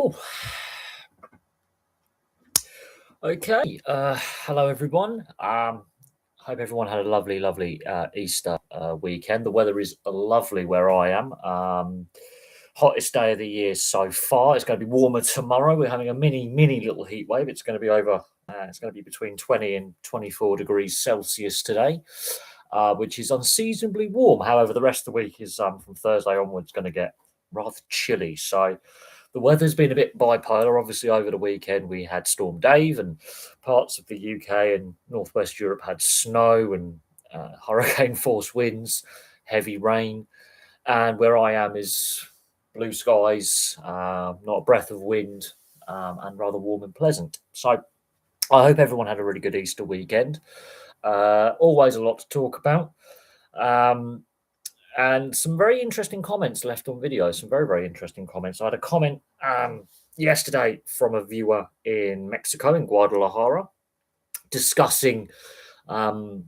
Oh, okay. Hello, everyone. Hope everyone had a lovely Easter weekend. The weather is lovely where I am. Hottest day of the year so far. It's going to be warmer tomorrow. We're having a mini little heat wave. It's going to be over. It's going to be between 20 and 24 degrees Celsius today, which is unseasonably warm. However, the rest of the week is from Thursday onwards going to get rather chilly. So the weather's been a bit bipolar. Obviously, over the weekend we had Storm Dave, and parts of the UK and Northwest Europe had snow and hurricane force winds, heavy rain. And where I am is blue skies, not a breath of wind, and rather warm and pleasant. So I hope everyone had a really good Easter weekend. Always a lot to talk about. And some very interesting comments left on videos, some very interesting comments. I had a comment yesterday from a viewer in Mexico, in Guadalajara, discussing the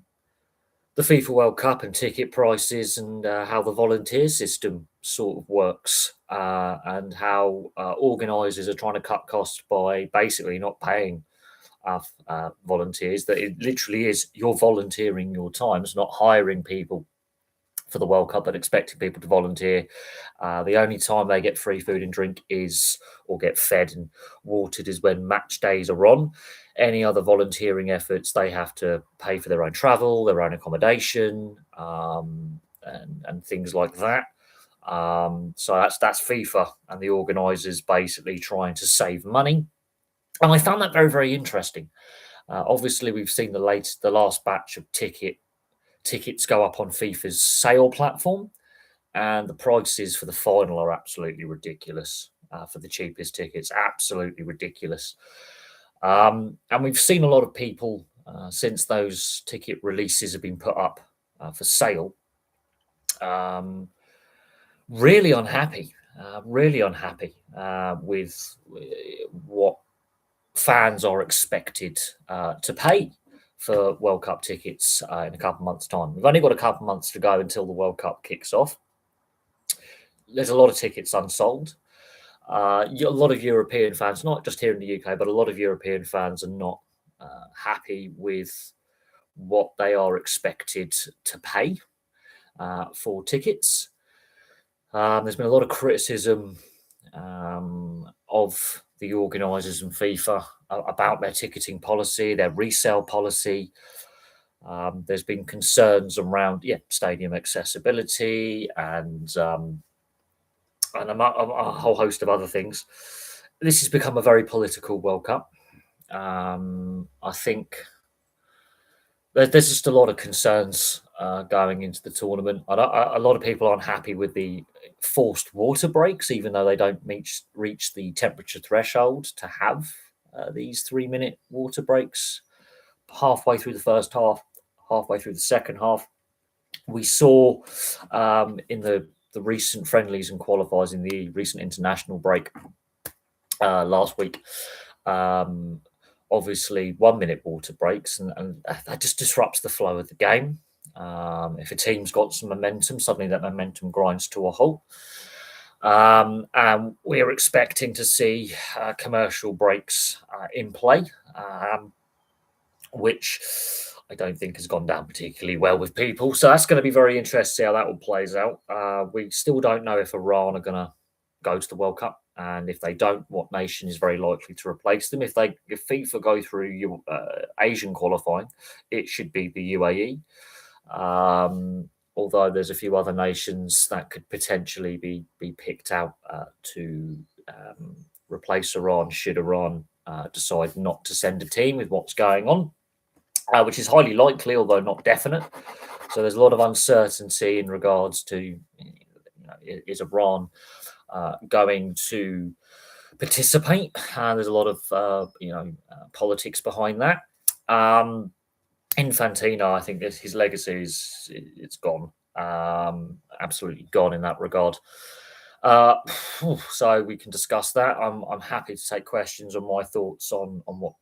FIFA World Cup and ticket prices and how the volunteer system sort of works, and how organisers are trying to cut costs by basically not paying volunteers. That it literally is, you're volunteering your time. It's not hiring people for the World Cup, but expecting people to volunteer. The only time they get free food and drink is, or get fed and watered, is when match days are on. Any other volunteering efforts, they have to pay for their own travel, their own accommodation, and things like that. So that's FIFA and the organisers basically trying to save money. And I found that very interesting. Obviously, we've seen the last batch of tickets go up on FIFA's sale platform, and the prices for the final are absolutely ridiculous. For the cheapest tickets, absolutely ridiculous. And we've seen a lot of people since those ticket releases have been put up for sale, really unhappy with what fans are expected to pay for World Cup tickets in a couple of months' time. We've only got a couple of months to go until the World Cup kicks off. There's a lot of tickets unsold. A lot of European fans, not just here in the UK, but a lot of European fans are not happy with what they are expected to pay for tickets. There's been a lot of criticism of the organisers and FIFA about their ticketing policy, their resale policy. There's been concerns around stadium accessibility and a whole host of other things. This has become a very political World Cup. I think there's just a lot of concerns going into the tournament. A lot of people aren't happy with the forced water breaks, even though they don't reach the temperature threshold to have these 3-minute water breaks halfway through the first half, halfway through the second half. We saw in the recent friendlies and qualifiers in the recent international break last week, obviously 1-minute water breaks, and that just disrupts the flow of the game. If a team's got some momentum, suddenly that momentum grinds to a halt. And we're expecting to see commercial breaks in play, which I don't think has gone down particularly well with people. So that's going to be very interesting how that all plays out. We still don't know if Iran are going to go to the World Cup, and if they don't, what nation is very likely to replace them. If FIFA go through Asian qualifying, it should be the UAE. Although there's a few other nations that could potentially be picked out to replace Iran should Iran decide not to send a team with what's going on, which is highly likely, although not definite. So there's a lot of uncertainty in regards to, is Iran going to participate? There's a lot of politics behind that. Infantino, I think his legacy it's gone, absolutely gone in that regard. So we can discuss that. I'm happy to take questions on my thoughts on what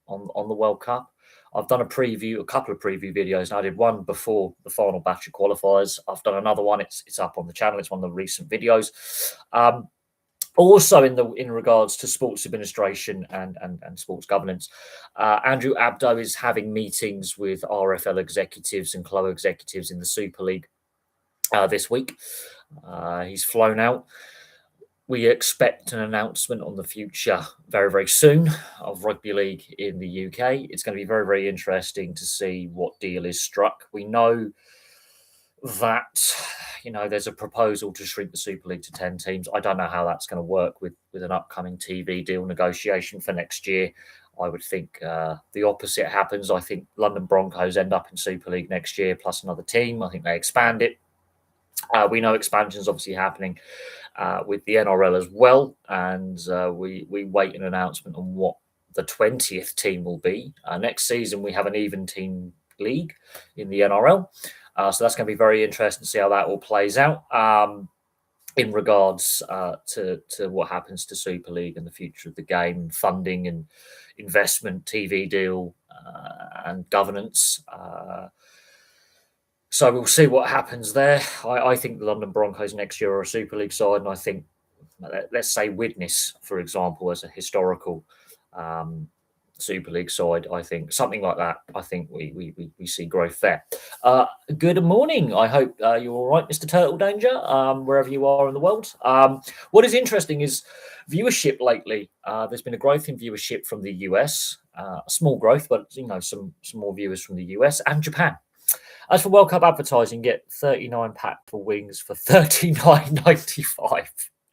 on the World Cup. I've done a couple of preview videos, and I did one before the final batch of qualifiers. I've done another one. It's up on the channel. It's one of the recent videos. Also, in regards to sports administration and sports governance, Andrew Abdo is having meetings with RFL executives and club executives in the Super League this week. He's flown out. We expect an announcement on the future very, very soon of rugby league in the UK. It's going to be very, very interesting to see what deal is struck. We know that there's a proposal to shrink the Super League to 10 teams. I don't know how that's going to work with an upcoming TV deal negotiation for next year. I would think the opposite happens. I think London Broncos end up in Super League next year plus another team. I think they expand it. We know expansion is obviously happening with the NRL as well, and we wait an announcement on what the 20th team will be. Next season, we have an even team league in the NRL. So that's going to be very interesting to see how that all plays out in regards to what happens to Super League and the future of the game, funding and investment, TV deal and governance. So we'll see what happens there. I think the London Broncos next year are a Super League side, and I think, let's say Widnes, for example, as a historical Super League side, I think something like that. I think we see growth there. Good morning. I hope you're all right, Mr. Turtle Danger, wherever you are in the world. What is interesting is viewership lately. There's been a growth in viewership from the US, a small growth, but some more viewers from the US and Japan. As for World Cup advertising, get 39 pack for wings for $39.95.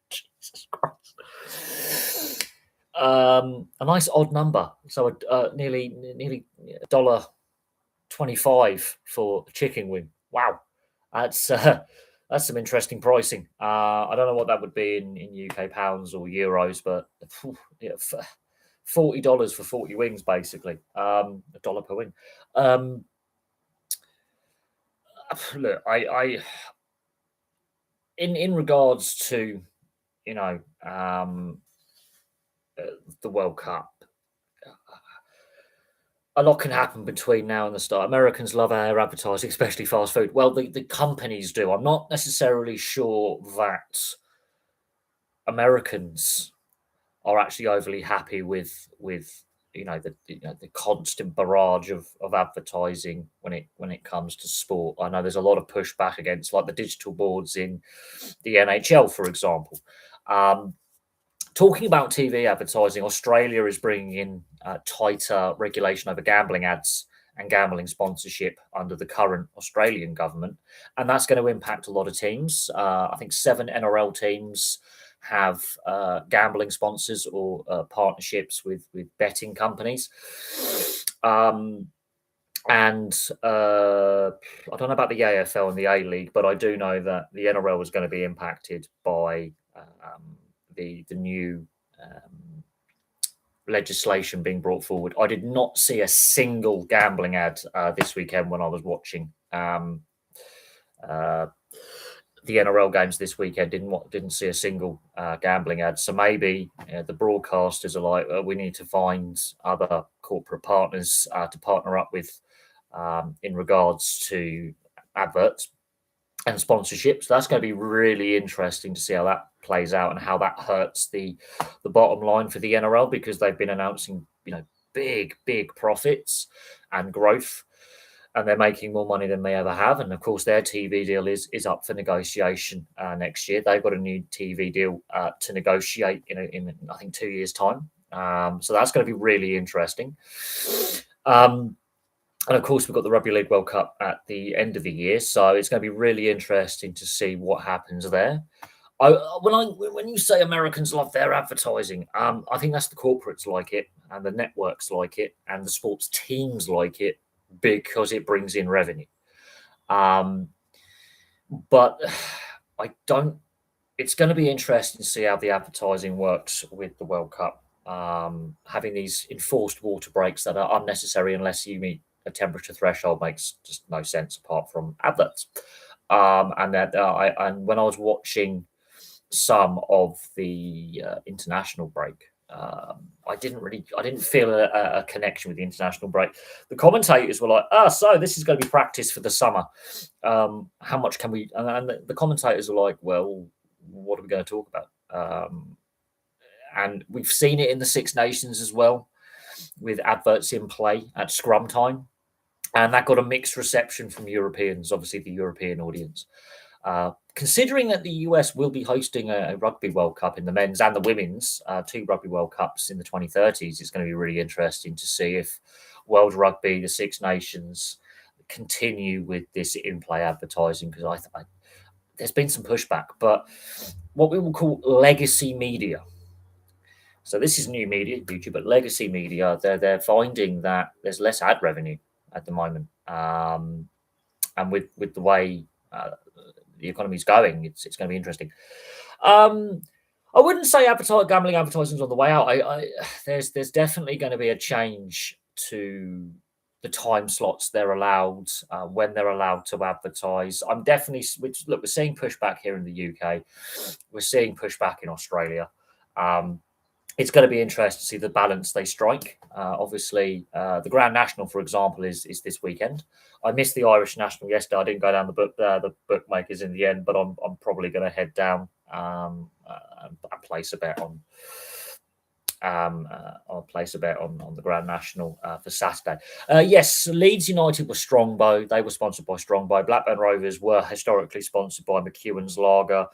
Jesus Christ. A nice odd number. So nearly $1.25 for a chicken wing. Wow. That's some interesting pricing. I don't know what that would be in UK pounds or euros, but $40 for 40 wings, basically. $1 per wing. Look, I in regards to the World Cup, a lot can happen between now and the start. Americans love our advertising, especially fast food. Well, the companies do. I'm not necessarily sure that Americans are actually overly happy with the constant barrage of advertising when it comes to sport. I know there's a lot of pushback against, like, the digital boards in the NHL, for example. Talking about TV advertising, Australia is bringing in tighter regulation over gambling ads and gambling sponsorship under the current Australian government, and that's going to impact a lot of teams. I think 7 NRL teams have gambling sponsors or partnerships with betting companies. And I don't know about the AFL and the A-League, but I do know that the NRL was going to be impacted by the new legislation being brought forward. I did not see a single gambling ad this weekend when I was watching the NRL games this weekend. Didn't see a single gambling ad. So maybe the broadcasters are like, we need to find other corporate partners to partner up with in regards to adverts and sponsorships. So that's going to be really interesting to see how that plays out and how that hurts the bottom line for the NRL, because they've been announcing big profits and growth, and they're making more money than they ever have. And of course, their TV deal is up for negotiation next year. They've got a new TV deal to negotiate in I think 2 years' time. So that's going to be really interesting. And of course, we've got the Rugby League World Cup at the end of the year, so it's going to be really interesting to see what happens there. When you say Americans love their advertising, I think that's the corporates like it, and the networks like it, and the sports teams like it, because it brings in revenue. But I don't. It's going to be interesting to see how the advertising works with the World Cup, having these enforced water breaks that are unnecessary unless you meet a temperature threshold makes just no sense apart from adverts. And when I was watching some of the international break, I didn't feel a connection with the international break. The commentators were like, so this is going to be practice for the summer. How much can we? And the commentators are like, well, what are we going to talk about? and we've seen it in the Six Nations as well, with adverts in play at scrum time, and that got a mixed reception from Europeans, obviously the European audience. Considering that the US will be hosting a Rugby World Cup in the men's and the women's, two Rugby World Cups in the 2030s, it's going to be really interesting to see if World Rugby, the Six Nations, continue with this in-play advertising, because there's been some pushback, but what we will call legacy media. So this is new media, YouTube, but legacy media, they're finding that there's less ad revenue at the moment, and with the way the economy is going, it's going to be interesting. I wouldn't say gambling advertising is on the way out. There's definitely going to be a change to the time slots they're allowed, when they're allowed to advertise. We're seeing pushback here in the UK. We're seeing pushback in Australia. It's going to be interesting to see the balance they strike. Obviously, the Grand National, for example, is this weekend. I missed the Irish National yesterday. I didn't go down the bookmakers in the end, but I'm probably going to head down and place a bet on. I'll place a bet on the Grand National for Saturday. Yes, Leeds United were Strongbow. They were sponsored by Strongbow. Blackburn Rovers were historically sponsored by McEwen's Lager.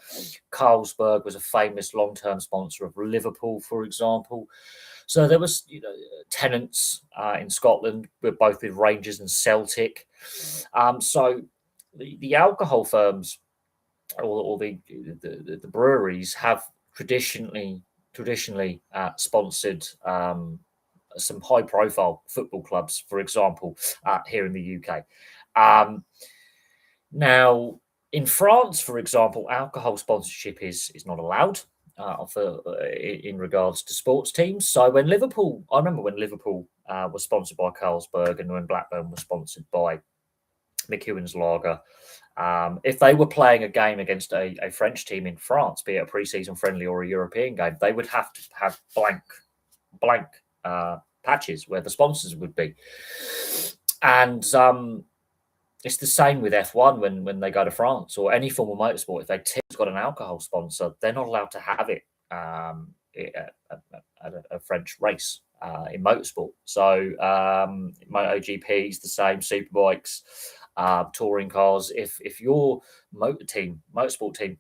Carlsberg was a famous long-term sponsor of Liverpool, for example. So there was, Tennants in Scotland, both with Rangers and Celtic. So the alcohol firms or the breweries have traditionally sponsored some high-profile football clubs, for example, here in the UK. Now, in France, for example, alcohol sponsorship is not allowed in regards to sports teams. So I remember when Liverpool was sponsored by Carlsberg and when Blackburn was sponsored by McEwen's Lager. If they were playing a game against a French team in France, be it a pre-season friendly or a European game, they would have to have blank patches where the sponsors would be. And it's the same with F1 when they go to France or any form of motorsport. If their team's got an alcohol sponsor, they're not allowed to have it at a French race in motorsport. So MotoGP is the same, superbikes, touring cars. If your motorsport team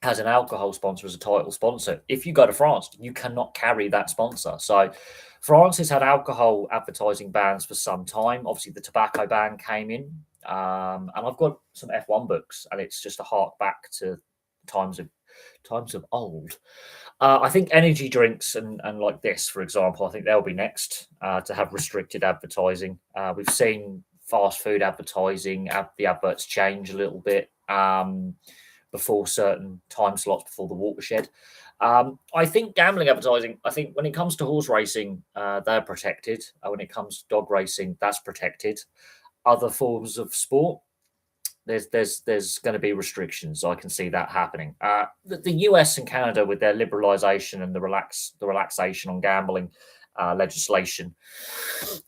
has an alcohol sponsor as a title sponsor, if you go to France, you cannot carry that sponsor. So France has had alcohol advertising bans for some time. Obviously, the tobacco ban came in, and I've got some F1 books, and it's just a hark back to times of old. I think energy drinks and like this, for example, I think they'll be next to have restricted advertising. We've seen fast food advertising, the adverts change a little bit before certain time slots, before the watershed. I think gambling advertising, when it comes to horse racing, they're protected. When it comes to dog racing, that's protected. Other forms of sport, there's going to be restrictions. I can see that happening. The US and Canada, with their liberalisation and the relaxation on gambling legislation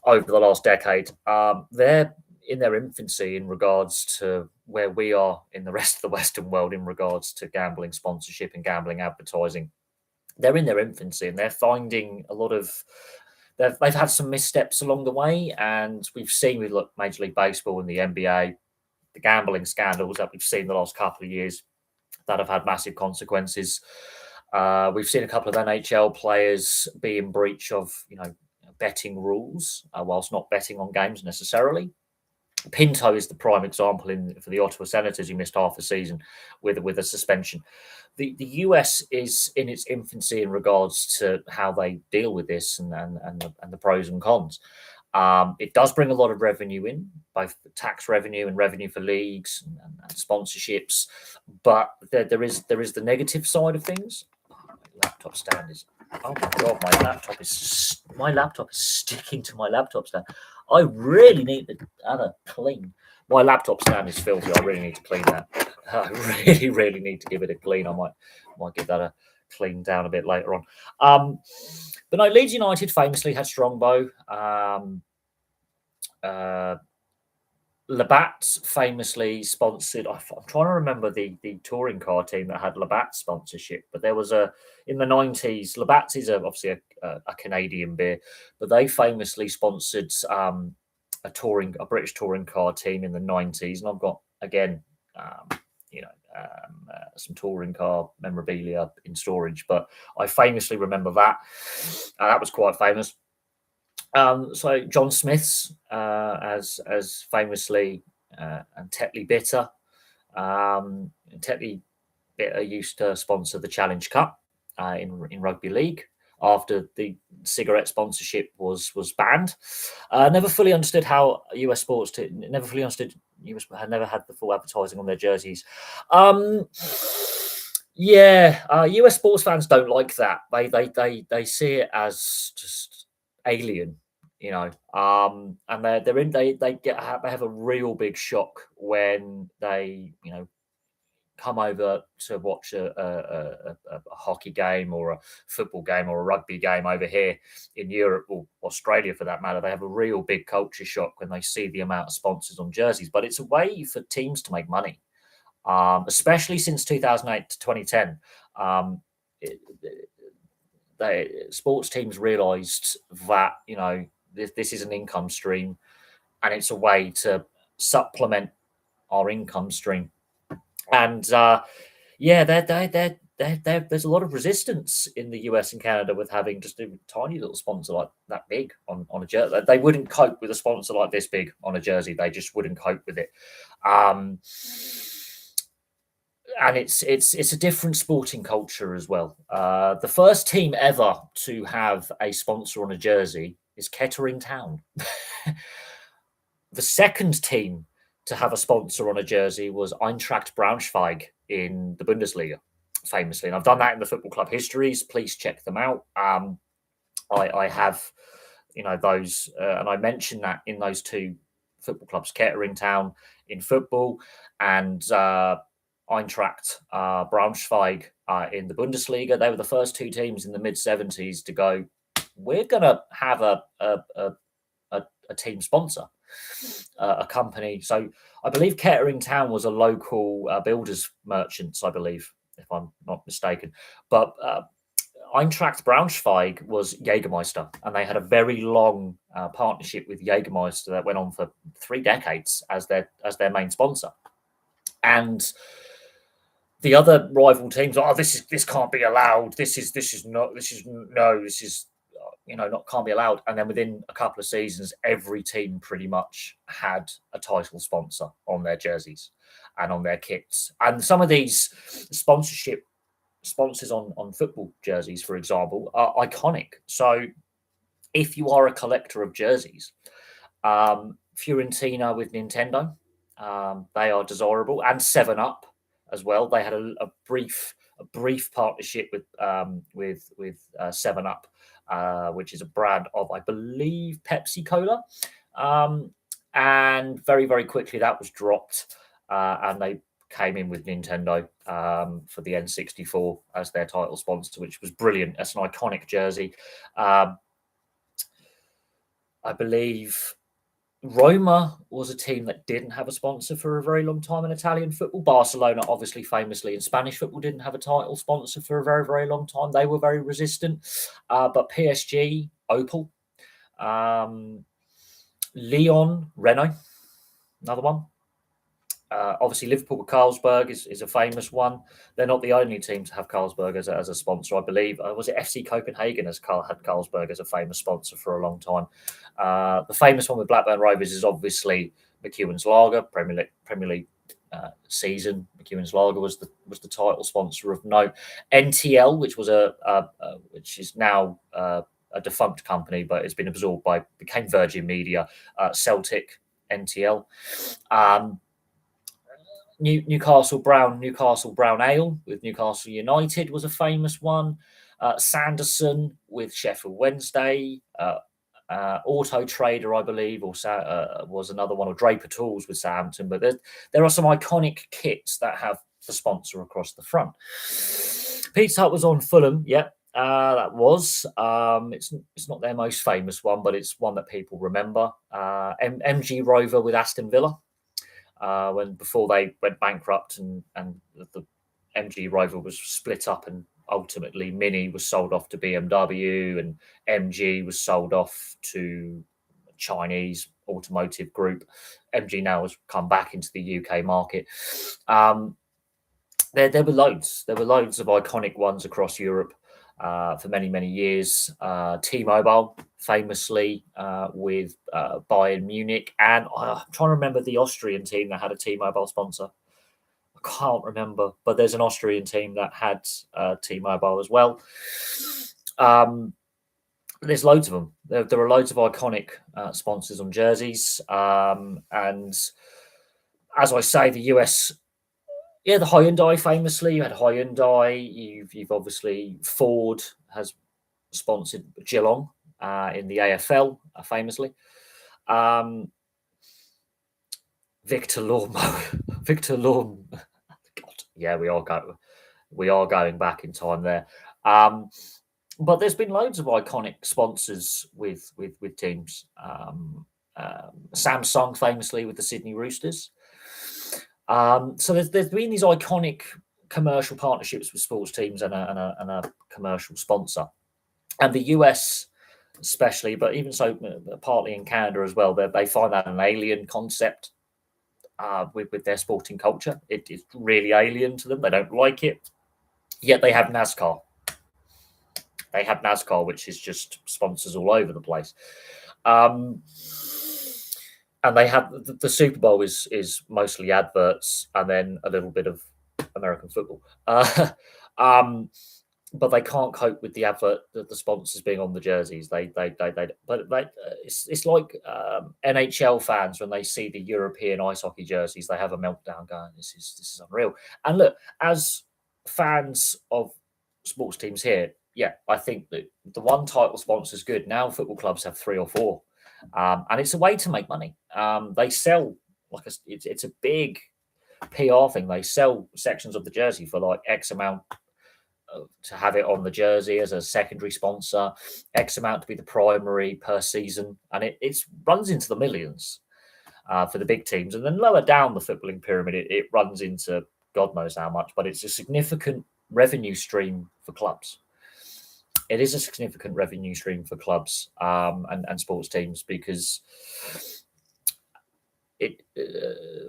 over the last decade, they're in their infancy in regards to where we are in the rest of the Western world in regards to gambling sponsorship and gambling advertising. They're in their infancy, and they're finding a lot of. They've had some missteps along the way, and we've seen with Major League Baseball and the NBA, the gambling scandals that we've seen the last couple of years that have had massive consequences. We've seen a couple of NHL players be in breach of, betting rules, whilst not betting on games necessarily. Pinto is the prime example for the Ottawa Senators, who missed half a season with a suspension. The US is in its infancy in regards to how they deal with this and the pros and cons. It does bring a lot of revenue in, both tax revenue and revenue for leagues and sponsorships, but there is the negative side of things. My laptop stand is. Oh my god, my laptop is sticking to my laptop stand. I really need to have a clean. My laptop stand is filthy. I really need to clean that. I really, really need to give it a clean. I might give that a clean down a bit later on. But no, Leeds United famously had Strongbow. Labatt famously sponsored. I'm trying to remember the touring car team that had Labatt sponsorship, but there was in the 90s. Labatt is obviously a Canadian beer, but they famously sponsored a British touring car team in the 90s, and I've got again, some touring car memorabilia in storage, but I famously remember that. That was quite famous. So John Smith's, as famously, and Tetley Bitter. Tetley Bitter used to sponsor the Challenge Cup in rugby league after the cigarette sponsorship was banned. Never fully understood how US sports never fully understood. US had never had the full advertising on their jerseys. US sports fans don't like that. They see it as just alien, and they're in they have a real big shock when they come over to watch a hockey game or a football game or a rugby game over here in Europe or Australia for that matter. They have a real big culture shock when they see the amount of sponsors on jerseys. But it's a way for teams to make money, especially since 2008 to 2010. Um, Sports teams realised that this is an income stream, and it's a way to supplement our income stream. And there's a lot of resistance in the US and Canada with having just a tiny little sponsor like that big on a jersey. They wouldn't cope with a sponsor like this big on a jersey. They just wouldn't cope with it. And it's a different sporting culture as well. The first team ever to have a sponsor on a jersey is Kettering Town. The second team to have a sponsor on a jersey was Eintracht Braunschweig in the Bundesliga, famously. And I've done that in the football club histories. Please check them out. I have, those, and I mentioned that in those two football clubs, Kettering Town in football and Eintracht Braunschweig in the Bundesliga. They were the first two teams in the mid-70s to go, we're going to have a team sponsor, a company. So I believe Kettering Town was a local builders merchants, I believe, if I'm not mistaken. But Eintracht Braunschweig was Jägermeister, and they had a very long partnership with Jägermeister that went on for 3 decades as their main sponsor. And the other rival teams, this can't be allowed. This is not can't be allowed. And then within a couple of seasons, every team pretty much had a title sponsor on their jerseys and on their kits. And some of these sponsors on football jerseys, for example, are iconic. So if you are a collector of jerseys, Fiorentina with Nintendo, they are desirable, and 7-Up as well. They had a brief partnership with 7-Up, which is a brand of, I believe, Pepsi Cola. And very, very quickly that was dropped, and they came in with Nintendo for the N64 as their title sponsor, which was brilliant. That's an iconic jersey. I believe Roma was a team that didn't have a sponsor for a very long time in Italian football. Barcelona, obviously, famously in Spanish football, didn't have a title sponsor for a very, very long time. They were very resistant. But PSG, Opel, Lyon, Renault, another one. Obviously, Liverpool with Carlsberg is a famous one. They're not the only team to have Carlsberg as a sponsor, I believe. Was it FC Copenhagen had Carlsberg as a famous sponsor for a long time? The famous one with Blackburn Rovers is obviously McEwen's Lager, Premier League season. McEwen's Lager was the title sponsor of note. NTL, which was which is now a defunct company, but it's been absorbed became Virgin Media. Celtic, NTL. Newcastle Brown Ale with Newcastle United was a famous one. Sanderson with Sheffield Wednesday. Auto Trader, I believe, was another one, or Draper Tools with Southampton. But there are some iconic kits that have the sponsor across the front. Pizza Hut was on Fulham, yeah. That was. It's not their most famous one, but it's one that people remember. MG Rover with Aston Villa. when before they went bankrupt and the MG Rover was split up and ultimately Mini was sold off to BMW and MG was sold off to Chinese automotive group. MG now has come back into the UK market. There were loads. There were loads of iconic ones across Europe for many, many years. T-Mobile, famously with Bayern Munich, and I'm trying to remember the Austrian team that had a T-Mobile sponsor. I can't remember, but there's an Austrian team that had T-Mobile as well. There's loads of them. There are loads of iconic sponsors on jerseys, and as I say, the US. Yeah, the Hyundai famously. You had Hyundai. You've obviously Ford has sponsored Geelong in the AFL famously. Victor Lawn, Victor Lawn. God, yeah, we are going back in time there. But there's been loads of iconic sponsors with teams. Samsung famously with the Sydney Roosters. So there's been these iconic commercial partnerships with sports teams and a commercial sponsor, and the US especially, but even so, partly in Canada as well. They find that an alien concept with their sporting culture. It's really alien to them. They don't like it. Yet they have NASCAR. They have NASCAR, which is just sponsors all over the place. And they have the Super Bowl is mostly adverts and then a little bit of American football. But they can't cope with the advert, the sponsors being on the jerseys. It's like NHL fans when they see the European ice hockey jerseys, they have a meltdown going, this is unreal. And look, as fans of sports teams here, yeah, I think that the one title sponsor is good. Now football clubs have 3 or 4. And it's a way to make money. They sell it's a big PR thing. They sell sections of the jersey for like X amount to have it on the jersey as a secondary sponsor, X amount to be the primary per season, and it runs into the millions for the big teams. And then lower down the footballing pyramid, it runs into God knows how much, but it's a significant revenue stream for clubs. It is a significant revenue stream for clubs and sports teams because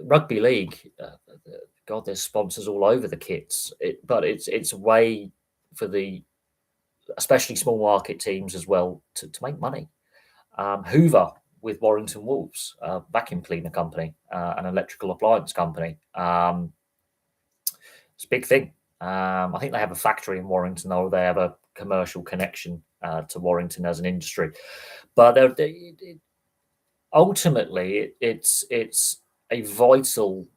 rugby league, God, there's sponsors all over the kits. But it's a way for the especially small market teams as well to make money. Hoover with Warrington Wolves, vacuum cleaner company, an electrical appliance company. It's a big thing. I think they have a factory in Warrington, or they have a commercial connection to Warrington as an industry. But ultimately, it's a vital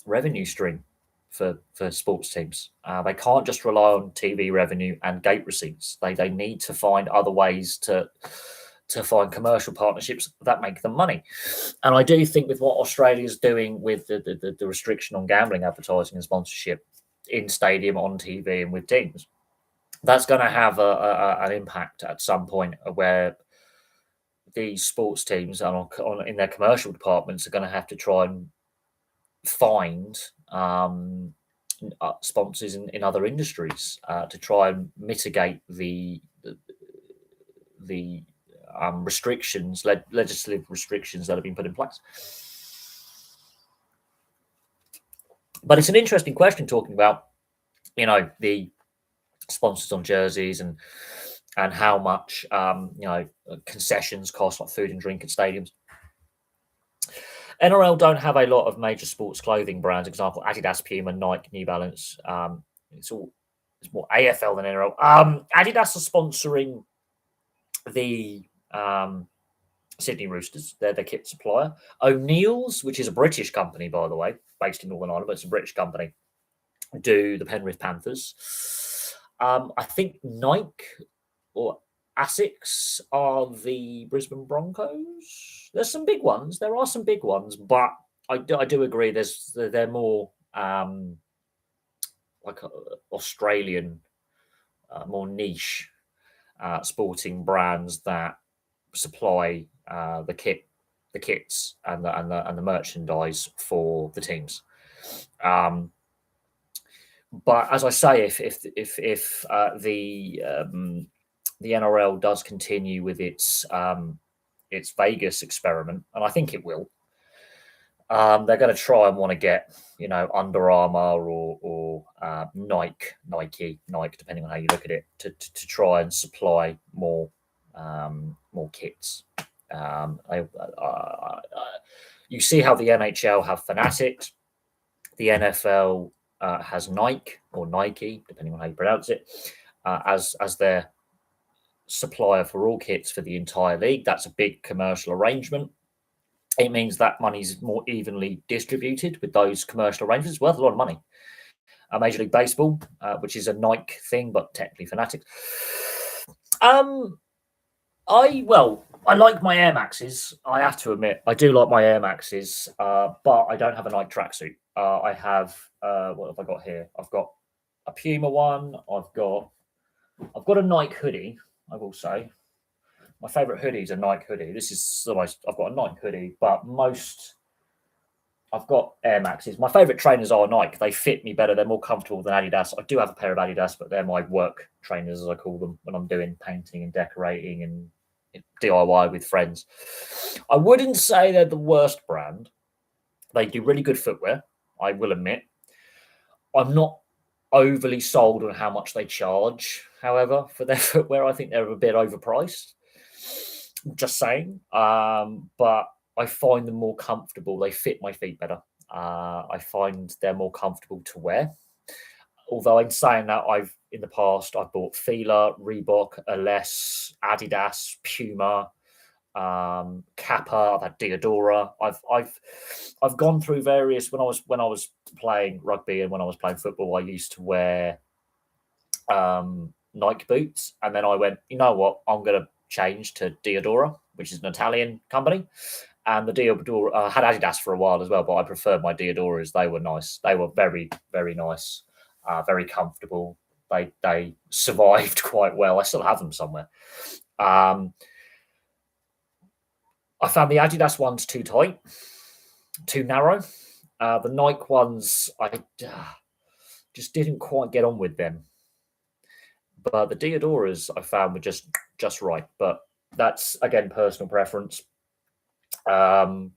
revenue stream for sports teams. They can't just rely on TV revenue and gate receipts. They need to find other ways to find commercial partnerships that make them money. And I do think with what Australia's doing with the restriction on gambling advertising and sponsorship in stadium, on TV, and with teams, that's going to have an impact at some point where these sports teams in their commercial departments are going to have to try and find sponsors in other industries to try and mitigate the restrictions, legislative restrictions that have been put in place. But it's an interesting question talking about, the sponsors on jerseys and how much, concessions cost, like food and drink at stadiums. NRL don't have a lot of major sports clothing brands. Example, Adidas, Puma, Nike, New Balance. It's more AFL than NRL. Adidas are sponsoring the Sydney Roosters. They're the kit supplier. O'Neill's, which is a British company, by the way, based in Northern Ireland, but it's a British company, do the Penrith Panthers. I think Nike or Asics are the Brisbane Broncos. There's some big ones. There are some big ones, but I do agree. They're more like Australian, more niche sporting brands that supply the kit the kits and the merchandise for the teams. But as I say, if the NRL does continue with its Vegas experiment, and I think it will, they're going to try and want to get Under Armour or Nike, depending on how you look at it, to try and supply more kits. You see how the NHL have Fanatics, the NFL has Nike or Nike, depending on how you pronounce it, as their supplier for all kits for the entire league. That's a big commercial arrangement. It means that money's more evenly distributed with those commercial arrangements. It's worth a lot of money. Major League Baseball, which is a Nike thing, but technically Fanatics. I like my Air Maxes. I have to admit, I do like my Air Maxes, but I don't have a Nike tracksuit. I have what have I got here? I've got a Puma one. I've got a Nike hoodie. I will say my favorite hoodie is a Nike hoodie. This is the most. I've got a Nike hoodie, but I've got Air Maxes. My favorite trainers are Nike. They fit me better. They're more comfortable than Adidas. I do have a pair of Adidas, but they're my work trainers, as I call them, when I'm doing painting and decorating and DIY with friends. I wouldn't say they're the worst brand. They do really good footwear, I will admit. I'm not overly sold on how much they charge, however, for their footwear. I think they're a bit overpriced. Just saying. But I find them more comfortable. They fit my feet better. I find they're more comfortable to wear. Although in saying that, in the past I've bought Fila, Reebok, Ales, Adidas, Puma, Kappa. I've had Diadora. I've gone through various. When I was playing rugby and when I was playing football, I used to wear Nike boots, and then I went, you know what, I'm going to change to Diadora, which is an Italian company. And the Diadora, I had Adidas for a while as well, but I preferred my Diadoras. They were nice. They were very, very nice, very comfortable. They survived quite well. I still have them somewhere. I found the Adidas ones too tight, too narrow. The Nike ones, I just didn't quite get on with them. But the Diadoras I found were just right. But that's, again, personal preference. But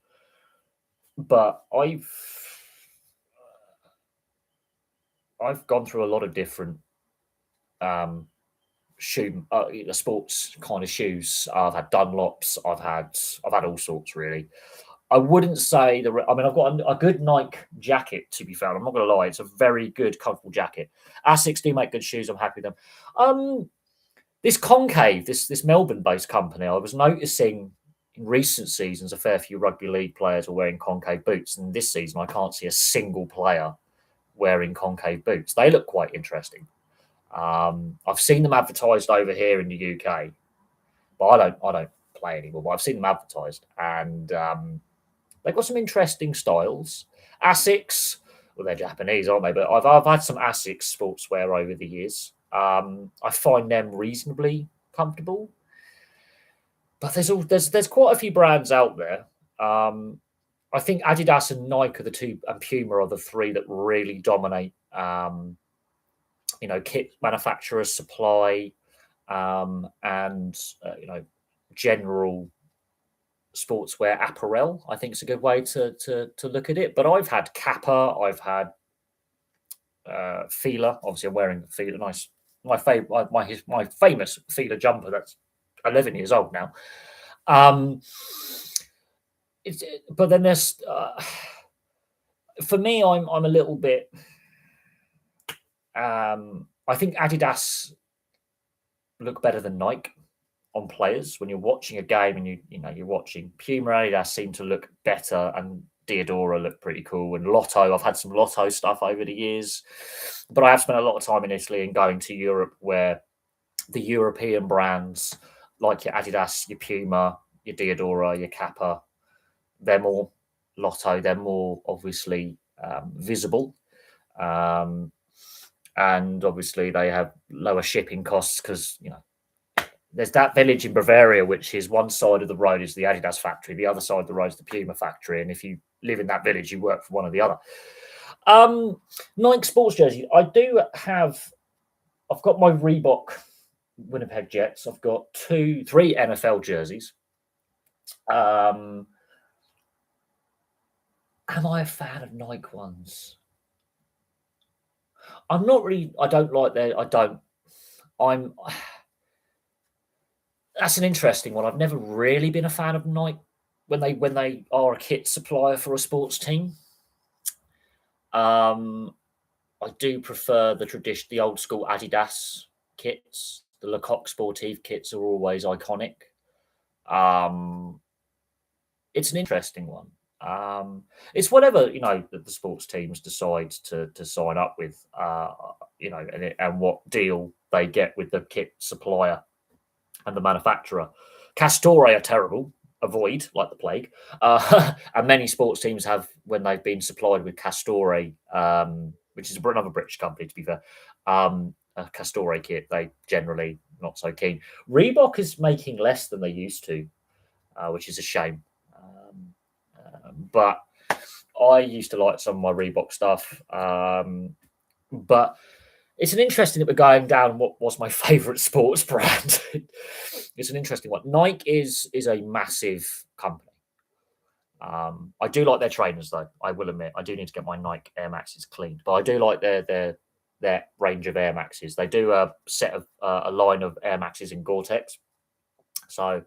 I've gone through a lot of different sports kind of shoes. I've had Dunlops. I've had all sorts, really. I wouldn't say I've got a good Nike jacket, to be fair. I'm not going to lie. It's a very good, comfortable jacket. Asics do make good shoes. I'm happy with them. This Concave, this Melbourne-based company, I was noticing in recent seasons a fair few rugby league players are wearing Concave boots. And this season, I can't see a single player wearing Concave boots. They look quite interesting. I've seen them advertised over here in the UK, but I don't play anymore. But I've seen them advertised, and they've got some interesting styles. Asics, well, they're Japanese, aren't they? But I've had some Asics sportswear over the years. I find them reasonably comfortable, but there's quite a few brands out there. I think Adidas and Nike are the two, and Puma are the three that really dominate. Kit manufacturers, supply, and general sportswear apparel. I think it's a good way to look at it. But I've had Kappa, I've had Fila. Obviously, I'm wearing Fila. Nice, my famous Fila jumper. That's 11 years old now. But then there's for me, I'm a little bit. I think Adidas look better than Nike on players when you're watching a game, and you're watching Puma. Adidas seem to look better, and Diadora look pretty cool. And Lotto, I've had some Lotto stuff over the years, but I have spent a lot of time in Italy and going to Europe, where the European brands like your Adidas, your Puma, your Diadora, your Kappa, they're more Lotto. They're more obviously visible. And obviously they have lower shipping costs because there's that village in Bavaria, which is one side of the road is the Adidas factory, the other side of the road is the Puma factory, and if you live in that village, you work for one or the other. Nike sports jersey. I've got my Reebok Winnipeg Jets. I've got three NFL jerseys. Am I a fan of Nike ones? I'm not really. I don't like their. I don't. I'm. That's an interesting one. I've never really been a fan of Nike when they are a kit supplier for a sports team. I do prefer the old school Adidas kits. The Lecoq Sportive kits are always iconic. It's an interesting one. It's whatever the sports teams decide to sign up with, and what deal they get with the kit supplier and the manufacturer. Castore are terrible. Avoid like the plague. And many sports teams have, when they've been supplied with Castore, which is another British company, to be fair, a Castore kit, they generally not so keen. Reebok is making less than they used to, which is a shame. But I used to like some of my Reebok stuff. But it's an interesting that we're going down what was my favourite sports brand. It's an interesting one. Nike is a massive company. I do like their trainers, though. I will admit, I do need to get my Nike Air Maxes cleaned, but I do like their range of Air Maxes. They do a line of Air Maxes in Gore-Tex. So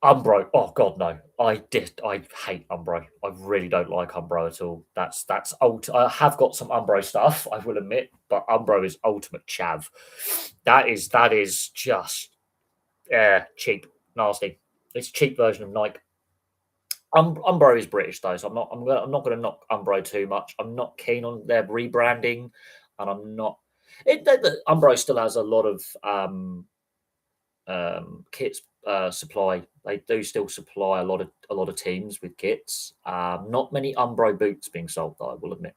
Umbro, oh god, no! I hate Umbro. I really don't like Umbro at all. That's old. I have got some Umbro stuff, I will admit, but Umbro is ultimate chav. That is just cheap, nasty. It's a cheap version of Nike. Umbro is British though, so I'm not going to knock Umbro too much. I'm not keen on their rebranding, and I'm not. Umbro still has a lot of kits supply. They do still supply a lot of teams with kits. Not many Umbro boots being sold, though, I will admit.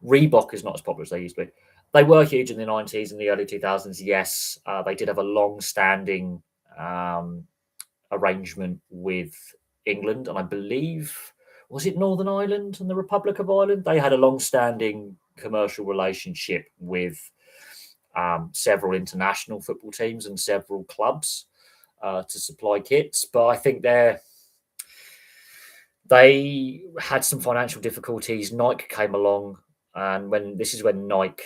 Reebok is not as popular as they used to be. They were huge in the 90s and the early 2000s. Yes, they did have a long-standing arrangement with England, and I believe, was it Northern Ireland and the Republic of Ireland? They had a long-standing commercial relationship with several international football teams and several clubs to supply kits. But I think they had some financial difficulties. Nike came along, and when Nike,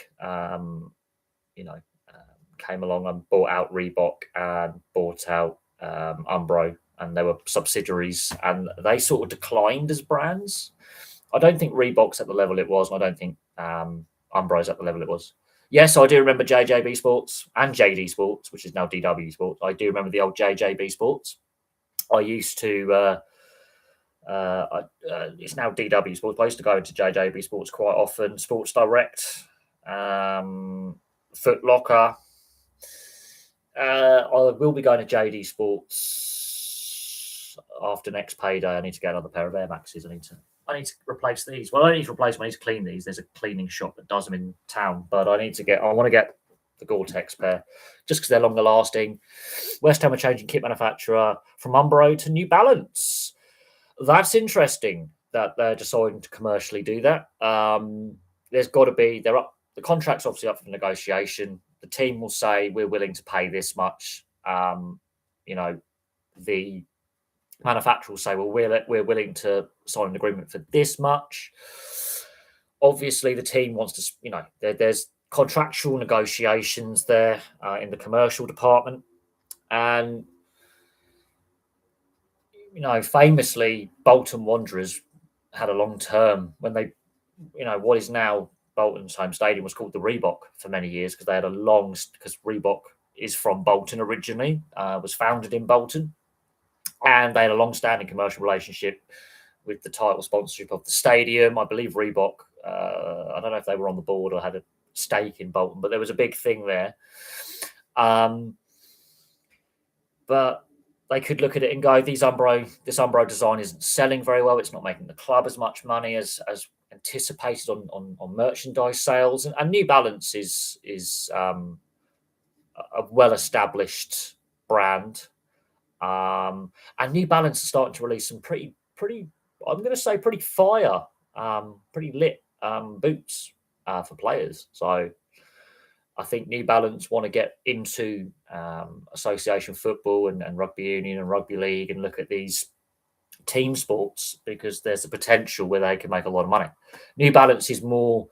came along and bought out Reebok and bought out Umbro, and they were subsidiaries, and they sort of declined as brands. I don't think Reebok's at the level it was, and I don't think Umbro's at the level it was. Yes, I do remember JJB Sports and JD Sports, which is now DW Sports. I do remember the old JJB Sports. I used to, it's now DW Sports. I used to go into JJB Sports quite often. Sports Direct, Foot Locker. I will be going to JD Sports after next payday. I need to get another pair of Air Maxes. I need to replace these. Well, I don't need to replace them. I need to clean these. There's a cleaning shop that does them in town, but I want to get the Gore-Tex pair just because they're longer lasting. West Ham are changing kit manufacturer from Umbro to New Balance. That's interesting that they're deciding to commercially do that. There's got to be, the contract's obviously up for negotiation. The team will say, we're willing to pay this much. The manufacturer will say, well, we're willing to sign an agreement for this much. Obviously, the team wants to, there's contractual negotiations there in the commercial department. And, famously, Bolton Wanderers had a long term when they, what is now Bolton's home stadium was called the Reebok for many years because they had because Reebok is from Bolton originally, was founded in Bolton. And they had a long-standing commercial relationship with the title sponsorship of the stadium. I believe Reebok, I don't know if they were on the board or had a stake in Bolton, but there was a big thing there. But they could look at it and go, this Umbro design isn't selling very well. It's not making the club as much money as anticipated on merchandise sales. And New Balance is a well-established brand. And New Balance are starting to release some pretty, I'm going to say pretty fire, pretty lit boots for players. So I think New Balance want to get into association football and rugby union and rugby league and look at these team sports because there's a potential where they can make a lot of money. New Balance is more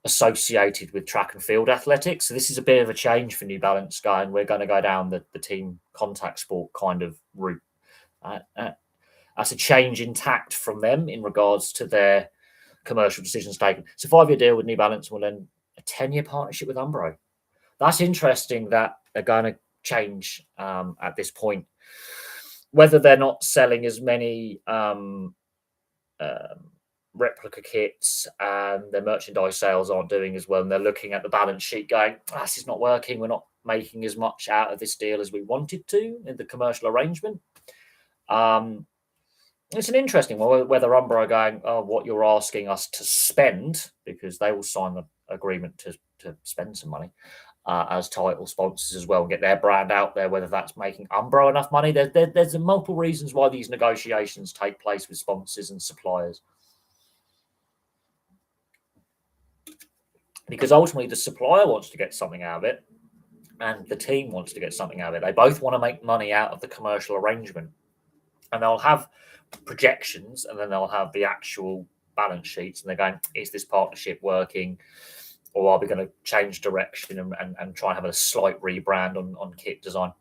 associated with track and field athletics. So this is a bit of a change for New Balance going. We're going to go down the team contact sport kind of route. That's a change in tact from them in regards to their commercial decisions taken. It's a 5-year deal with New Balance and then a 10-year partnership with Umbro. That's interesting that they're going to change at this point. Whether they're not selling as many replica kits and their merchandise sales aren't doing as well, and they're looking at the balance sheet going, this is not working. We're not making as much out of this deal as we wanted to in the commercial arrangement. It's an interesting one, whether Umbro are going, what you're asking us to spend, because they will sign the agreement to spend some money as title sponsors as well and get their brand out there, whether that's making Umbro enough money. There's multiple reasons why these negotiations take place with sponsors and suppliers. Because ultimately the supplier wants to get something out of it and the team wants to get something out of it. They both want to make money out of the commercial arrangement. And they'll have projections and then they'll have the actual balance sheets and they're going, is this partnership working? Or are we going to change direction and try and have a slight rebrand on kit design?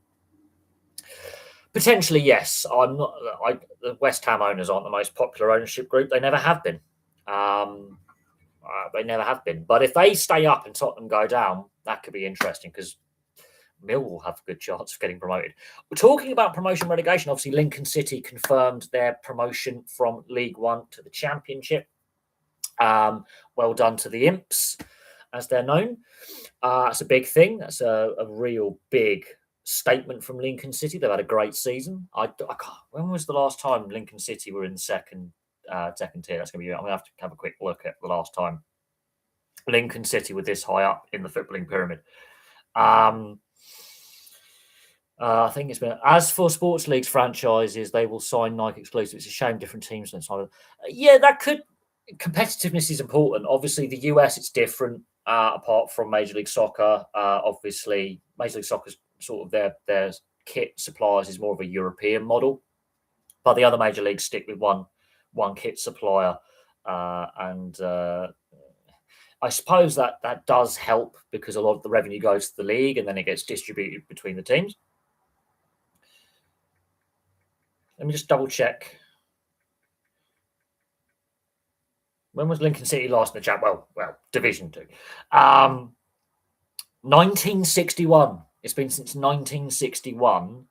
Potentially, yes. The West Ham owners aren't the most popular ownership group. They never have been. They never have been. But if they stay up and Tottenham go down, that could be interesting because Mill will have a good chance of getting promoted. We're talking about promotion relegation. Obviously, Lincoln City confirmed their promotion from League One to the Championship. Well done to the Imps, as they're known. That's a big thing. That's a real big statement from Lincoln City. They've had a great season. I can't, when was the last time Lincoln City were in the second tier? That's going to be. I'm going to have a quick look at the last time Lincoln City were this high up in the footballing pyramid. I think it's been. As for sports leagues franchises, they will sign Nike exclusive. It's a shame different teams don't sign them. Yeah, that could. Competitiveness is important. Obviously, the US it's different. Apart from Major League Soccer, obviously Major League Soccer's sort of their kit suppliers is more of a European model, but the other major leagues stick with one kit supplier, and I suppose that does help because a lot of the revenue goes to the league and then it gets distributed between the teams. Let me just double check. When was Lincoln City last in the chat? Well, Division 2. 1961. It's been since 1961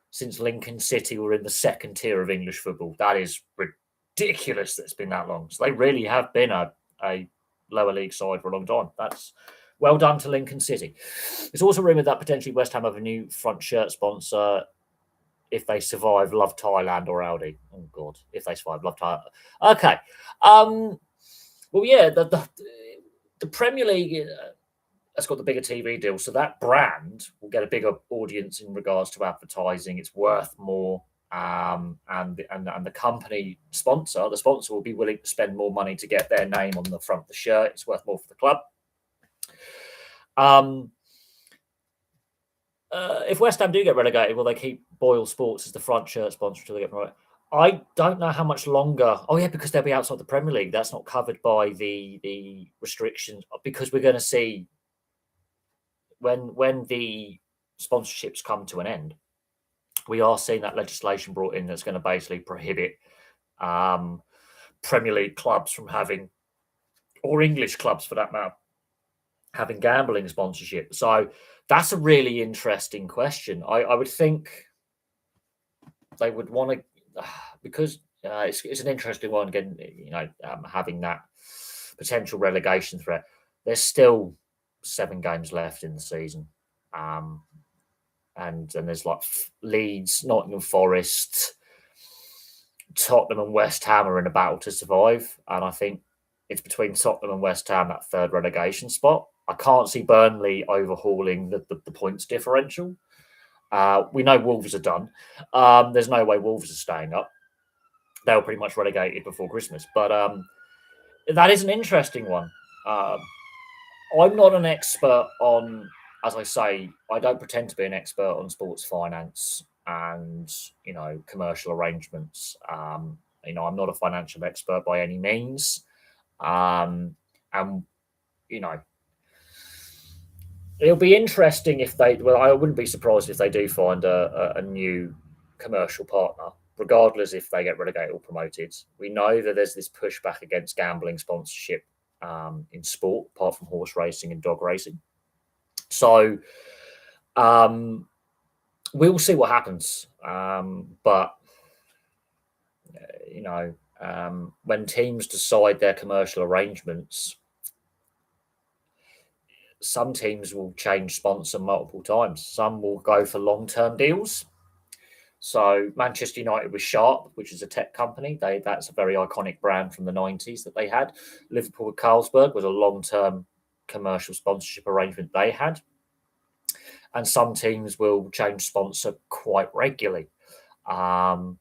since Lincoln City were in the second tier of English football. That is ridiculous that it's been that long. So they really have been a lower league side for a long time. That's well done to Lincoln City. It's also rumoured that potentially West Ham have a new front shirt sponsor if they survive Love Thailand or Audi. Oh, God. If they survive Love Thailand. Okay. Well, yeah, the Premier League has got the bigger TV deal, so that brand will get a bigger audience in regards to advertising. It's worth more, and the company sponsor, the sponsor will be willing to spend more money to get their name on the front of the shirt. It's worth more for the club. If West Ham do get relegated, will they keep Boyle Sports as the front shirt sponsor until they get promoted? I don't know how much longer. Oh, yeah, because they'll be outside the Premier League. That's not covered by the restrictions because we're going to see when the sponsorships come to an end, we are seeing that legislation brought in that's going to basically prohibit Premier League clubs from having, or English clubs for that matter, having gambling sponsorship. So that's a really interesting question. I would think they would want to, because it's an interesting one. Again, having that potential relegation threat. There's still 7 games left in the season, and there's like Leeds, Nottingham Forest, Tottenham, and West Ham are in a battle to survive. And I think it's between Tottenham and West Ham that third relegation spot. I can't see Burnley overhauling the points differential. We know Wolves are done. There's no way Wolves are staying up. They were pretty much relegated before Christmas. But that is an interesting one. I'm not an expert on, as I say, I don't pretend to be an expert on sports finance and commercial arrangements. I'm not a financial expert by any means, and you know it'll be interesting if they. Well, I wouldn't be surprised if they do find a new commercial partner, regardless if they get relegated or promoted. We know that there's this pushback against gambling sponsorship in sport, apart from horse racing and dog racing. So we'll see what happens. But when teams decide their commercial arrangements, some teams will change sponsor multiple times. Some will go for long-term deals. So Manchester United with Sharp, which is a tech company, that's a very iconic brand from the 90s that they had. Liverpool with Carlsberg was a long-term commercial sponsorship arrangement they had. And some teams will change sponsor quite regularly. And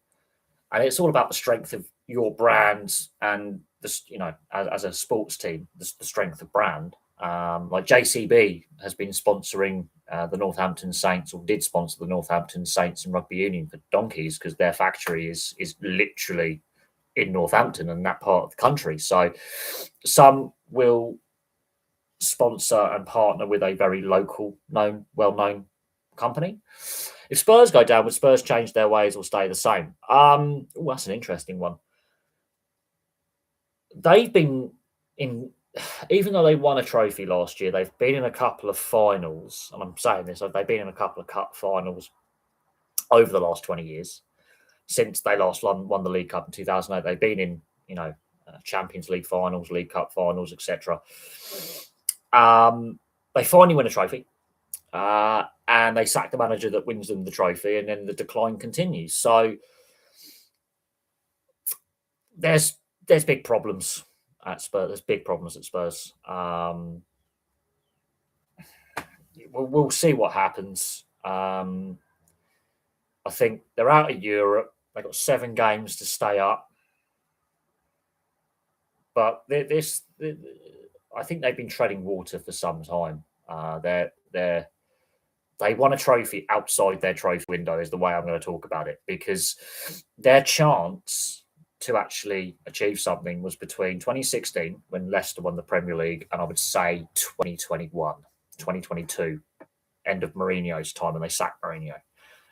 it's all about the strength of your brand and as a sports team, the strength of brand. Like JCB has been sponsoring the Northampton Saints, or did sponsor the Northampton Saints in rugby union for donkeys, because their factory is literally in Northampton and that part of the country. So some will sponsor and partner with a very local, well-known company. If Spurs go down, would Spurs change their ways or stay the same? That's an interesting one. They've been in, even though they won a trophy last year, they've been in a couple of finals, and I'm saying this, they've been in a couple of cup finals over the last 20 years since they last won the League Cup in 2008. They've been in, Champions League finals, League Cup finals, etc. They finally win a trophy, and they sack the manager that wins them the trophy, and then the decline continues. So there's big problems at Spurs. There's big problems at Spurs. We'll see what happens. I think they're out of Europe. They've got 7 games to stay up. But I think they've been treading water for some time. They won a trophy outside their trophy window is the way I'm going to talk about it, because their chance to actually achieve something was between 2016, when Leicester won the Premier League, and I would say 2021, 2022, end of Mourinho's time, and they sacked Mourinho.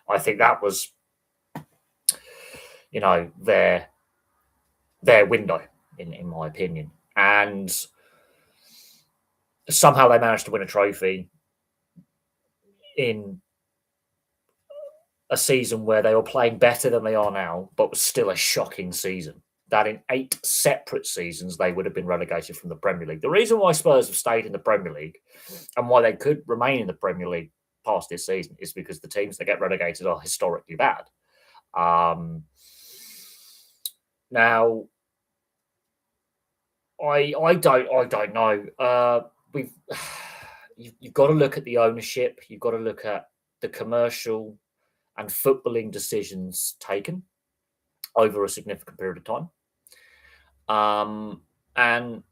I think that was, their window, in my opinion. And somehow they managed to win a trophy in a season where they were playing better than they are now, but was still a shocking season. That in 8 separate seasons, they would have been relegated from the Premier League. The reason why Spurs have stayed in the Premier League and why they could remain in the Premier League past this season is because the teams that get relegated are historically bad. Now, I don't know. You've got to look at the ownership. You've got to look at the commercial and footballing decisions taken over a significant period of time. And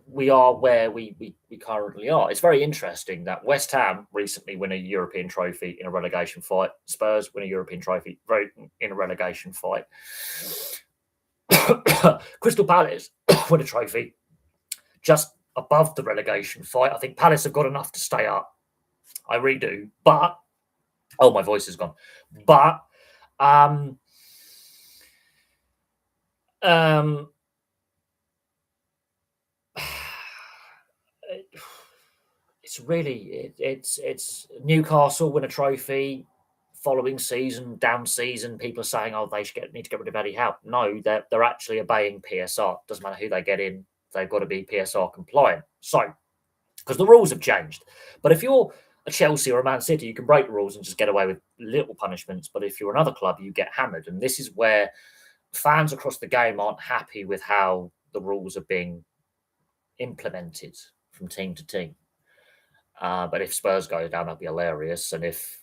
we are where we currently are. It's very interesting that West Ham recently win a European trophy in a relegation fight. Spurs win a European trophy in a relegation fight. Crystal Palace win a trophy just above the relegation fight. I think Palace have got enough to stay up. I really do. But, my voice is gone. But, it's Newcastle win a trophy following season, down season. People are saying, they need to get rid of Eddie Howe. No, they're actually obeying PSR. Doesn't matter who they get in, they've got to be PSR compliant. So, because the rules have changed. But if you're a Chelsea or a Man City, you can break the rules and just get away with little punishments. But if you're another club, you get hammered. And this is where fans across the game aren't happy with how the rules are being implemented from team to team. But if Spurs go down, that'd be hilarious. And if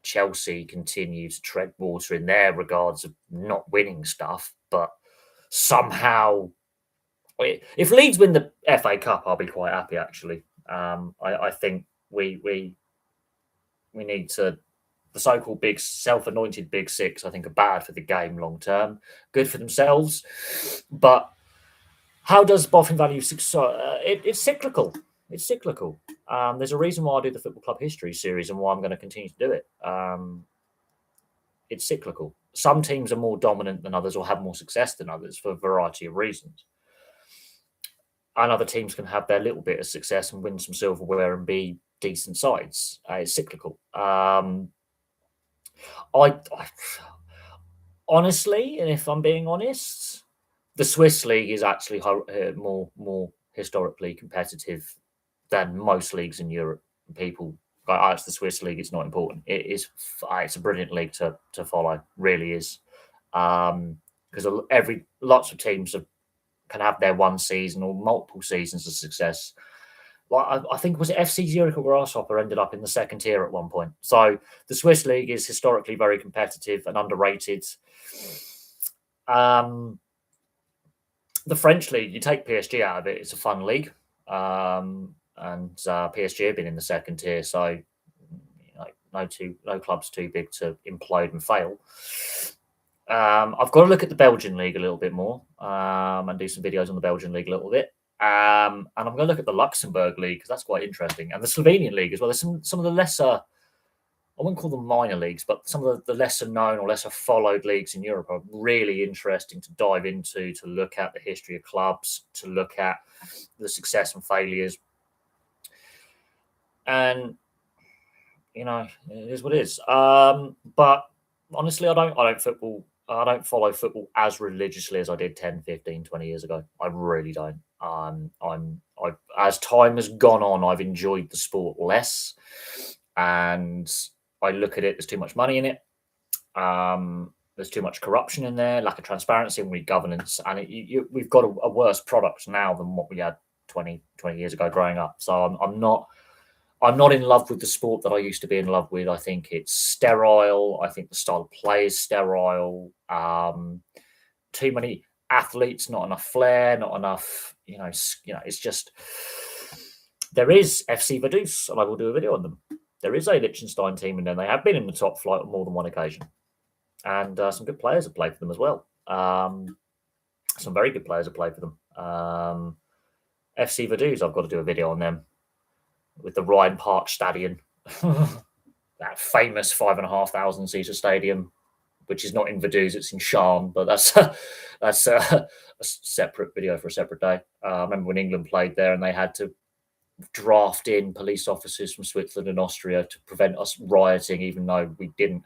Chelsea continue to tread water in their regards of not winning stuff, but somehow, if Leeds win the FA Cup, I'll be quite happy. Actually, I think we need to. The so-called big self-anointed big six, I think, are bad for the game long term. Good for themselves, but how does Boffin value six? It's cyclical. It's cyclical. There's a reason why I do the Football Club History series and why I'm going to continue to do it. It's cyclical. Some teams are more dominant than others or have more success than others for a variety of reasons. And other teams can have their little bit of success and win some silverware and be decent sides. It's cyclical. I honestly, and if I'm being honest, the Swiss league is actually more historically competitive than most leagues in Europe. People, it's the Swiss league. It's not important. It's a brilliant league to follow. Really is, because lots of teams can have their one season or multiple seasons of success. Like I think was it FC Zurich or Grasshopper ended up in the second tier at one point. So the Swiss league is historically very competitive and underrated. The French league, you take PSG out of it, it's a fun league, and PSG have been in the second tier, so no club's too big to implode and fail. I've got to look at the Belgian league a little bit more and do some videos on the Belgian league a little bit. And I'm going to look at the Luxembourg league because that's quite interesting. And the Slovenian league as well. There's some of the lesser, I wouldn't call them minor leagues, but some of the lesser known or lesser followed leagues in Europe are really interesting to dive into, to look at the history of clubs, to look at the success and failures. And, it is what it is. But honestly, I don't follow football as religiously as I did 10, 15, 20 years ago. I really don't. As time has gone on, I've enjoyed the sport less, and I look at it. There's too much money in it. There's too much corruption in there, lack of transparency and weak governance, and we've got a worse product now than what we had 20 years ago growing up. So I'm not in love with the sport that I used to be in love with. I think it's sterile. I think the style of play is sterile. Too many athletes, not enough flair, not enough. It's just there is FC Vaduz, and I will do a video on them. There is a Liechtenstein team, and then they have been in the top flight on more than one occasion, and some good players have played for them as well. Some very good players have played for them. FC Vaduz, I've got to do a video on them. With the Ryan Park Stadion, that famous 5,500 seater stadium, which is not in Vaduz, it's in Sharn, but that's a separate video for a separate day. I remember when England played there and they had to draft in police officers from Switzerland and Austria to prevent us rioting, even though we didn't.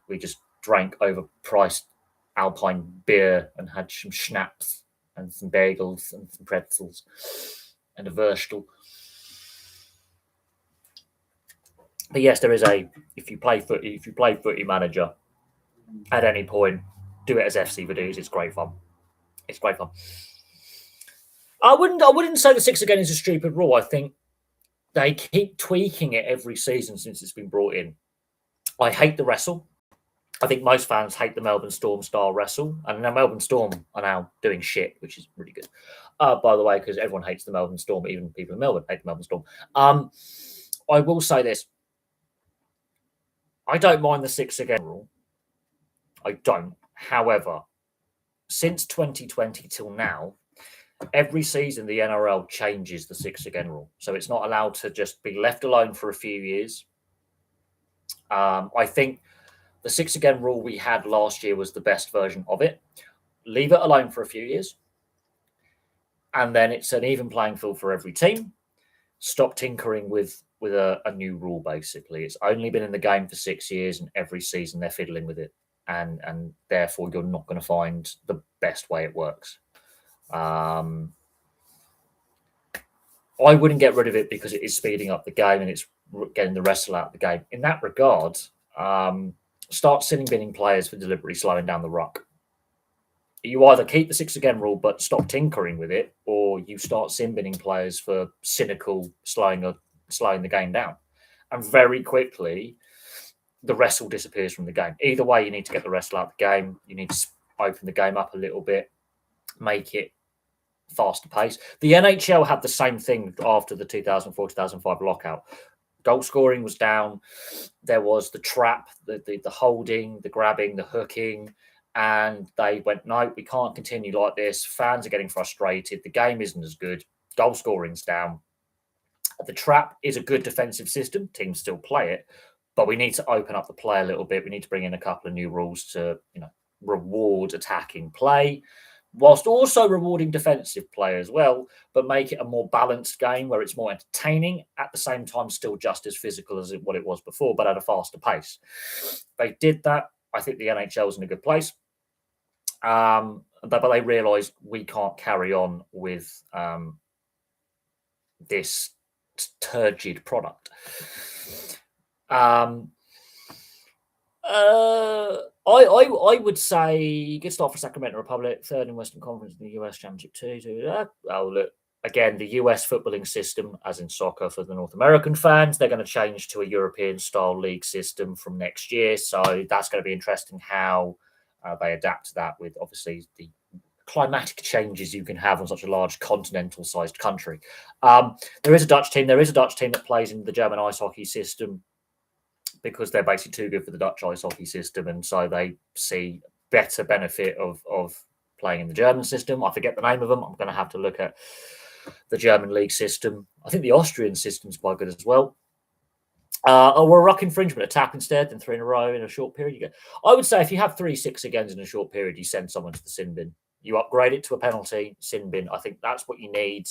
We just drank overpriced Alpine beer and had some schnapps and some bagels and some pretzels and a Würstel. But yes, there is if you play Footy Manager at any point, do it as FC Vaduz. It's great fun. It's great fun. I wouldn't say the 6 again is a stupid rule. I think they keep tweaking it every season since it's been brought in. I hate the wrestle. I think most fans hate the Melbourne Storm style wrestle, and now Melbourne Storm are now doing shit, which is really good. By the way, because everyone hates the Melbourne Storm, even people in Melbourne hate the Melbourne Storm. I will say this. I don't mind the 6 again rule. I don't. However, since 2020 till now, every season the NRL changes the 6 again rule. So it's not allowed to just be left alone for a few years. I think the 6 again rule we had last year was the best version of it. Leave it alone for a few years. And then it's an even playing field for every team. Stop tinkering with a new rule, basically. It's only been in the game for 6 years, and every season they're fiddling with it. And therefore, you're not going to find the best way it works. I wouldn't get rid of it because it is speeding up the game and it's getting the wrestle out of the game. In that regard, start sinning binning players for deliberately slowing down the ruck. You either keep the 6 again rule but stop tinkering with it, or you start sin binning players for cynical slowing the game down. And very quickly, the wrestle disappears from the game. Either way, you need to get the wrestle out of the game. You need to open the game up a little bit, make it faster pace. The NHL had the same thing after the 2004-2005 lockout. Goal scoring was down. There was the trap, the holding, the grabbing, the hooking, and they went, no, we can't continue like this. Fans are getting frustrated. The game isn't as good. Goal scoring's down. The trap is a good defensive system. Teams still play it, but we need to open up the play a little bit. We need to bring in a couple of new rules to, reward attacking play, whilst also rewarding defensive play as well, but make it a more balanced game where it's more entertaining, at the same time still just as physical as what it was before, but at a faster pace. They did that. I think the NHL was in a good place. But they realised we can't carry on with this turgid product. I would say good start for Sacramento Republic, third in Western Conference in the US Championship 2. Oh, look, again, the US footballing system, as in soccer for the North American fans, they're going to change to a European-style league system from next year. So that's going to be interesting how they adapt to that with, obviously, the climatic changes you can have on such a large continental-sized country. There is a Dutch team. There is a Dutch team that plays in the German ice hockey system, because they're basically too good for the Dutch ice hockey system, and so they see better benefit of playing in the German system. I forget the name of them. I'm going to have to look at the German league system. I think the Austrian system's quite good as well. We're a ruck infringement, a tap instead, then 3 in a row in a short period. I would say if you have 3 6-agains in a short period, you send someone to the sin bin. You upgrade it to a penalty, sin bin. I think that's what you need.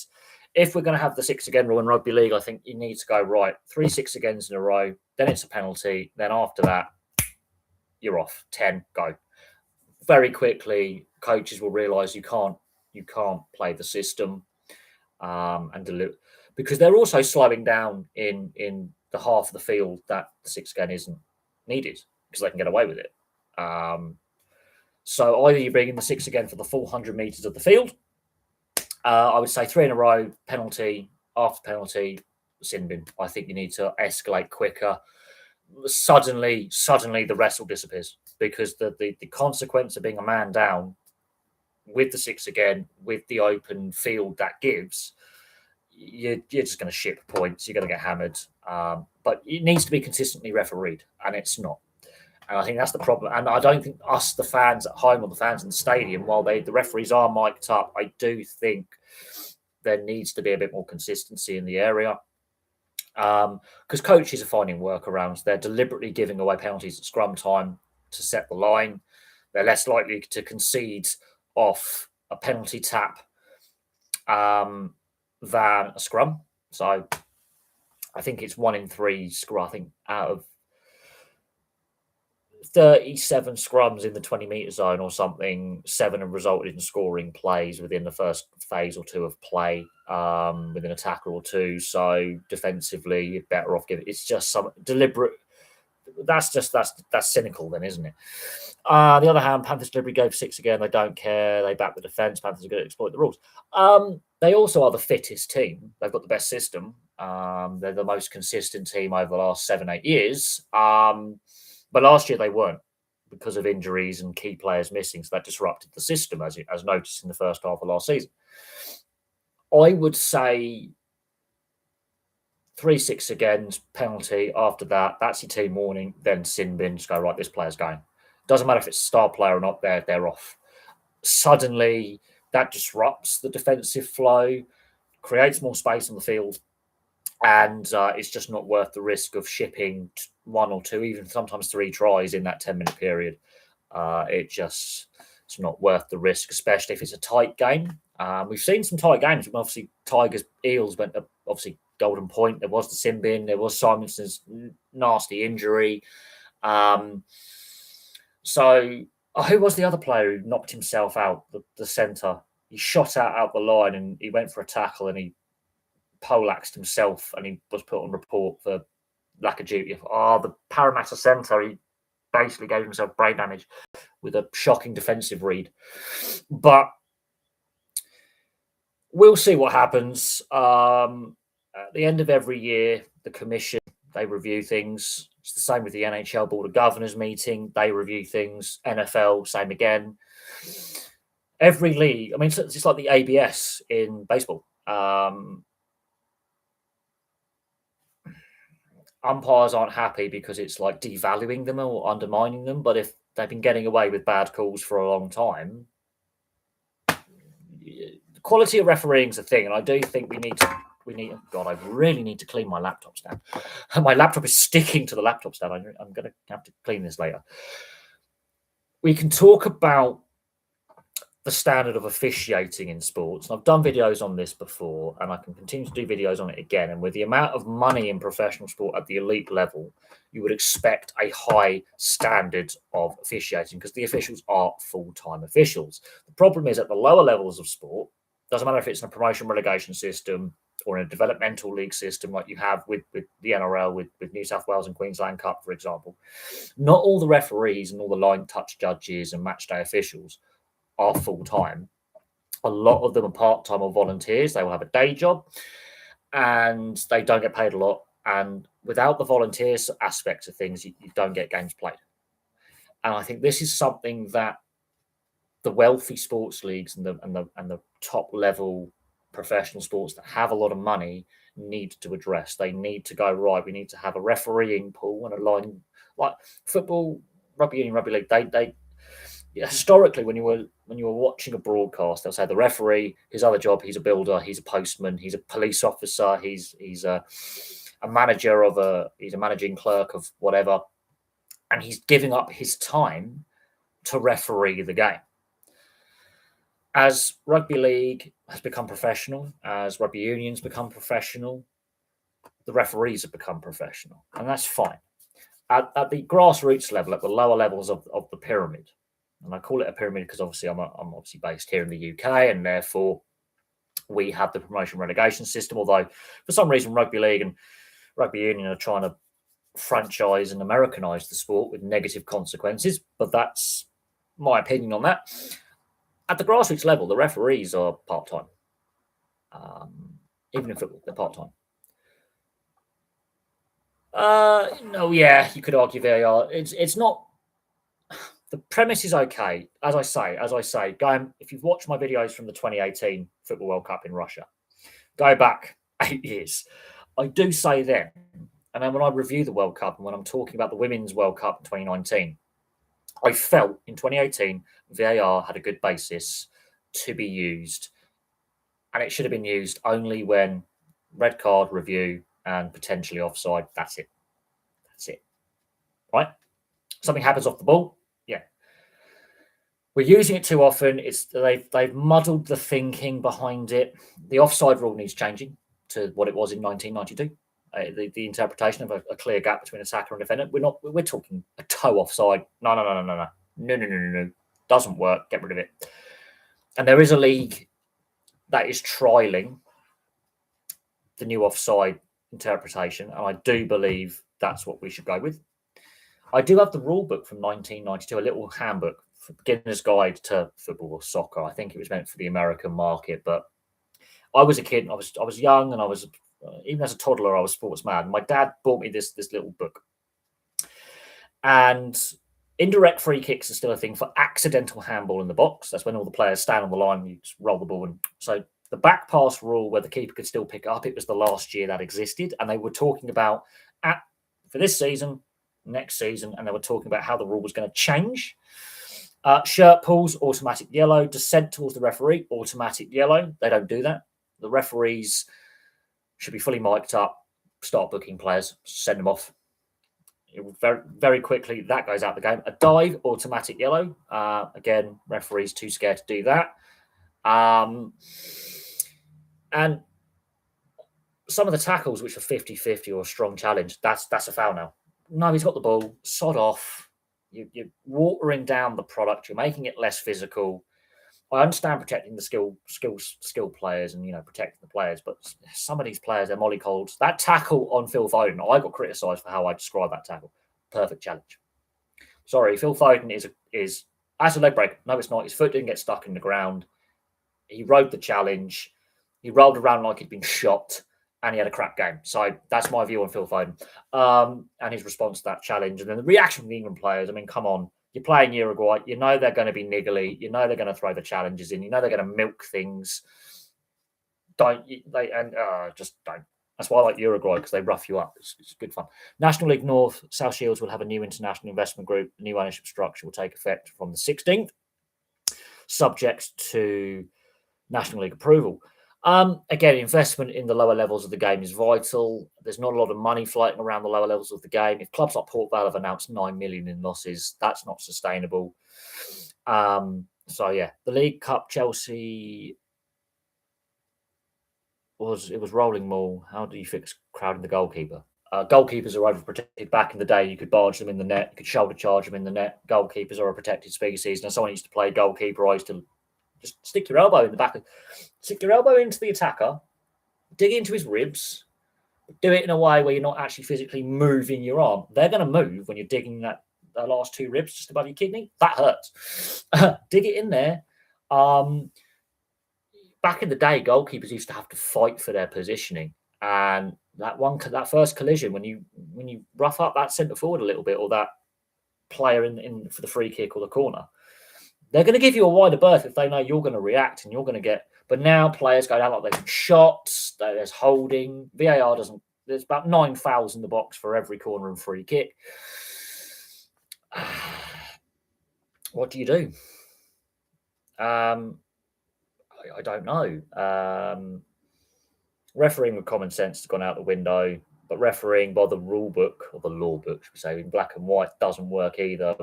If we're going to have the 6-again rule in rugby league, I think you need to go, right, 3 6-agains in a row, then it's a penalty. Then after that, you're off. 10, go. Very quickly, coaches will realise you can't play the system and deliver, because they're also slowing down in the half of the field that the 6-again isn't needed, because they can get away with it. So either you bring in the 6-again for the full 100 metres of the field. I would say 3 in a row, penalty, after penalty, sin bin. I think you need to escalate quicker. Suddenly the wrestle disappears, because the consequence of being a man down with the 6-again, with the open field that gives, you're just going to ship points. You're going to get hammered. But it needs to be consistently refereed, and it's not. And I think that's the problem. And I don't think us, the fans at home or the fans in the stadium, while the referees are mic'd up, I do think there needs to be a bit more consistency in the area. Because coaches are finding workarounds. They're deliberately giving away penalties at scrum time to set the line. They're less likely to concede off a penalty tap than a scrum. So I think it's 1 in 3 scrum. I think out of 37 scrums in the 20-metre zone or something, 7 have resulted in scoring plays within the first phase or 2 of play, within a tackle or 2. So defensively, you're better off giving. It's just some deliberate. That's cynical, then, isn't it? On the other hand, Panthers deliberately go for 6 again. They don't care. They back the defence. Panthers are going to exploit the rules. They also are the fittest team. They've got the best system. They're the most consistent team over the last 7-8 years. But last year they weren't, because of injuries and key players missing. So that disrupted the system, as noticed in the first half of last season. I would say 3 6-agains, penalty. After that, that's your team warning. Then sin bin, just go, right, this player's going. Doesn't matter if it's a star player or not, they're off. Suddenly, that disrupts the defensive flow, creates more space on the field, and it's just not worth the risk of shipping 1 or 2, even sometimes 3 tries in that 10-minute period. It's not worth the risk, especially if it's a tight game. We've seen some tight games. Obviously, Tigers, Eels went obviously golden point. There was the sin bin. There was Simonson's nasty injury. So who was the other player who knocked himself out, the centre? He shot out the line and he went for a tackle and he poleaxed himself and he was put on report for lack of duty. The Parramatta centre, he basically gave himself brain damage with a shocking defensive read. But we'll see what happens. At the end of every year, the commission, they review things. It's the same with the NHL Board of Governors meeting. They review things. NFL, same again. Every league, I mean, it's like the ABS in baseball. Umpires aren't happy because it's like devaluing them or undermining them. But if they've been getting away with bad calls for a long time, the quality of refereeing is a thing. And I do think we need, God, I really need to clean my laptop stand. My laptop is sticking to the laptop stand. I'm going to have to clean this later. We can talk about the standard of officiating in sports. And I've done videos on this before, and I can continue to do videos on it again. And with the amount of money in professional sport at the elite level, you would expect a high standard of officiating because the officials are full-time officials. The problem is at the lower levels of sport, doesn't matter if it's in a promotion relegation system or in a developmental league system like you have with the NRL, with New South Wales and Queensland Cup, for example, not all the referees and all the line touch judges and match day officials are full-time. A lot of them are part-time or volunteers. They will have a day job and they don't get paid a lot. And without the volunteers aspect of things, you don't get games played. And I think this is something that the wealthy sports leagues and the top level professional sports that have a lot of money need to address. They need to go, right, we need to have a refereeing pool and a line like football, rugby union, rugby league. They historically, when you were watching a broadcast, they'll say the referee, his other job, he's a builder, he's a postman, he's a police officer, he's a manager he's a managing clerk of whatever, and he's giving up his time to referee the game. As rugby league has become professional, as rugby unions become professional, the referees have become professional, and that's fine. At the grassroots level, at the lower levels of the pyramid, and I call it a pyramid because obviously I'm obviously based here in the UK, and therefore we have the promotion relegation system. Although for some reason rugby league and rugby union are trying to franchise and Americanize the sport with negative consequences, but that's my opinion on that. At the grassroots level, the referees are part-time. Even in football, they're part-time. No, yeah, you could argue VAR. It's not. The premise is okay. As I say, if you've watched my videos from the 2018 Football World Cup in Russia, go back 8 years. I do say then, and then when I review the World Cup and when I'm talking about the Women's World Cup in 2019, I felt in 2018 VAR had a good basis to be used, and it should have been used only when red card review and potentially offside. That's it. Right? Something happens off the ball. Yeah. We're using it too often. They've muddled the thinking behind it. The offside rule needs changing to what it was in 1992. The interpretation of a clear gap between attacker and defender. We're talking a toe offside. No. Doesn't work. Get rid of it. And there is a league that is trialing the new offside interpretation, and I do believe that's what we should go with. I do have the rule book from 1992, a little handbook, for beginner's guide to football or soccer. I think it was meant for the American market, but I was a kid. I was young, and I was even as a toddler, I was sports mad. My dad bought me this little book, and indirect free kicks are still a thing for accidental handball in the box. That's when all the players stand on the line, and you just roll the ball, and so the back pass rule where the keeper could still pick it up. It was the last year that existed, and they were talking about for this season, next season, and they were talking about how the rule was going to change. Shirt pulls, automatic yellow. Descent towards the referee, automatic yellow. They don't do that. The referees should be fully mic'd up, start booking players, send them off. It will very, very quickly, that goes out the game. A dive, automatic yellow. Again, referees too scared to do that. And some of the tackles, which are 50-50 or a strong challenge, that's a foul now. No, he's got the ball. Sod off. You're watering down the product. You're making it less physical. I understand protecting the skill players and protecting the players, but some of these players, they're mollycoddles. That tackle on Phil Foden, I got criticised for how I described that tackle. Perfect challenge. Sorry, Phil Foden is as a leg break. No, it's not. His foot didn't get stuck in the ground. He rode the challenge. He rolled around like he'd been shot, and he had a crap game. So that's my view on Phil Foden and his response to that challenge. And then the reaction from the England players. I mean, come on. You're playing Uruguay. You know they're going to be niggly. You know they're going to throw the challenges in. You know they're going to milk things. Just don't. That's why I like Uruguay, because they rough you up. It's good fun. National League North, South Shields will have a new international investment group. The new ownership structure will take effect from the 16th, subject to National League approval. Again, investment in the lower levels of the game is vital. There's not a lot of money floating around the lower levels of the game. If clubs like Port Vale have announced 9 million in losses, that's not sustainable. So yeah, the League Cup, Chelsea was rolling maul. How do you fix crowding the goalkeeper? Goalkeepers are overprotected. Back in the day, you could barge them in the net, you could shoulder charge them in the net. Goalkeepers are a protected species. And someone used to play goalkeeper, I used to just stick your elbow in the back, stick your elbow into the attacker, dig into his ribs, do it in a way where you're not actually physically moving your arm. They're going to move when you're digging that last two ribs just above your kidney. That hurts. Dig it in there. Back in the day, goalkeepers used to have to fight for their positioning, and that first collision, when you rough up that centre forward a little bit, or that player in for the free kick or the corner, they're going to give you a wider berth if they know you're going to react and you're going to get. But now players go down like they've shots. There's holding. VAR doesn't. There's about 9 fouls in the box for every corner and free kick. What do you do? I don't know. Refereeing with common sense has gone out the window, but refereeing by the rule book, or the law book, should we say, in black and white, doesn't work either.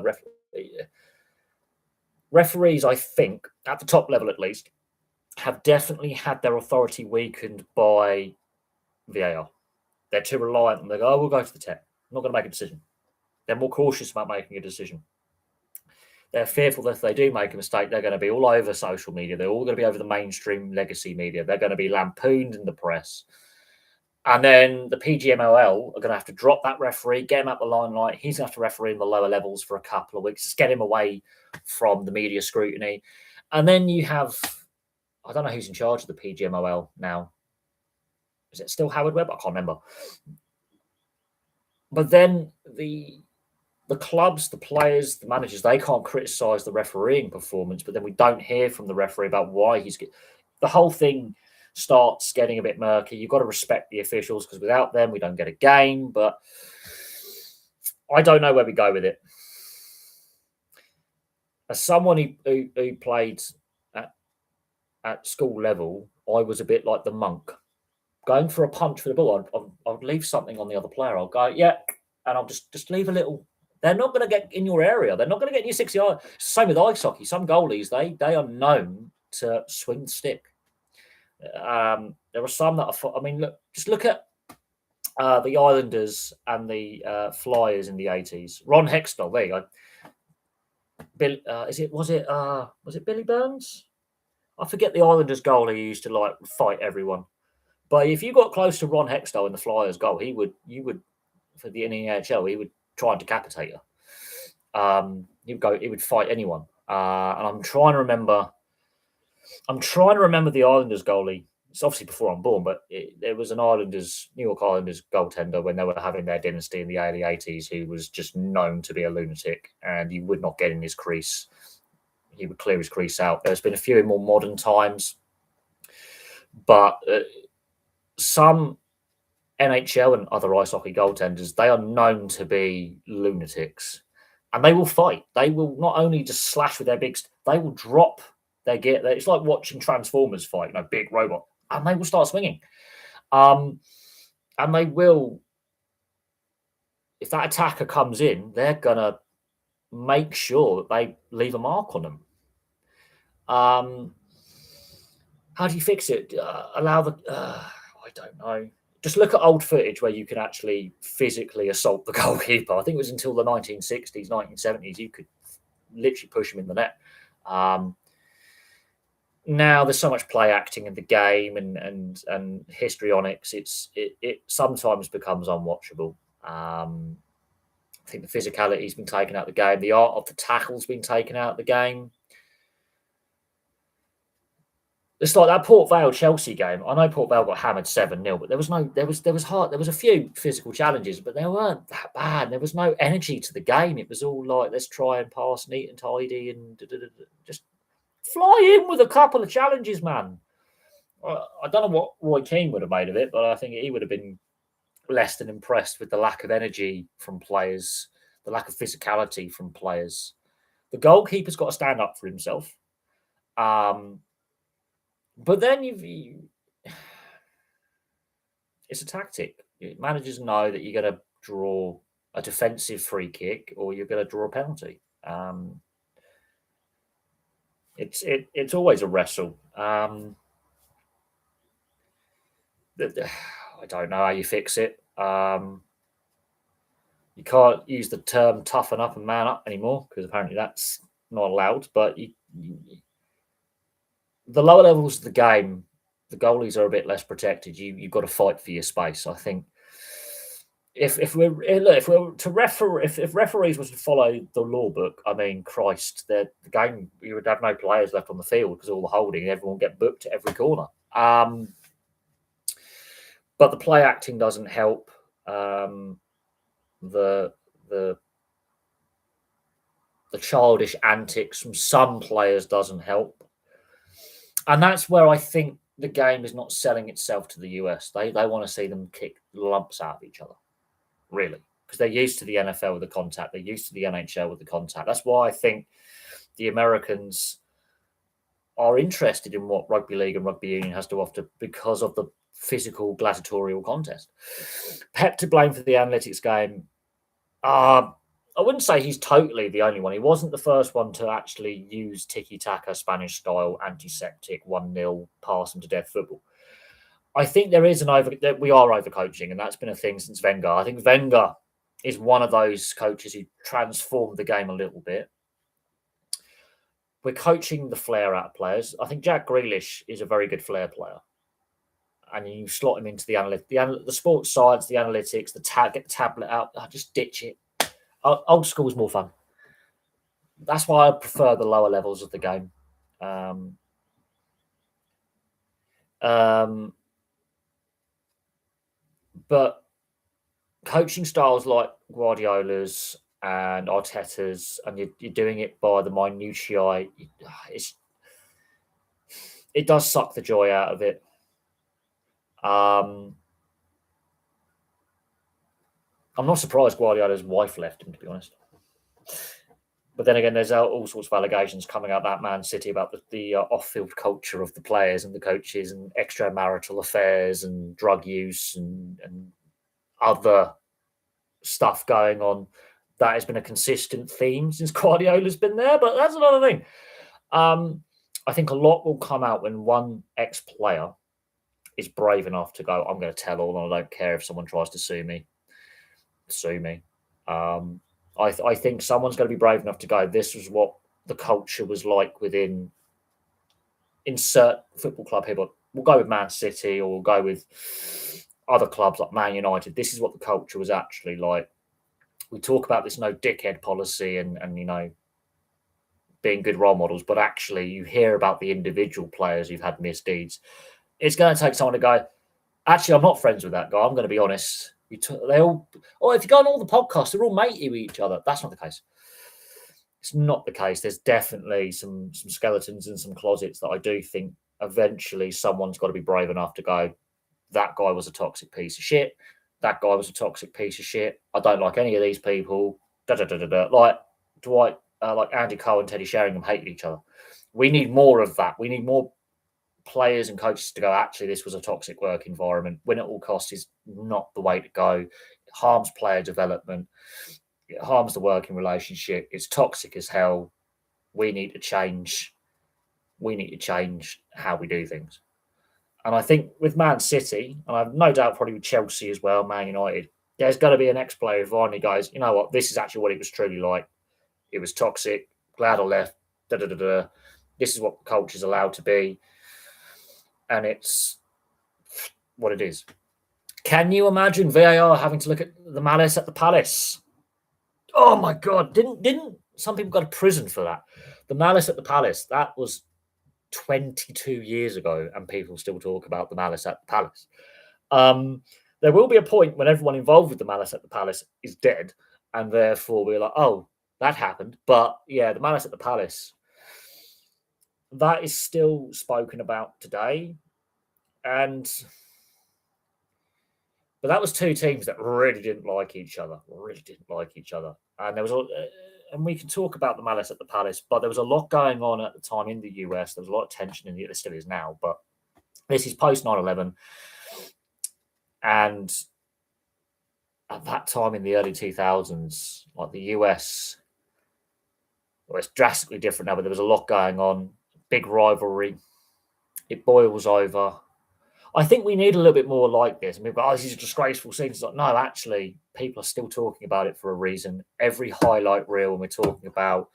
Referees, I think, at the top level at least, have definitely had their authority weakened by VAR. They're too reliant, and they go, "Oh, we'll go to the tech. I'm not going to make a decision." They're more cautious about making a decision. They're fearful that if they do make a mistake, they're going to be all over social media. They're all going to be over the mainstream legacy media. They're going to be lampooned in the press. And then the PGMOL are going to have to drop that referee, get him out the limelight. He's going to have to referee in the lower levels for a couple of weeks, just get him away from the media scrutiny. And then you have, I don't know who's in charge of the PGMOL now. Is it still Howard Webb? I can't remember. But then the clubs, the players, the managers, they can't criticise the refereeing performance, but then we don't hear from the referee about why he's get. The whole thing starts getting a bit murky. You've got to respect the officials, because without them, we don't get a game. But I don't know where we go with it. As someone who played at school level, I was a bit like the monk. Going for a punch for the ball, I'd leave something on the other player. I'll go, yeah, and I'll just leave a little. They're not going to get in your area. They're not going to get in your 6 yard. Same with ice hockey. Some goalies, they are known to swing the stick. There are some that are. I mean, look at the Islanders and the Flyers in the 80s. Ron Hextall, there you go. Bill, was it Billy Burns? I forget the Islanders goalie who used to like fight everyone. But if you got close to Ron Hextall in the Flyers goal, you would for the NHL, he would try and decapitate you. He would fight anyone. And I'm trying to remember the Islanders goalie. It's obviously before I'm born, but there was an New York Islanders goaltender when they were having their dynasty in the early 80s who was just known to be a lunatic, and he would not get in his crease. He would clear his crease out. There's been a few in more modern times, but some NHL and other ice hockey goaltenders, they are known to be lunatics, and they will fight. They will not only just slash with their they will drop their gear. It's like watching Transformers fight, big robot, and they will start swinging. And they will, if that attacker comes in, they're gonna make sure that they leave a mark on them. How do you fix it? Allow the I don't know. Just look at old footage where you can actually physically assault the goalkeeper. I think it was until the 1960s, 1970s, you could literally push him in the net. Now there's so much play acting in the game and histrionics. It sometimes becomes unwatchable. I think the physicality's been taken out of the game. The art of the tackle's been taken out of the game. It's like that Port Vale Chelsea game. I know Port Vale got hammered 7-0, but there was a few physical challenges, but they weren't that bad. There was no energy to the game. It was all like, let's try and pass neat and tidy and just fly in with a couple of challenges, man. I don't know what Roy Keane would have made of it, but I think he would have been less than impressed with the lack of energy from players, the lack of physicality from players. The goalkeeper's got to stand up for himself. But then it's a tactic. Managers know that you're going to draw a defensive free kick or you're going to draw a penalty. It's always a wrestle. I don't know how you fix it. You can't use the term toughen up and man up anymore because apparently that's not allowed. But the lower levels of the game, the goalies are a bit less protected. You've got to fight for your space. I think if referees were to follow the law book, I mean, Christ, the game, you would have no players left on the field because all the holding, everyone get booked at every corner. But the play acting doesn't help. The childish antics from some players doesn't help. And that's where I think the game is not selling itself to the US. They want to see them kick lumps out of each other, really, because they're used to the NFL with the contact. They're used to the NHL with the contact. That's why I think the Americans are interested in what rugby league and rugby union has to offer because of the physical gladiatorial contest. Pep to blame for the analytics game. I wouldn't say he's totally the only one. He wasn't the first one to actually use tiki-taka, Spanish-style, antiseptic 1-0 pass them to death football. I think we are overcoaching, and that's been a thing since Wenger. I think Wenger is one of those coaches who transformed the game a little bit. We're coaching the flair out of players. I think Jack Grealish is a very good flair player. And you slot him into the sports science, the analytics, get the tablet out. Just ditch it. Old school is more fun. That's why I prefer the lower levels of the game. But coaching styles like Guardiola's and Arteta's, and you're doing it by the minutiae, it does suck the joy out of it. I'm not surprised Guardiola's wife left him, to be honest. But then again, there's all sorts of allegations coming out that Man City about the off-field culture of the players and the coaches and extramarital affairs and drug use and other stuff going on. That has been a consistent theme since Guardiola's been there, but that's another thing. I think a lot will come out when one ex-player is brave enough to go, I'm going to tell all, and I don't care if someone tries to sue me. I think someone's going to be brave enough to go, this was what the culture was like within insert football club here, but we'll go with Man City or we'll go with other clubs like Man United. This is what the culture was actually like. We talk about this no dickhead policy and being good role models, but actually you hear about the individual players who've had misdeeds. It's going to take someone to go, actually, I'm not friends with that guy. I'm going to be honest. If you go on all the podcasts, they're all matey with each other. That's not the case. It's not the case. There's definitely some skeletons in some closets that I do think eventually someone's got to be brave enough to go, that guy was a toxic piece of shit. That guy was a toxic piece of shit. I don't like any of these people. Like Dwight, like Andy Cole and Teddy Sheringham hated each other. We need more of that. We need more players and coaches to go, actually, this was a toxic work environment. Win at all costs is not the way to go. It harms player development. It harms the working relationship. It's toxic as hell. We need to change. We need to change how we do things. And I think with Man City, and I've no doubt probably with Chelsea as well, Man United, there's going to be an ex-player who finally goes, you know what, this is actually what it was truly like. It was toxic. Glad I left. This is what the culture's allowed to be. And it's what it is. Can you imagine VAR having to look at the malice at the Palace? Oh my god! Didn't some people go to prison for that? The Malice at the Palace. That was 22 years ago, and people still talk about the Malice at the Palace. Um, there will be a point when everyone involved with the Malice at the Palace is dead, and therefore we're like, oh, that happened. But yeah, the Malice at the Palace, that is still spoken about today. And but that was two teams that really didn't like each other, and there was and we can talk about the Malice at the Palace, but there was a lot going on at the time in the US. There was a lot of tension in the. There still is now, but this is post 9/11, and at that time in the early 2000s, like the US, well, it's drastically different now, but there was a lot going on, big rivalry. It boils over. I think we need a little bit more like this. I mean, oh, this is a disgraceful scene. It's like, no, actually, people are still talking about it for a reason. Every highlight reel, when we're talking about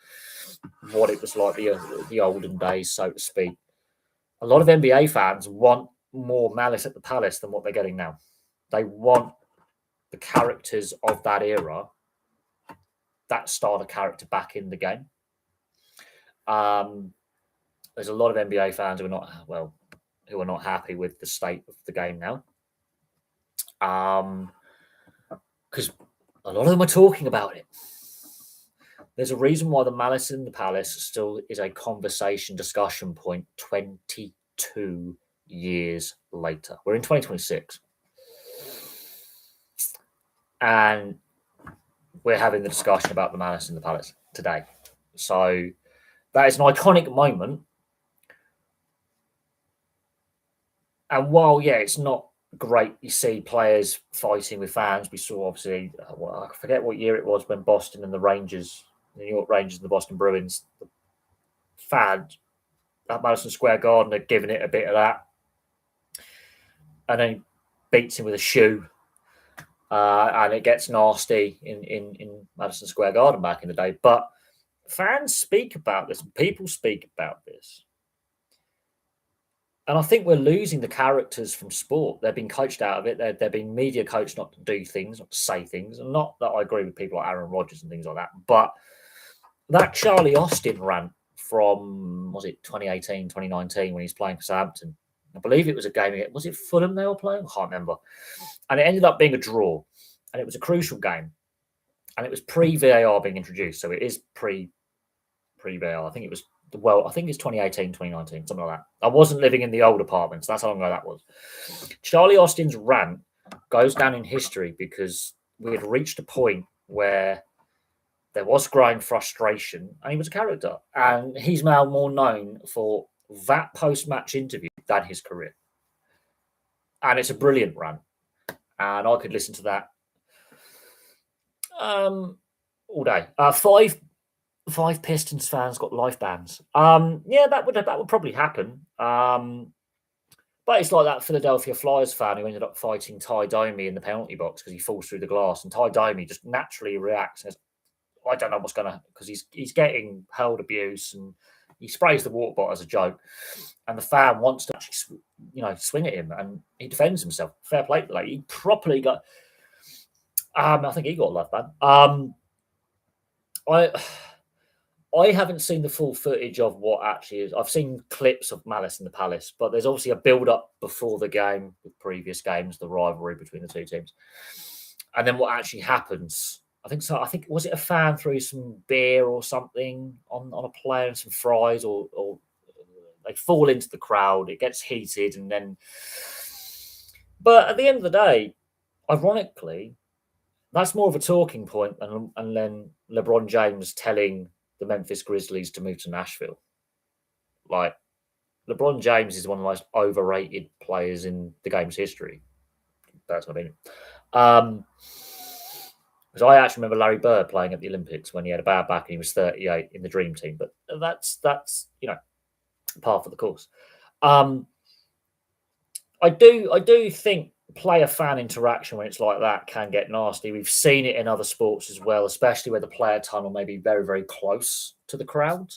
what it was like the olden days, so to speak, a lot of NBA fans want more Malice at the Palace than what they're getting now. They want the characters of that era, that style of character back in the game. There's a lot of NBA fans who are not happy with the state of the game now. Because a lot of them are talking about it. There's a reason why the Malice in the Palace still is a conversation discussion point 22 years later. We're in 2026. And we're having the discussion about the Malice in the Palace today. So that is an iconic moment. And while, yeah, it's not great, you see players fighting with fans. We saw, obviously, I forget what year it was when Boston and the New York Rangers and the Boston Bruins, the fans at Madison Square Garden are giving it a bit of that. And then he beats him with a shoe. And it gets nasty in Madison Square Garden back in the day. But fans speak about this, people speak about this. And I think we're losing the characters from sport. They're being coached out of it. They're being media coached not to do things, not to say things. And not that I agree with people like Aaron Rodgers and things like that. But that Charlie Austin rant from, was it 2018, 2019, when he's playing for Southampton? I believe it was a game. Was it Fulham they were playing? I can't remember. And it ended up being a draw. And it was a crucial game. And it was pre-VAR being introduced. So it is pre-VAR. I think it was I think it's 2018, 2019, something like that. I wasn't living in the old apartments. That's how long ago that was. Charlie Austin's rant goes down in history because we had reached a point where there was growing frustration and he was a character. And he's now more known for that post-match interview than his career. And it's a brilliant rant. And I could listen to that all day. Five Pistons fans got life bans. Yeah, that would probably happen. But it's like that Philadelphia Flyers fan who ended up fighting Ty Domi in the penalty box because he falls through the glass, and Ty Domi just naturally reacts and says, "I don't know what's going to," because he's getting held abuse and he sprays the water bottle as a joke, and the fan wants to actually, swing at him, and he defends himself. Fair play, like he properly got. I think he got a life ban. I haven't seen the full footage of what actually is. I've seen clips of Malice in the Palace, but there's obviously a build-up before the game with previous games, the rivalry between the two teams. And then what actually happens, I think, was it a fan threw some beer or something on a player and some fries, or they fall into the crowd, it gets heated, and then... But at the end of the day, ironically, that's more of a talking point and then LeBron James telling the Memphis Grizzlies to move to Nashville. Like, LeBron James is one of the most overrated players in the game's history. That's my opinion. Because I actually remember Larry Bird playing at the Olympics when he had a bad back and he was 38 in the Dream Team. But that's par for the course. I do think player-fan interaction when it's like that can get nasty. We've seen it in other sports as well, especially where the player tunnel may be very, very close to the crowd.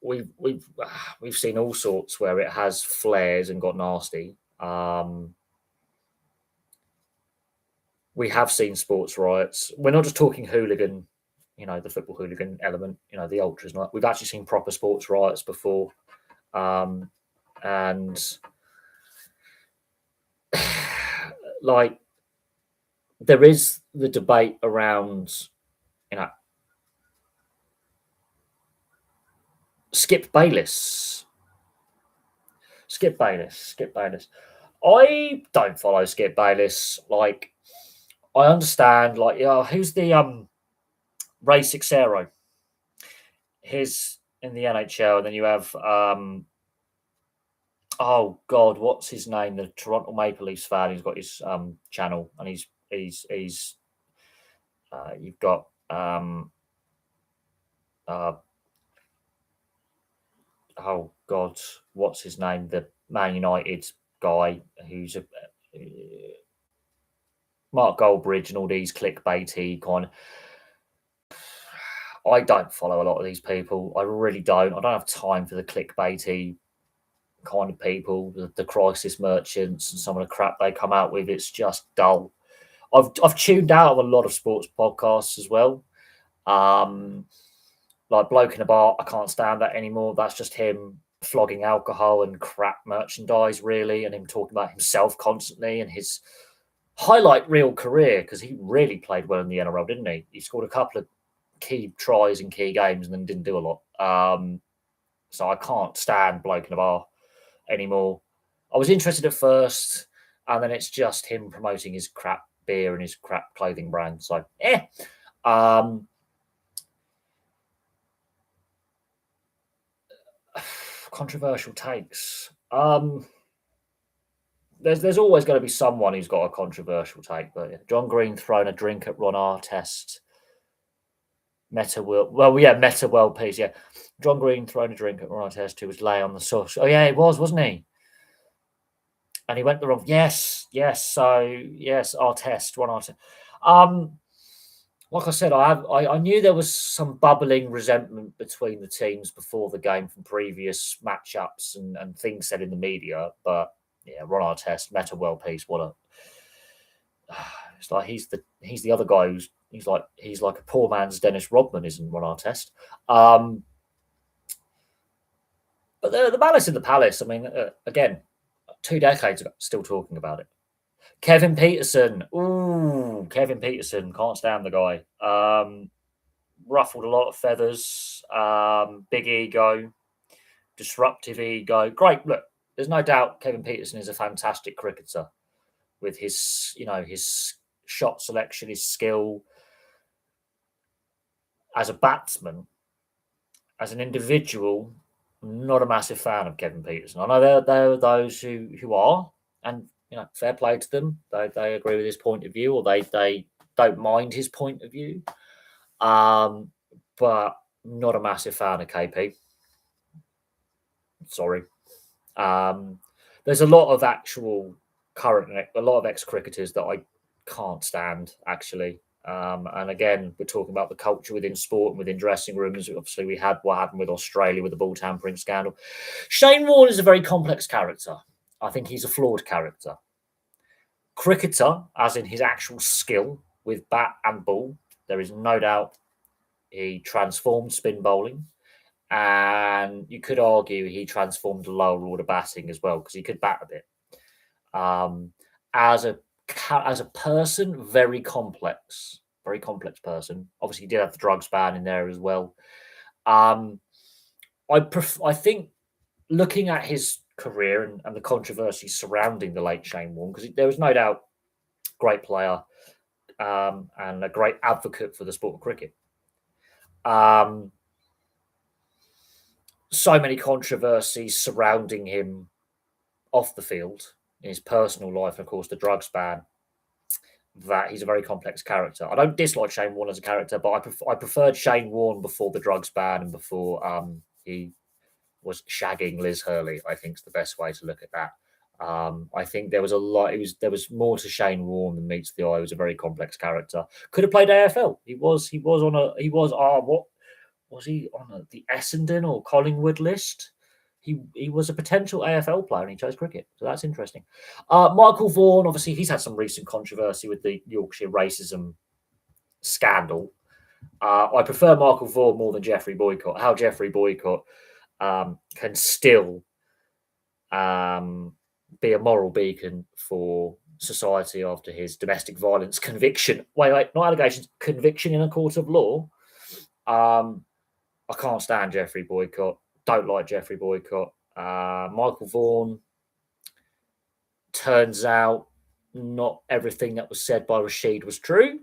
We've seen all sorts where it has flares and got nasty. we have seen sports riots. We're not just talking hooligan, the football hooligan element, the ultras. Not. We've actually seen proper sports riots before, and like there is the debate around, you know, Skip Bayless. Skip Bayless. Skip Bayless. I don't follow Skip Bayless. Like, I understand. Like, who's the Ray Sixero? His in the NHL, and then you have oh God, what's his name? The Toronto Maple Leafs fan. He's got his channel, and he's you've got uh, oh God, what's his name? The Man United guy who's a Mark Goldbridge and all these clickbaity kind of. I don't follow a lot of these people. I really don't. I don't have time for the clickbaity kind of people, the crisis merchants, and some of the crap they come out with. It's just dull. I've tuned out of a lot of sports podcasts as well. Like Bloke in a Bar, I can't stand that anymore. That's just him flogging alcohol and crap merchandise, really, and him talking about himself constantly and his highlight reel career, because he really played well in the NRL, didn't he? He scored a couple of key tries in key games and then didn't do a lot. So I can't stand Bloke in a Bar anymore. I was interested at first, and then it's just him promoting his crap beer and his crap clothing brand. So, controversial takes. There's always going to be someone who's got a controversial take, but yeah. John Green throwing a drink at Ron Artest. Meta World Peace. Yeah, John Green throwing a drink at Ron Artest, who was lay on the sauce. Oh yeah, he was, wasn't he? And he went the wrong. Yes. So yes, Artest, Ron Artest. Like I said, I knew there was some bubbling resentment between the teams before the game from previous matchups and things said in the media. But yeah, Ron Artest, Meta World Peace. What a it's like he's the other guy he's like a poor man's Dennis Rodman, isn't Ron Artest? But the Malice in the Palace. I mean, again, 2 decades ago, still talking about it. Kevin Peterson. Ooh, Kevin Peterson. Can't stand the guy. Ruffled a lot of feathers. Big ego. Disruptive ego. Great. Look, there's no doubt Kevin Peterson is a fantastic cricketer with his shot selection, his skill as a batsman. As an individual, not a massive fan of Kevin Peterson. I know there are those who are, and fair play to them. They agree with his point of view, or they don't mind his point of view. But not a massive fan of KP. Sorry. There's a lot of a lot of ex-cricketers that I can't stand, actually. And again, we're talking about the culture within sport and within dressing rooms. Obviously, we had what happened with Australia with the ball tampering scandal. Shane Warne is a very complex character. I think he's a flawed character. Cricketer, as in his actual skill with bat and ball, there is no doubt he transformed spin bowling. And you could argue he transformed lower order batting as well, because he could bat a bit. As a person, very complex person. Obviously, he did have the drugs ban in there as well. I think looking at his career and the controversy surrounding the late Shane Warne, because there was no doubt great player and a great advocate for the sport of cricket. So many controversies surrounding him off the field, in his personal life, and of course the drugs ban, that he's a very complex character. I don't dislike Shane Warne as a character, but I preferred Shane Warne before the drugs ban and before he was shagging Liz Hurley. I think is the best way to look at that. I think there was a lot. There was more to Shane Warne than meets the eye. He was a very complex character. Could have played AFL. He was on the Essendon or Collingwood list. he was a potential AFL player and he chose cricket. So that's interesting. Michael Vaughan, obviously, he's had some recent controversy with the Yorkshire racism scandal. I prefer Michael Vaughan more than Jeffrey Boycott. How Jeffrey Boycott can still be a moral beacon for society after his domestic violence conviction. Wait, not allegations, conviction in a court of law. I can't stand Jeffrey Boycott. Don't like Jeffrey Boycott. Michael Vaughan, turns out not everything that was said by Rashid was true.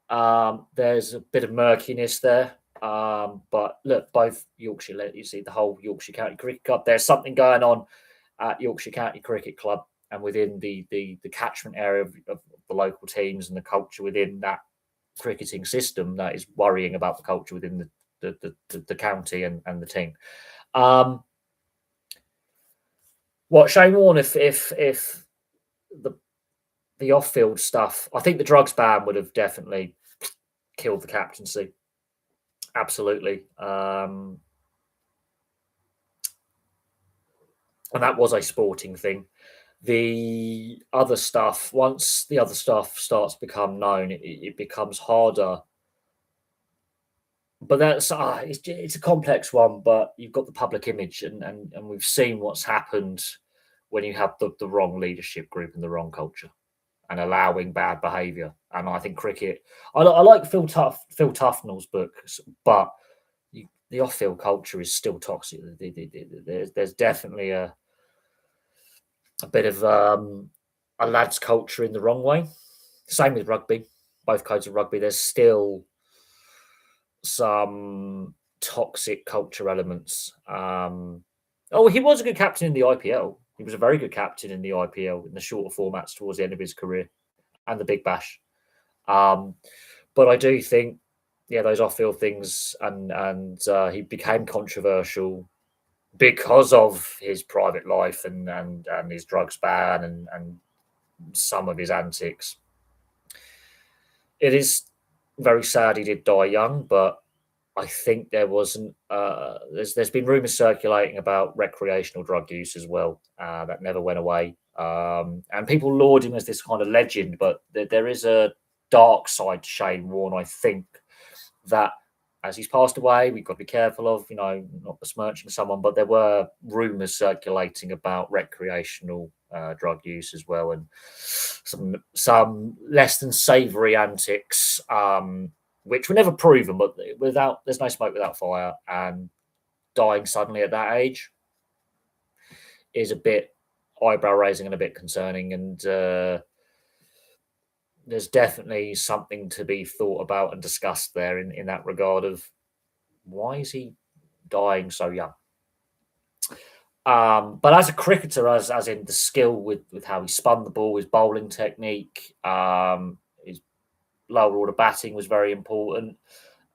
There's a bit of murkiness there. But look, both Yorkshire, you see the whole Yorkshire County Cricket Club, there's something going on at Yorkshire County Cricket Club and within the catchment area of the local teams and the culture within that cricketing system that is worrying about the culture within the county and the team. What Shane Warne, if the off-field stuff, I think the drugs ban would have definitely killed the captaincy. Absolutely. And that was a sporting thing. The other stuff, once the other stuff starts to become known, it becomes harder. But that's it's a complex one. But you've got the public image, and we've seen what's happened when you have the wrong leadership group and the wrong culture, and allowing bad behaviour. And I think cricket. I like Phil Tufnell's book, but the off-field culture is still toxic. There's definitely a bit of a lads culture in the wrong way. Same with rugby. Both codes of rugby, there's still some toxic culture elements. He was a good captain in the IPL. He was a very good captain in the IPL in the shorter formats towards the end of his career and the Big Bash. But I do think, those off-field things, and he became controversial because of his private life and his drugs ban and some of his antics. It is very sad he did die young, but I think there wasn't. There's been rumours circulating about recreational drug use as well that never went away, and people laud him as this kind of legend. But there is a dark side to Shane Warne, I think, that as he's passed away, we've got to be careful of, not besmirching someone, but there were rumours circulating about recreational drug use as well, and some less than savoury antics, which were never proven, but there's no smoke without fire, and dying suddenly at that age is a bit eyebrow raising and a bit concerning, and there's definitely something to be thought about and discussed there in that regard of why is he dying so young? But as a cricketer, as in the skill with how he spun the ball, his bowling technique, his lower order batting was very important.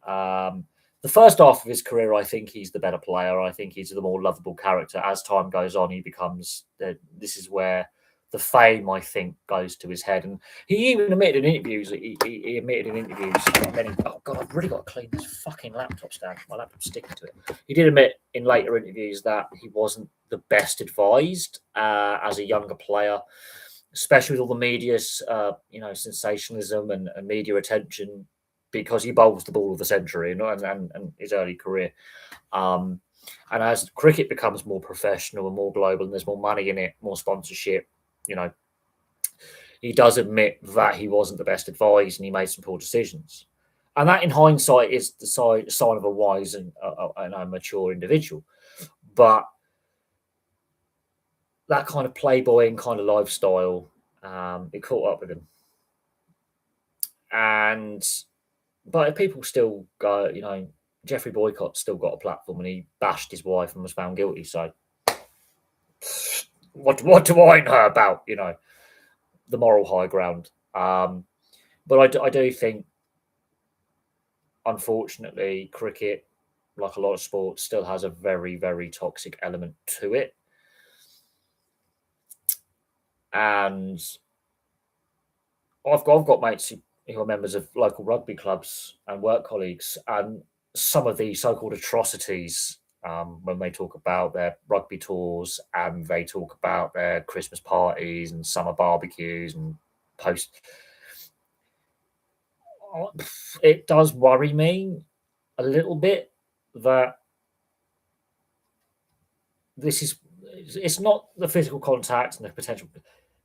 The first half of his career, I think he's the better player. I think he's the more lovable character. As time goes on, he becomes. This is where the fame, I think, goes to his head. And he even admitted in interviews. He admitted in interviews. Oh God, I've really got to clean this fucking laptop stand. My laptop's sticking to it. He did admit in later interviews that he wasn't the best advised as a younger player, especially with all the media's, sensationalism and media attention, because he bowls the ball of the century, and his early career. And as cricket becomes more professional and more global, and there's more money in it, more sponsorship, he does admit that he wasn't the best advised and he made some poor decisions. And that, in hindsight, is the sign of a wise and a mature individual. But that kind of playboy and kind of lifestyle, it caught up with him. But if people still go, Jeffrey Boycott still got a platform and he bashed his wife and was found guilty. So what do I know about, the moral high ground? But I do think, unfortunately, cricket, like a lot of sports, still has a very, very toxic element to it. And I've got mates who are members of local rugby clubs and work colleagues, and some of the so-called atrocities when they talk about their rugby tours and they talk about their Christmas parties and summer barbecues and post. It does worry me a little bit that this is it's not the physical contact and the potential.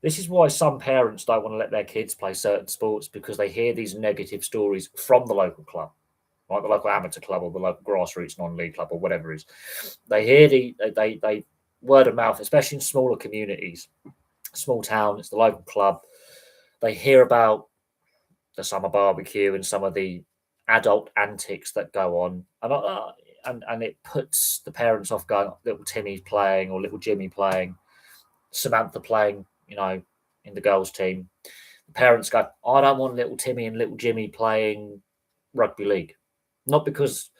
This is why some parents don't want to let their kids play certain sports, because they hear these negative stories from the local club, like the local amateur club or the local grassroots non-league club or whatever it is. They hear they word of mouth, especially in smaller communities, small town. It's the local club. They hear about the summer barbecue and some of the adult antics that go on, and it puts the parents off, going, little Timmy's playing or little Jimmy playing, Samantha playing, in the girls' team. The parents go, I don't want little Timmy and little Jimmy playing rugby league. Not because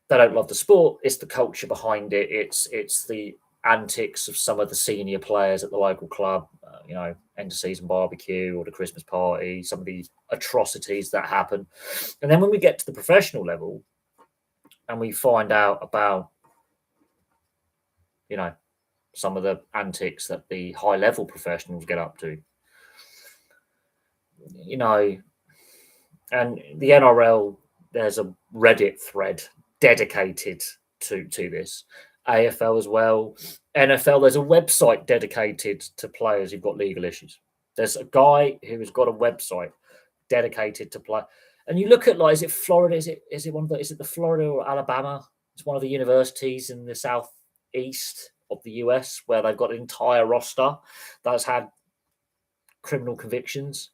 they don't love the sport, it's the culture behind it. It's the antics of some of the senior players at the local club, end of season barbecue or the Christmas party, some of these atrocities that happen. And then when we get to the professional level and we find out about, some of the antics that the high level professionals get up to, and the NRL, there's a Reddit thread dedicated to this. AFL as well. NFL, there's a website dedicated to players who've got legal issues. There's a guy who has got a website dedicated to play. And you look at, like, is it Florida? Is it the Florida or Alabama? It's one of the universities in the southeast of the US where they've got an entire roster that's had criminal convictions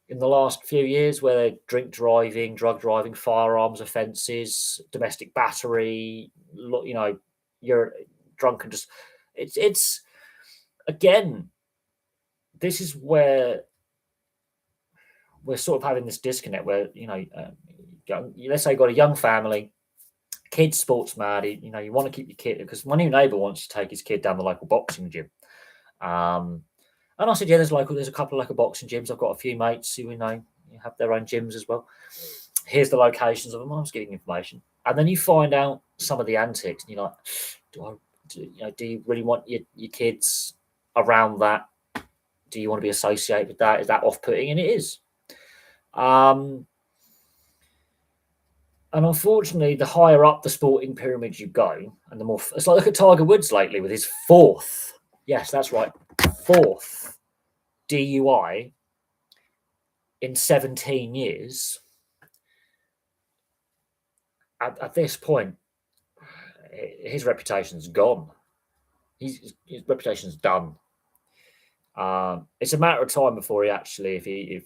in the last few years, where they're drink driving, drug driving, firearms offences, domestic battery. You're drunk and just it's again. This is where we're sort of having this disconnect where let's say you've got a young family, kid's sports mad. You want to keep your kid, because my new neighbour wants to take his kid down the local boxing gym. And I said, yeah, there's a couple of local boxing gyms. I've got a few mates who have their own gyms as well. Here's the locations of them. I was getting information, and then you find out some of the antics, and you're like, do you really want your kids around that? Do you want to be associated with that? Is that off-putting? And it is. And unfortunately, the higher up the sporting pyramid you go, and the more, it's like, look at Tiger Woods lately with his fourth. Yes, that's right, fourth DUI in 17 years. At this point, his reputation's gone. His reputation's done. It's a matter of time before he actually, if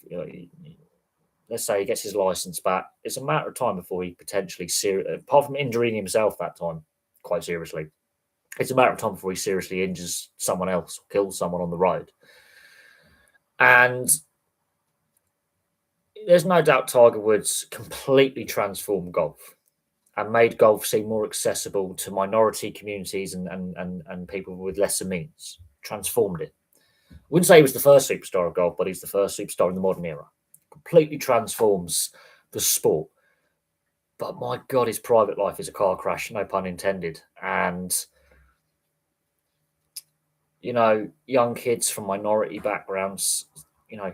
let's say he gets his license back, it's a matter of time before he potentially, apart from injuring himself that time quite seriously, it's a matter of time before he seriously injures someone else or kills someone on the road. And there's no doubt Tiger Woods completely transformed golf and made golf seem more accessible to minority communities and people with lesser means. Transformed it. I wouldn't say he was the first superstar of golf, but he's the first superstar in the modern era. Completely transforms the sport. But my God, his private life is a car crash, no pun intended. And, young kids from minority backgrounds,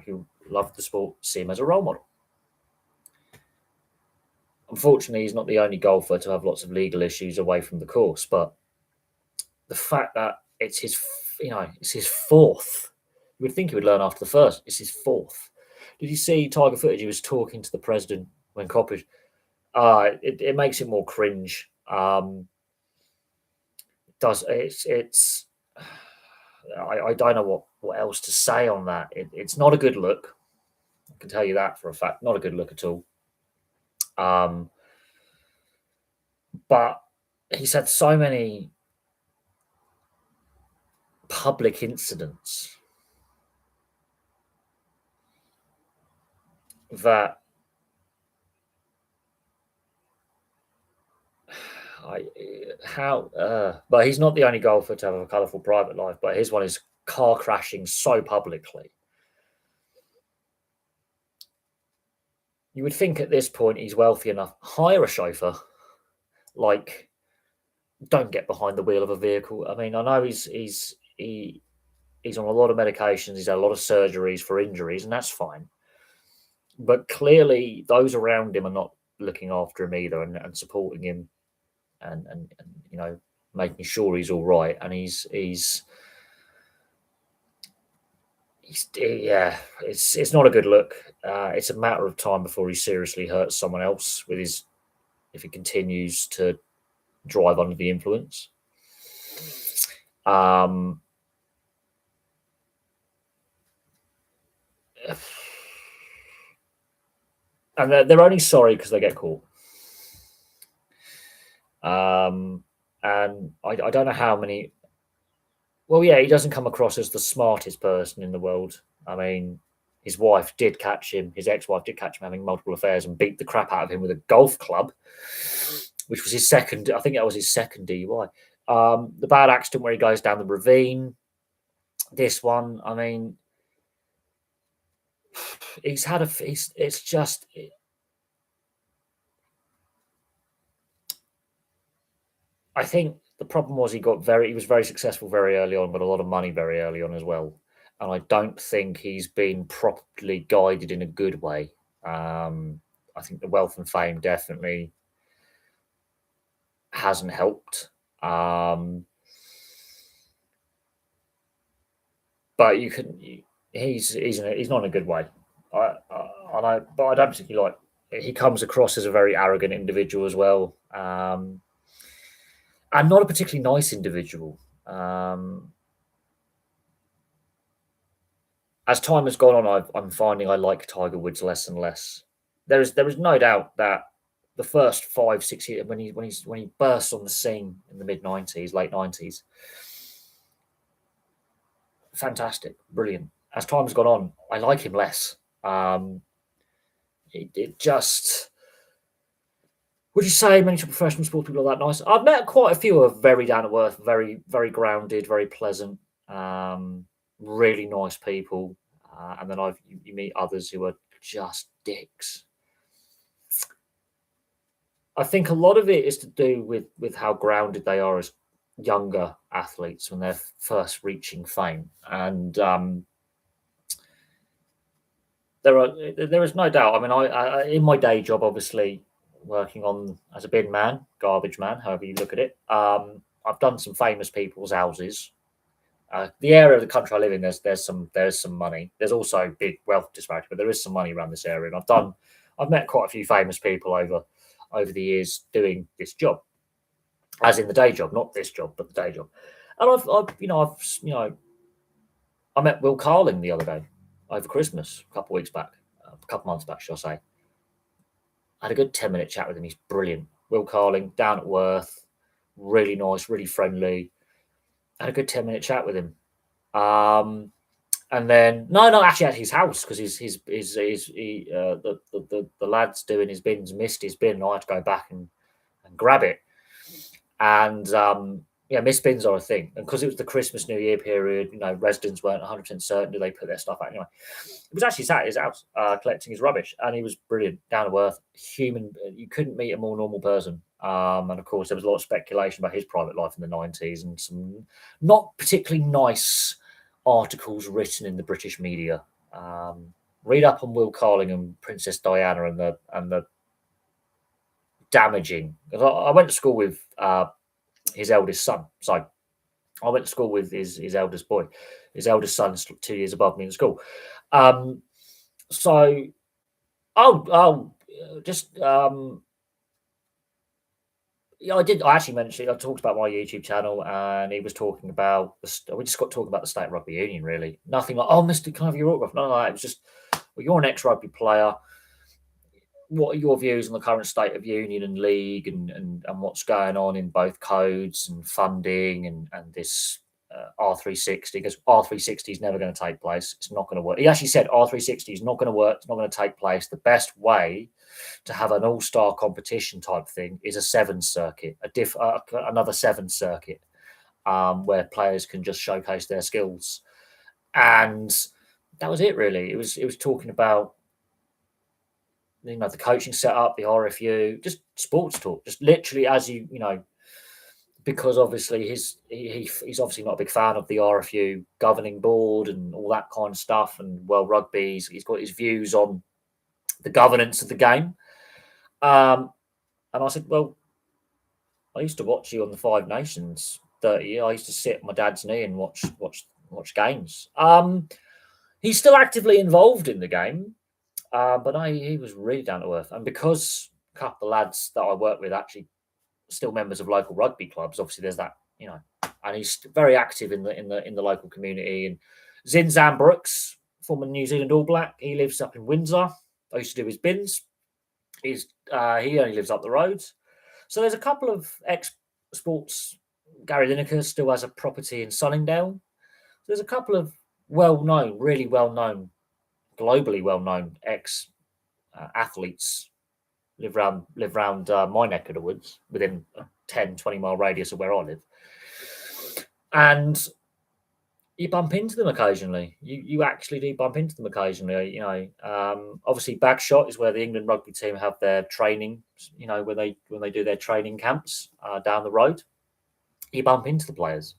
who love the sport, see him as a role model. Unfortunately, he's not the only golfer to have lots of legal issues away from the course, but the fact that it's his fourth, you would think he would learn after the first. It's his fourth. Did you see Tiger footage? He was talking to the president when copied. It makes it more cringe. It's I don't know what else to say on that. It's not a good look. I can tell you that for a fact. Not a good look at all. But he's had so many public incidents that but he's not the only golfer to have a colourful private life, but his one is car crashing so publicly. You would think at this point he's wealthy enough, hire a chauffeur, like don't get behind the wheel of a vehicle. I mean, I know he's on a lot of medications. He's had a lot of surgeries for injuries, and that's fine. But clearly, those around him are not looking after him either, and supporting him, and making sure he's all right. And yeah, it's not a good look. It's a matter of time before he seriously hurts someone else with his if he continues to drive under the influence. Um, and they're only sorry because they get caught. And I don't know how many. Well, yeah, he doesn't come across as the smartest person in the world. I mean, his wife did catch him. His ex-wife did catch him having multiple affairs and beat the crap out of him with a golf club, which was his second. I think that was his second DUI. The bad accident where he goes down the ravine. This one, I mean, he's had a. It's just. I think the problem was he was very successful very early on, but a lot of money very early on as well. And I don't think he's been properly guided in a good way. I think the wealth and fame definitely hasn't helped. But he's not in a good way. But I don't particularly like. He comes across as a very arrogant individual as well. And not a particularly nice individual. As time has gone on, I'm finding I like Tiger Woods less and less. There is no doubt that the first 5-6 years when he burst on the scene in the mid-90s, late 90s, fantastic, brilliant. As time has gone on, I like him less. It just. Would you say many professional sports people are that nice? I've met quite a few who are very down to earth, very, very grounded, very pleasant, really nice people. And then you meet others who are just dicks. I think a lot of it is to do with how grounded they are as younger athletes when they're first reaching fame. And there is no doubt. I mean, I in my day job, obviously, working on as a bin man, garbage man, however you look at it. I've done some famous people's houses. The area of the country I live in, there's some money. There's also big wealth disparity, but there is some money around this area. And I've met quite a few famous people over the years doing this job, as in the day job, not this job, but the day job. And I met Will Carling the other day over Christmas, a couple of weeks back, a couple months back, shall I say. I had a good 10-minute chat with him. He's brilliant. Will Carling, down to earth, really nice, really friendly. I had a good 10-minute chat with him. And then no, actually at his house because the lad's doing his bins missed his bin. I had to go back and grab it. And yeah, missed bins are a thing. And because it was the Christmas New Year period, residents weren't 100% certain do they put their stuff out anyway. It was actually sat at his house collecting his rubbish, and he was brilliant, down to earth, human. You couldn't meet a more normal person. And of course, there was a lot of speculation about his private life in the 90s and some not particularly nice articles written in the British media. Read up on Will Carling and Princess Diana and the damaging. I went to school with his eldest son, so I went to school with his eldest boy. His eldest son's 2 years above me in school. So I'll just yeah, I actually mentioned. I talked about my YouTube channel, and he was talking about. We just got talking about the state rugby union. Really, nothing like, "Oh, Mister, can I have your autograph?" No, it was just, "Well, you're an ex-rugby player. What are your views on the current state of union and league, and what's going on in both codes and funding and this R360? Because R360 is never going to take place. It's not going to work." He actually said R360 is not going to work. It's not going to take place. The best way to have an all-star competition type thing is a seven circuit, another seven circuit, where players can just showcase their skills. And that was it, really. It was talking about the coaching setup, the RFU, just sports talk, just literally as because obviously he's obviously not a big fan of the RFU governing board and all that kind of stuff. And World Rugby, he's got his views on the governance of the game. And I said, well, I used to watch you on the Five Nations 30. I used to sit at my dad's knee and watch games. He's still actively involved in the game, but he was really down to earth. And because a couple of lads that I work with actually still members of local rugby clubs, obviously there's that, and he's very active in the local community. And Zinzan Brooks, former New Zealand All Black, he lives up in Windsor. I used to do his bins. He only lives up the road. So there's a couple of ex-sports. Gary Lineker still has a property in Sunningdale. There's a couple of well-known, really well-known, globally well-known ex-athletes live around my neck of the woods, within a 10, 20-mile radius of where I live. And you bump into them occasionally. You actually do bump into them occasionally. Obviously Bagshot is where the England rugby team have their training. When they do their training camps down the road, you bump into the players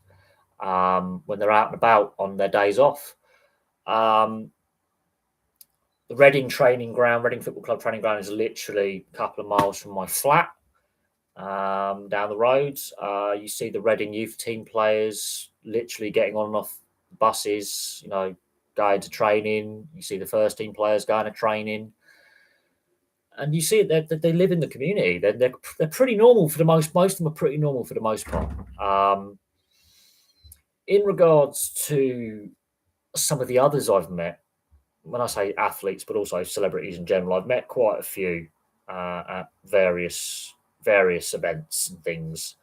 when they're out and about on their days off. The Reading Football Club training ground is literally a couple of miles from my flat. Down the road, you see the Reading youth team players literally getting on and off buses, going to training. You see the first team players going to training, and you see that they live in the community. They're pretty normal for the most. Most of them are pretty normal for the most part. In regards to some of the others I've met, when I say athletes, but also celebrities in general, I've met quite a few at various events and things.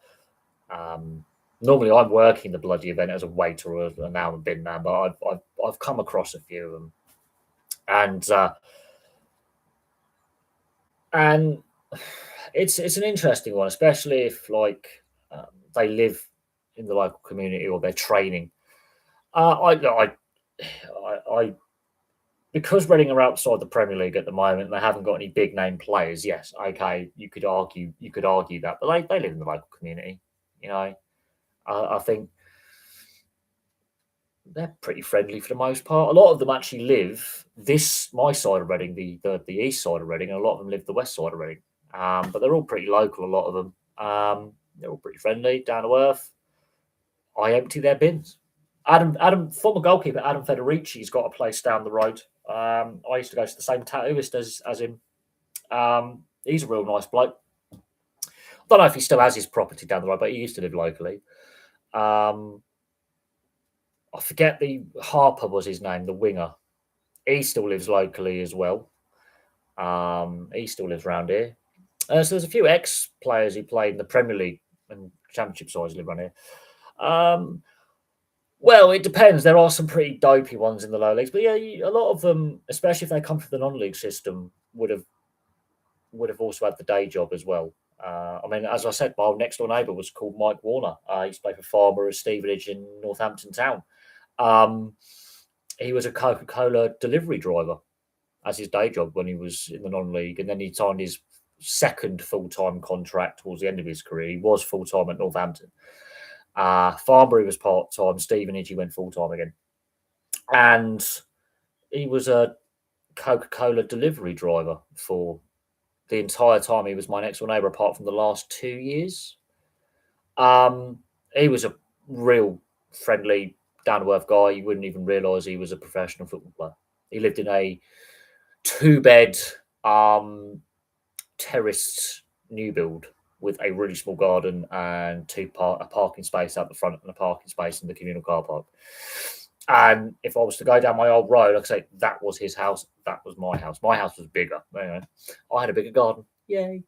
Normally, I'm working the bloody event as a waiter or now a bin man, but I've come across a few of them, and it's an interesting one, especially if they live in the local community or they're training. Because Reading are outside the Premier League at the moment, they haven't got any big name players. Yes, okay, you could argue that, but they live in the local community. I think they're pretty friendly for the most part. A lot of them actually live my side of Reading, the east side of Reading, and a lot of them live the west side of Reading. But they're all pretty local. A lot of them, they're all pretty friendly, down to earth. I empty their bins. Adam, former goalkeeper Adam Federici's got a place down the road. I used to go to the same tattooist as him. He's a real nice bloke. I don't know if he still has his property down the road, but he used to live locally. I forget Harper was his name, the winger. He still lives locally as well. He still lives around here. So there's a few ex-players who played in the Premier League and Championship sides live around here. Well, it depends. There are some pretty dopey ones in the lower leagues, but yeah, a lot of them, especially if they come from the non-league system, would have also had the day job as well. As I said, my next door neighbour was called Mike Warner. He used to play for Farmer at Stevenage in Northampton Town. He was a Coca-Cola delivery driver as his day job when he was in the non-league, and then he signed his second full-time contract towards the end of his career. He was full-time at Northampton. Farnbury was part-time. Stevenage, he went full-time again. And he was a Coca-Cola delivery driver for the entire time he was my next-door neighbour, apart from the last 2 years. He was a real friendly, down-to-earth guy. You wouldn't even realise he was a professional football player. He lived in a 2-bed terraced new build with a really small garden and a parking space out the front and a parking space in the communal car park. And if I was to go down my old road, I'd say that was his house. That was my house. My house was bigger. Anyway, I had a bigger garden. Yay.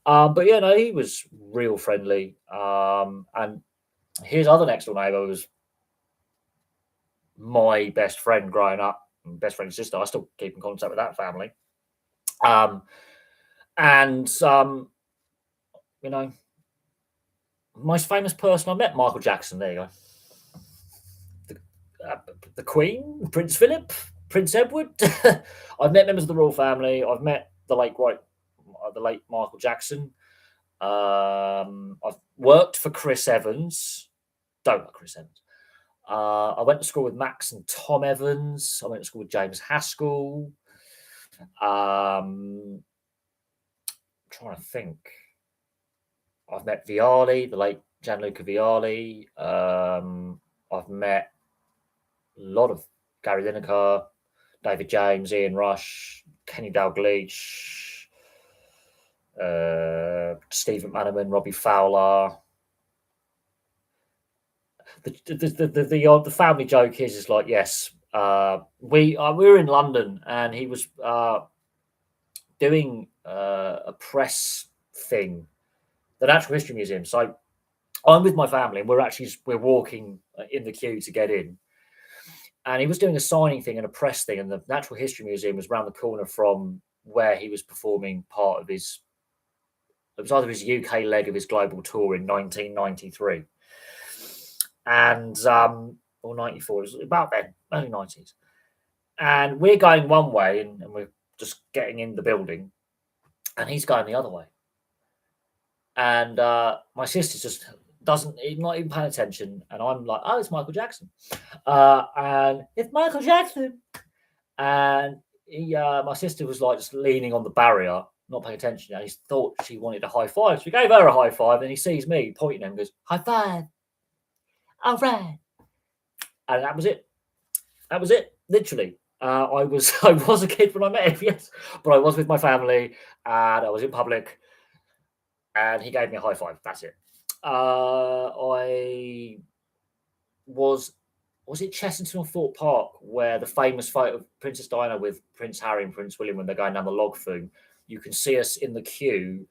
But yeah, no, he was real friendly. And his other next door neighbour was my best friend growing up, best friend's sister. I still keep in contact with that family. Most famous person I met, Michael Jackson. There you go. The Queen, Prince Philip, Prince Edward. I've met members of the royal family. I've met the late Michael Jackson. I've worked for Chris Evans. Don't like Chris Evans. I went to school with Max and Tom Evans. I went to school with James Haskell. Trying to think. I've met Viali, the late Gianluca Viali. I've met a lot of Gary Lineker, David James, Ian Rush, Kenny Dalglish, Steve McManaman, Robbie Fowler. The family joke is like, yes, we were in London and he was doing a press thing, the Natural History Museum. So I'm with my family and we're walking in the queue to get in. And he was doing a signing thing and a press thing, and the Natural History Museum was around the corner from where he was performing part of his. It was either his UK leg of his global tour in 1993, and or 94. It was about then, early 90s. And we're going one way, and we're just getting in the building, and he's going the other way. And my sister just doesn't, not even paying attention, and I'm like, "Oh, it's Michael Jackson," and it's Michael Jackson. And my sister was like just leaning on the barrier, not paying attention. And he thought she wanted a high five. So we gave her a high five. And he sees me pointing at him and goes, "High five. All right." And that was it. That was it. Literally. I was a kid when I met him, yes. But I was with my family and I was in public and he gave me a high five. That's it. I was it Chessington or Thorpe Park where the famous photo of Princess Diana with Prince Harry and Prince William when they're going down the log flume. You can see us in the queue,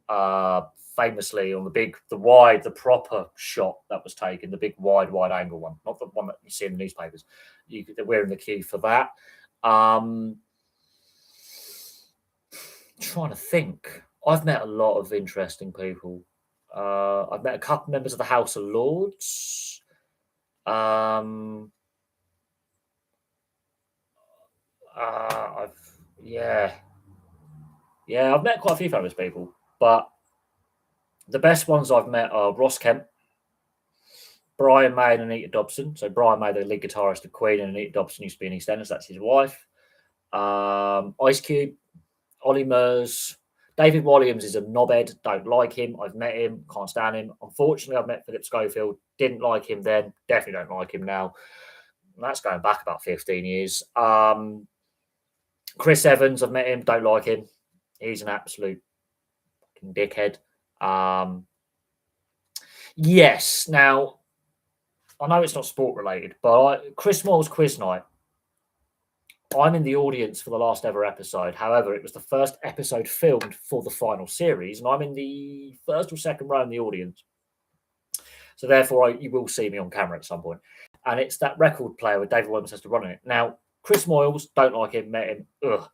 famously on the proper shot that was taken, the big wide angle one, not the one that you see in the newspapers. We're in the queue for that. Trying to think. I've met a lot of interesting people. I've met a couple members of the House of Lords. I've met quite a few famous people, but the best ones I've met are Ross Kemp, Brian May, and Anita Dobson. So Brian May, the lead guitarist of Queen, and Anita Dobson used to be in EastEnders. That's his wife. Ice Cube, Ollie Murs, David Walliams is a knobhead. Don't like him. I've met him. Can't stand him. Unfortunately, I've met Philip Schofield. Didn't like him then. Definitely don't like him now. That's going back about 15 years. Chris Evans, I've met him. Don't like him. He's an absolute dickhead. Yes. Now, I know it's not sport related, but Chris Moore's quiz night. I'm in the audience for the last ever episode. However, it was the first episode filmed for the final series, and I'm in the first or second row in the audience. So therefore, you will see me on camera at some point. And it's that record player with David Williams has to run it. Now, Chris Moyles, don't like him, met him. Ugh.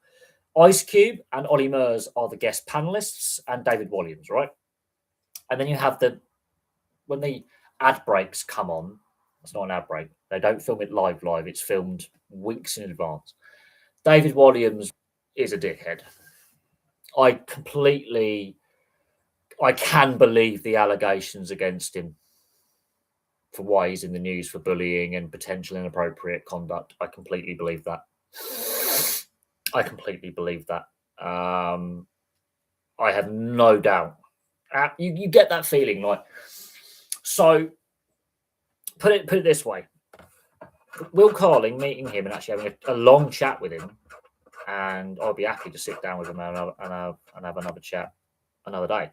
Ice Cube and Ollie Murs are the guest panelists, and David Williams, right? And then you have when the ad breaks come on, it's not an ad break. They don't film it live. It's filmed weeks in advance. David Williams is a dickhead. I can believe the allegations against him for why he's in the news for bullying and potential inappropriate conduct. I completely believe that. I have no doubt. You get that feeling, like, so put it this way. Will Carling, meeting him and actually having a long chat with him, and I'll be happy to sit down with him and have another chat another day.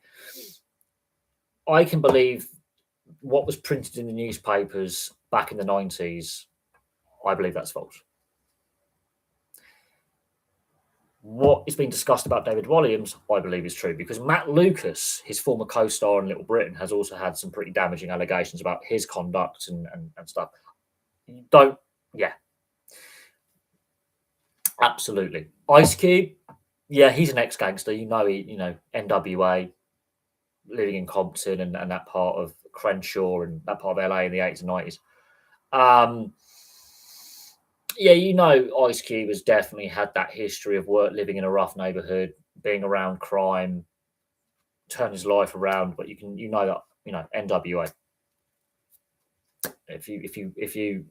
I can believe what was printed in the newspapers back in the 90s. I believe that's false. What is being discussed about David Williams, I believe, is true, because Matt Lucas, his former co-star in Little Britain, has also had some pretty damaging allegations about his conduct and stuff. Absolutely. Ice Cube, he's an ex-gangster. He, NWA, living in Compton and that part of Crenshaw and that part of LA in the 80s and 90s. Ice Cube has definitely had that history of living in a rough neighborhood, being around crime, turn his life around. But you know that NWA. If you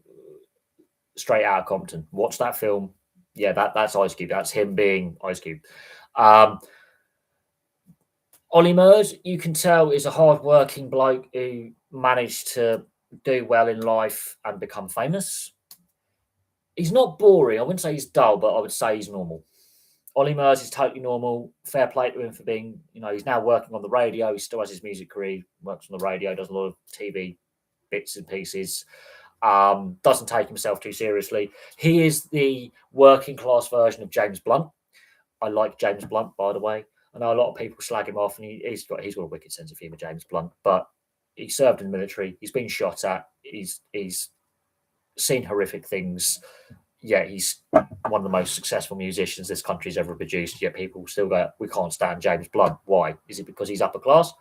Straight Outta Compton, watch that film. Yeah, that's Ice Cube. That's him being Ice Cube. Ollie Murs, you can tell, is a hard-working bloke who managed to do well in life and become famous. He's not boring. I wouldn't say he's dull, but I would say he's normal. Ollie Murs is totally normal. Fair play to him for being, he's now working on the radio. He still has his music career, works on the radio, does a lot of TV bits and pieces. Doesn't take himself too seriously. He is the working class version of James Blunt. I like James Blunt, by the way. I know a lot of people slag him off, and he's got a wicked sense of humour, James Blunt. But he served in the military. He's been shot at. He's seen horrific things. Yeah, he's one of the most successful musicians this country's ever produced. Yet people still go, "We can't stand James Blunt." Why? Is it because he's upper class?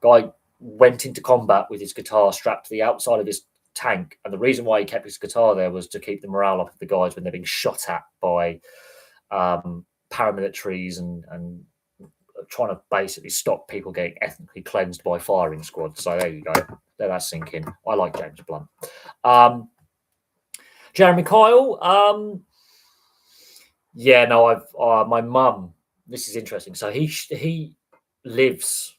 Guy went into combat with his guitar strapped to the outside of his tank, and the reason why he kept his guitar there was to keep the morale up of the guys when they're being shot at by paramilitaries and trying to basically stop people getting ethnically cleansed by firing squads. So there you go. Let that sink in. I like James Blunt. Jeremy Kyle. Yeah, no, my mum. This is interesting. So he lives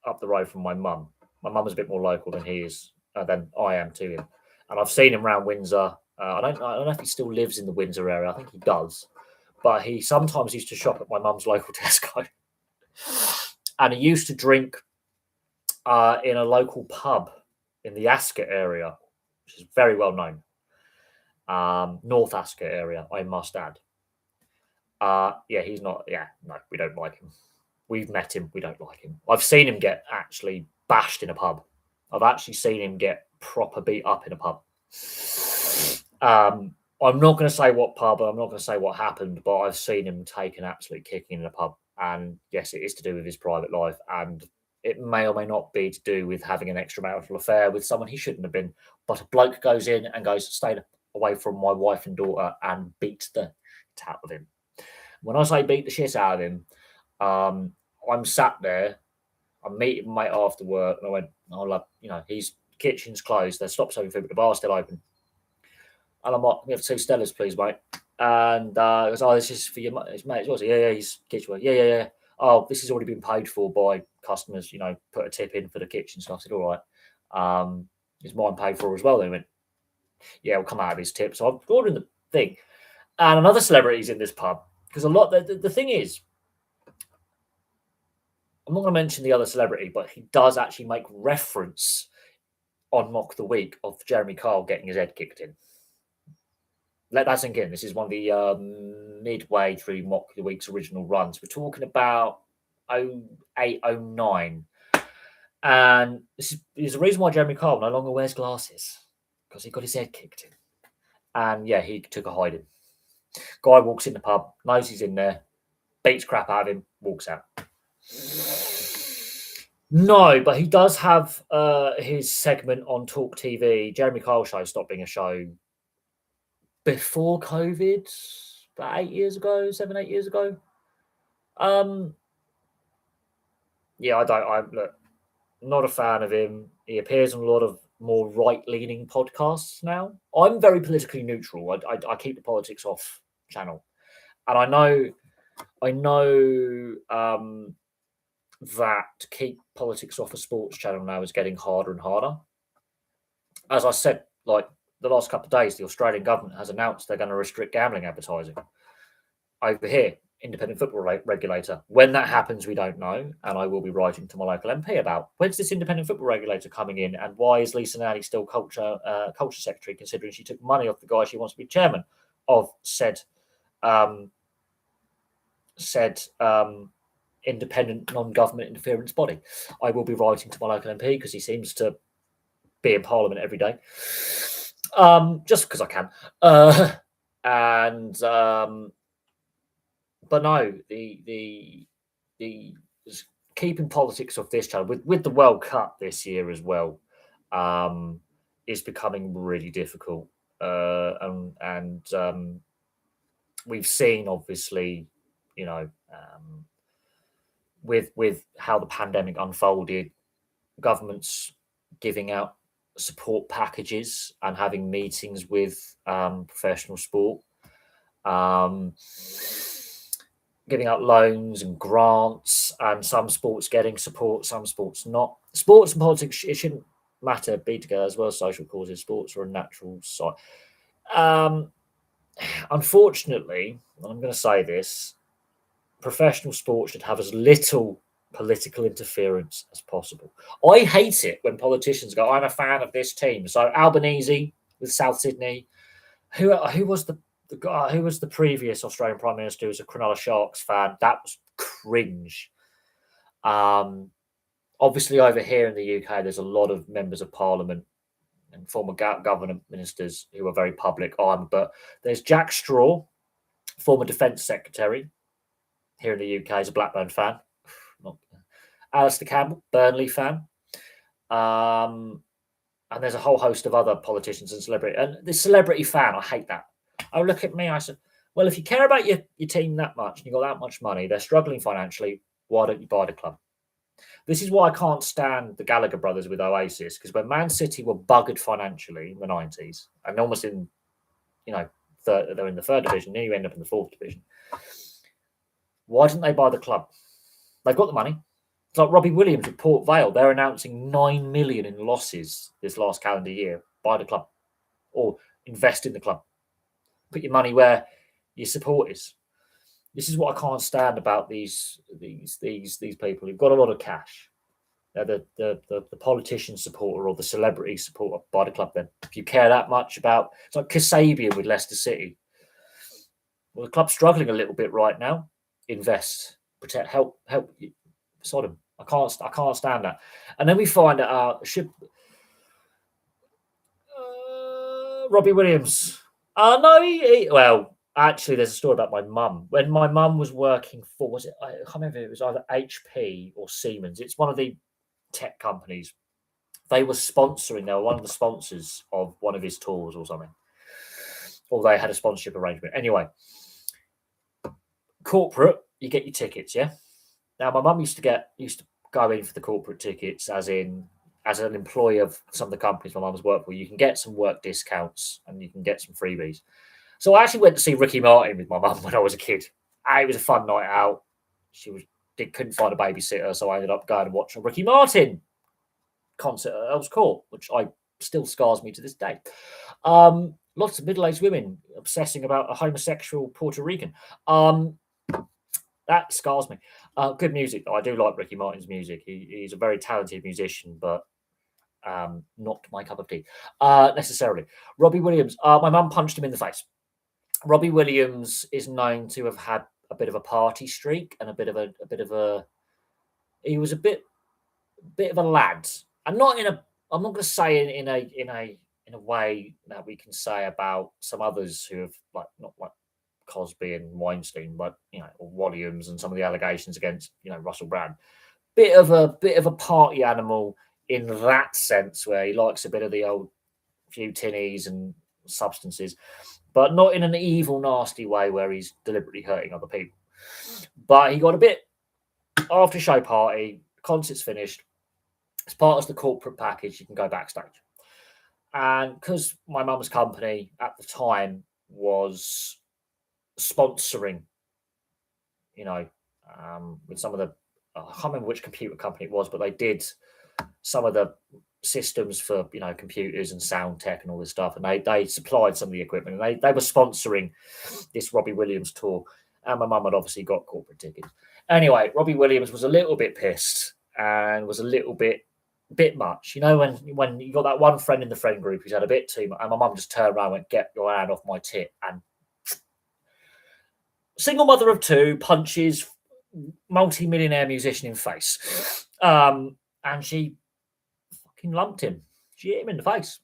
up the road from my mum. My mum is a bit more local than he is, than I am to him, and I've seen him around Windsor. I don't know if he still lives in the Windsor area. I think he does, but he sometimes used to shop at my mum's local Tesco, and he used to drink in a local pub in the Ascot area, which is very well known. North Ascot area, I must add. Yeah, he's not. Yeah, no, we don't like him. We've met him. We don't like him. I've seen him get actually bashed in a pub. I've actually seen him get proper beat up in a pub. I'm not going to say what pub. I'm not going to say what happened, but I've seen him take an absolute kicking in a pub. And yes, it is to do with his private life, and it may or may not be to do with having an extramarital affair with someone he shouldn't have been. But a bloke goes in and goes, "Stay away from my wife and daughter," and beats the shit out of him. When I say beat the shit out of him, I'm sat there. I'm meeting my mate after work, and I went, "Oh, love, his kitchen's closed. They stopped serving food, but the bar's still open." And I'm like, "We have 2 Stellas, please, mate." And he goes, "Oh, this is for your mate." His mate, yeah, he's kitchen. Yeah. "Oh, this has already been paid for by customers. Put a tip in for the kitchen." So I said, "All right. Is mine paid for as well?" Then he went, "Yeah, it'll come out of his tip." So I'm ordering the thing, and another celebrity's in this pub because the thing is, I'm not going to mention the other celebrity, but he does actually make reference on Mock the Week of Jeremy Kyle getting his head kicked in. Let that sink in. This is one of the midway through Mock the Week's original runs. We're talking about 08, 09. And this is the reason why Jeremy Kyle no longer wears glasses, because he got his head kicked in. And yeah, he took a hiding. Guy walks in the pub, knows he's in there, beats crap out of him, walks out. No, but he does have his segment on Talk TV. Jeremy Kyle Show stopped being a show before COVID, about 8 years ago, 7, 8 years ago. Yeah, I'm not a fan of him. He appears on a lot of more right-leaning podcasts now. I'm very politically neutral. I keep the politics off channel, and I know that to keep politics off a sports channel now is getting harder and harder. As I said, like the last couple of days, the Australian government has announced they're going to restrict gambling advertising over here. Independent football regulator. When that happens, we don't know, and I will be writing to my local MP about when's this independent football regulator coming in, and why is Lisa Nanny still culture secretary, considering she took money off the guy she wants to be chairman of said independent non-government interference body. I will be writing to my local MP because he seems to be in Parliament every day, just because I can, but no, the keeping politics off this channel with the World Cup this year as well is becoming really difficult. And we've seen, obviously, with how the pandemic unfolded, governments giving out support packages and having meetings with professional sport, um, giving out loans and grants, and some sports getting support, some sports not. Sports and politics, it shouldn't matter, be together as well as social causes. Sports are a natural side. Unfortunately, and I'm going to say this, professional sport should have as little political interference as possible. I hate it when politicians go, I'm a fan of this team. So Albanese with South Sydney, who was the guy who was the previous Australian Prime Minister who was a Cronulla Sharks fan? That was cringe. Obviously, over here in the UK, there's a lot of members of Parliament and former government ministers who are very public on. But there's Jack Straw, former Defence Secretary here in the UK, is a Blackburn fan. Alistair Campbell, Burnley fan. And there's a whole host of other politicians and celebrity. And the celebrity fan, I hate that. Oh, look at me. I said, well, if you care about your team that much and you've got that much money, they're struggling financially, why don't you buy the club? This is why I can't stand the Gallagher brothers with Oasis, because when Man City were buggered financially in the 90s and almost in, they're in the third division, then you end up in the fourth division. Why didn't they buy the club? They've got the money. It's like Robbie Williams at Port Vale. They're announcing 9 million in losses this last calendar year. Buy the club or invest in the club. Put your money where your support is. This is what I can't stand about these people who've got a lot of cash. They're the politician supporter or the celebrity supporter. Buy the club then. If you care that much about, it's like Kasabian with Leicester City. Well, the club's struggling a little bit right now. Invest, protect, help Sodom. I can't stand that. And then we find out Robbie Williams. No, well, actually, there's a story about my mum. When my mum was working for, I can't remember if it was either HP or Siemens. It's one of the tech companies. They were one of the sponsors of one of his tours or something. Or they had a sponsorship arrangement. Anyway, corporate, you get your tickets, yeah? Now, my mum used to go in for the corporate tickets, as an employee of some of the companies my mum's worked for. You can get some work discounts and you can get some freebies. So I actually went to see Ricky Martin with my mum when I was a kid. It was a fun night out. Couldn't find a babysitter, so I ended up going and watching a Ricky Martin concert at Earl's Court, which still scars me to this day. Lots of middle-aged women obsessing about a homosexual Puerto Rican. That scars me. Good music, though. I do like Ricky Martin's music. He's a very talented musician, but not my cup of tea necessarily. Robbie Williams. My mum punched him in the face. Robbie Williams is known to have had a bit of a party streak and a bit of a. He was a bit of a lad, and not in a. I'm not going to say in a way that we can say about some others who have not like Cosby and Weinstein, but or Williams and some of the allegations against Russell Brand. Bit of a party animal in that sense, where he likes a bit of the old few tinnies and substances, but not in an evil, nasty way where he's deliberately hurting other people. But he got a bit after show party, concert's finished. As part of the corporate package, you can go backstage. And because my mum's company at the time was sponsoring, with some of the, I can't remember which computer company it was, but they did some of the systems for, computers and sound tech and all this stuff. And they supplied some of the equipment, and they were sponsoring this Robbie Williams tour. And my mum had obviously got corporate tickets. Anyway, Robbie Williams was a little bit pissed and was a little bit much. When you got that one friend in the friend group who's had a bit too much, and my mum just turned around and went, "Get your hand off my tit." And single mother of two, punches multi-millionaire musician in face. And she fucking lumped him. She hit him in the face.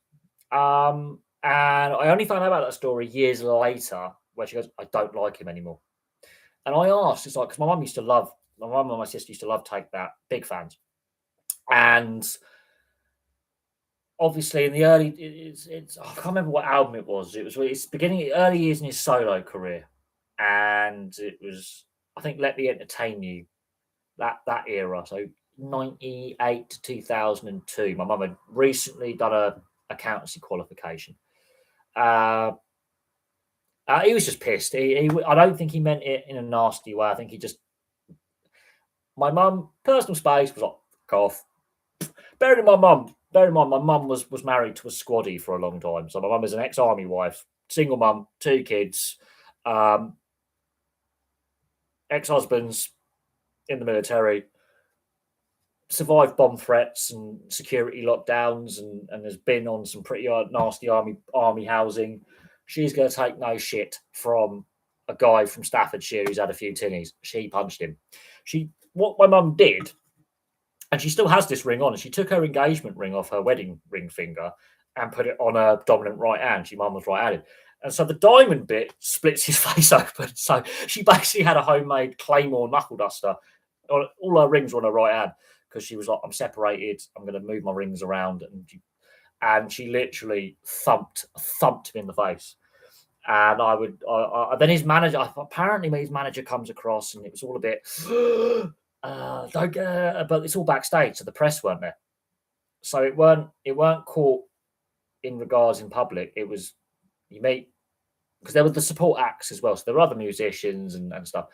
And I only found out about that story years later, where she goes, "I don't like him anymore." And I asked, it's like, because my mum and my sister used to love Take That, big fans. And obviously in the early, I can't remember what album it was. It's beginning, early years in his solo career. And it was, I think, Let Me Entertain You that era. So 98 to 2002. My mum had recently done a accountancy qualification. He was just pissed. I don't think he meant it in a nasty way. I think he just, my mum, personal space was like, go off. Bearing in mind, my mum was married to a squaddy for a long time. So my mum is an ex-army wife, single mum, 2 kids, ex-husbands in the military, survived bomb threats and security lockdowns, and has been on some pretty nasty army housing. She's going to take no shit from a guy from Staffordshire who's had a few tinnies. She punched him. What my mum did, and she still has this ring on, and she took her engagement ring off her wedding ring finger and put it on her dominant right hand. She mum was right-handed. And so the diamond bit splits his face open. So she basically had a homemade Claymore knuckle duster. All her rings were on her right hand because she was like, I'm separated. I'm going to move my rings around. And she literally thumped him in the face. And then his manager, apparently his manager comes across, and it was all a bit, but it's all backstage, so the press weren't there. So it weren't caught in regards in public. It was, you meet, because there were the support acts as well. So there were other musicians and stuff.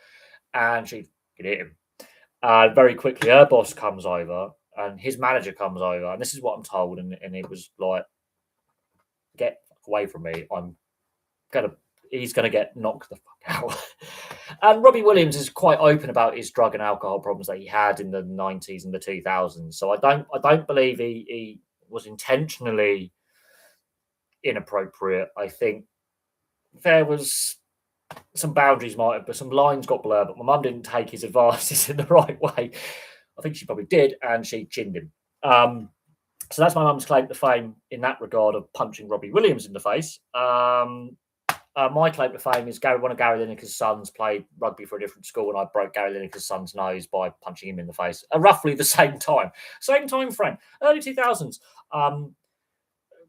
And she could hit him. Very quickly, her boss comes over and his manager comes over. And this is what I'm told. And it was like, get away from me. He's going to get knocked the fuck out. And Robbie Williams is quite open about his drug and alcohol problems that he had in the 90s and the 2000s. So I don't believe he was intentionally inappropriate. I think there was some boundaries but some lines got blurred, but my mum didn't take his advices in the right way. I think she probably did, and she chinned him. So that's my mum's claim to fame in that regard of punching Robbie Williams in the face. My claim to fame is one of Gary Lineker's sons played rugby for a different school, and I broke Gary Lineker's son's nose by punching him in the face at roughly the same time frame, early 2000s.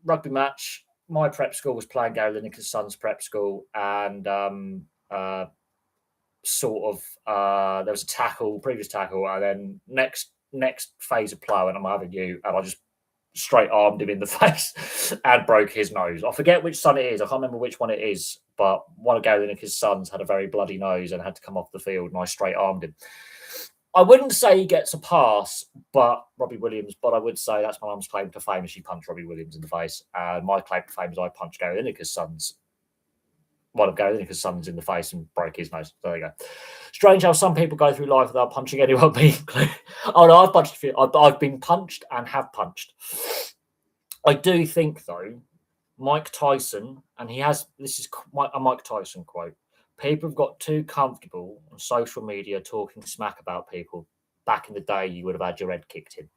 Rugby match. My prep school was playing Gary Lineker's son's prep school, and there was a previous tackle, and then next phase of play, and I'm having you, and I just straight armed him in the face and broke his nose. I forget which son it is. I can't remember which one it is, but one of Gary Lineker's sons had a very bloody nose and had to come off the field, and I straight armed him. I wouldn't say he gets a pass, but Robbie Williams, but I would say that's my mum's claim to fame, is she punched Robbie Williams in the face. My claim to fame is I punched Gary Lineker's sons, one of Gary Lineker's sons, in the face and broke his nose. There you go. Strange how some people go through life without punching anyone, me included. Oh no, I've punched a few. I've been punched and have punched. I do think though, Mike Tyson, and this is a Mike Tyson quote: people have got too comfortable on social media talking smack about people. Back in the day, you would have had your head kicked in.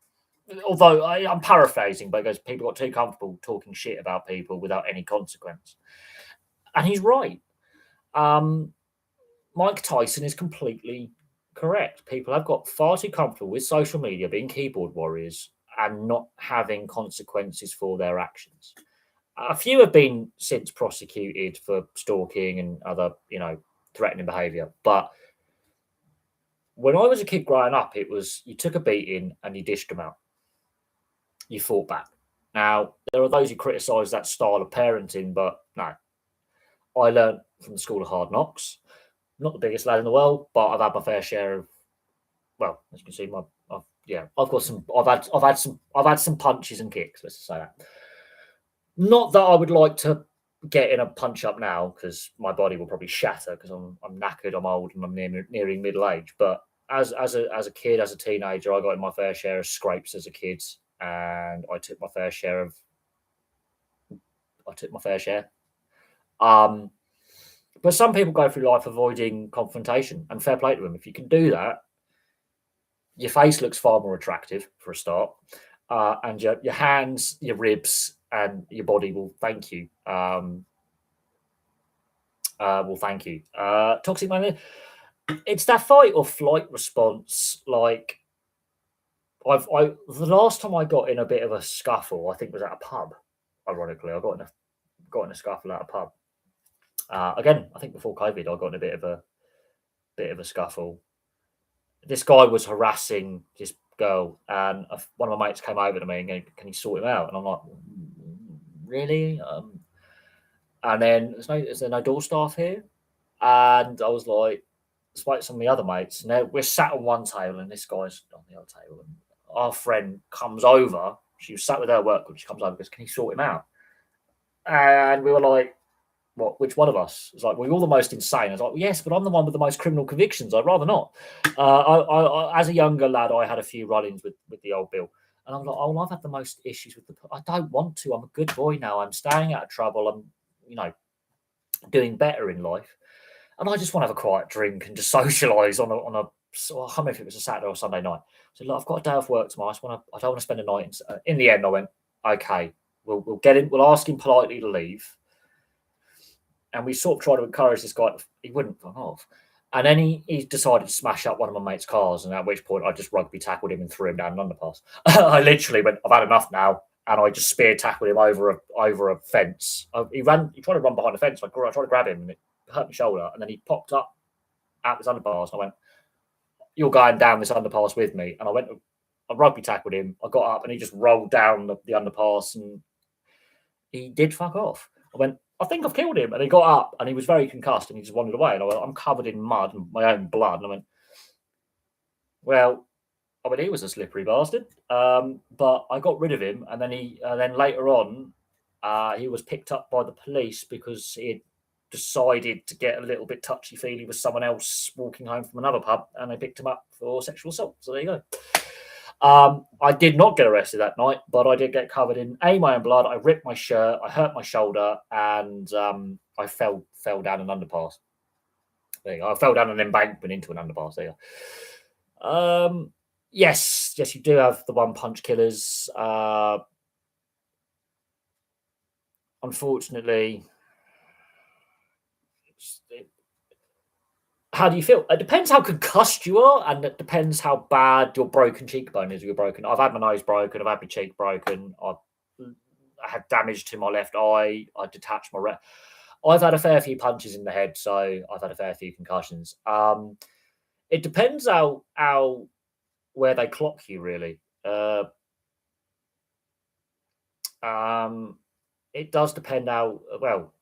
Although I'm paraphrasing, but it goes, people got too comfortable talking shit about people without any consequence. And he's right. Mike Tyson is completely correct. People have got far too comfortable with social media, being keyboard warriors, and not having consequences for their actions. A few have been since prosecuted for stalking and other, threatening behaviour. But when I was a kid growing up, it was you took a beating and you dished them out. You fought back. Now, there are those who criticise that style of parenting, but no. I learned from the School of Hard Knocks. Not the biggest lad in the world, but I've had my fair share of. Well, as you can see, I've had some punches and kicks. Let's just say that. Not that I would like to get in a punch up now, because my body will probably shatter because I'm knackered, I'm old, and I'm nearing middle age. But as a kid, as a teenager, I got in my fair share of scrapes as a kid, and I took my fair share. But some people go through life avoiding confrontation, and fair play to them. If you can do that, your face looks far more attractive for a start, and your hands, your ribs, and your body will thank you. Toxic man, it's that fight or flight response. Like the last time I got in a bit of a scuffle, I think was at a pub. Ironically, I got in a scuffle at a pub. Again, I think before COVID, I got in a bit of a scuffle, this guy was harassing this girl, and one of my mates came over to me and go, "Can you sort him out?" And I'm like, "Really?" And then is there no door staff here? And I was like, spoke to some of the other mates, and we're sat on one table, and this guy's on the other table. And our friend comes over. She was sat with her work group. She comes over and goes, "Can you sort him out?" And we were like, "What? Which one of us?" It's like, "We're all the most insane." I was like, well, "Yes, but I'm the one with the most criminal convictions. I'd rather not." As a younger lad, I had a few run-ins with the old Bill. And I'm like, "Oh, well, I've had the most issues with the. I don't want to. I'm a good boy now. I'm staying out of trouble. I'm, you know, doing better in life. And I just want to have a quiet drink and just socialise on a. So I can't remember if it was a Saturday or Sunday night. So look, I've got a day off work tomorrow. I don't want to spend a night. In the end, I went, okay, we'll get him. We'll ask him politely to leave. And we sort of tried to encourage this guy. He wouldn't come off. And then he decided to smash up one of my mate's cars. And at which point I just rugby tackled him and threw him down an underpass. I literally went, I've had enough now. And I just spear tackled him over a fence. He tried to run behind the fence. I tried to grab him and it hurt my shoulder. And then he popped up at this underpass. And I went, "You're going down this underpass with me." And I rugby tackled him. I got up and he just rolled down the underpass and he did fuck off. I went, "I think I've killed him." And he got up and he was very concussed and he just wandered away. And I went, "I'm covered in mud and my own blood." And I went, "Well, I mean, he was a slippery bastard." But I got rid of him. And then later on, he was picked up by the police because he had decided to get a little bit touchy-feely with someone else walking home from another pub, and they picked him up for sexual assault. So there you go. I did not get arrested that night, but I did get covered in my own blood. I ripped my shirt, I hurt my shoulder, and I fell down an underpass. There you go. I fell down an embankment into an underpass. There you go. Yes, you do have the one punch killers. Unfortunately, how do you feel? It depends how concussed you are, and it depends how bad your broken cheekbone is. You're broken. I've had my nose broken. I've had my cheek broken. I had damage to my left eye. I detached my I've had a fair few punches in the head, so I've had a fair few concussions. It depends how where they clock you, really. It does depend how well.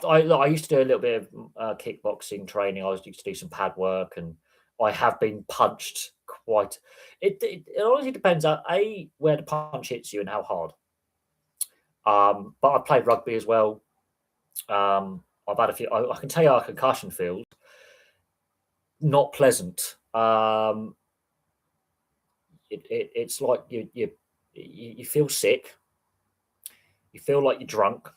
I used to do a little bit of kickboxing training. I used to do some pad work, and I have been punched quite. It honestly depends on where the punch hits you and how hard. But I played rugby as well. I've had a few. I can tell you how a concussion feels. Not pleasant. It's like you feel sick. You feel like you're drunk.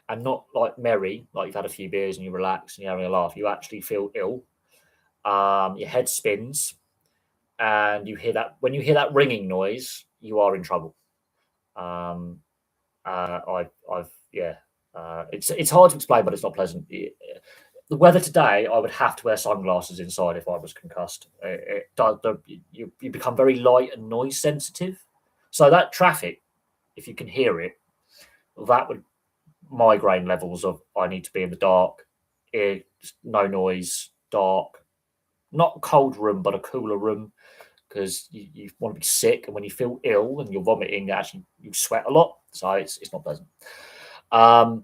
And not like merry, like you've had a few beers and you relax and you're having a laugh. You actually feel ill. Your head spins, and you hear that. When you hear that ringing noise, you are in trouble. It's hard to explain, but it's not pleasant. The weather today, I would have to wear sunglasses inside if I was concussed. You become very light and noise sensitive. So that traffic, if you can hear it, that would migraine levels of I need to be in the dark, no noise, dark, not a cold room, but a cooler room, because you want to be sick. And when you feel ill and you're vomiting, actually you sweat a lot. So it's not pleasant. I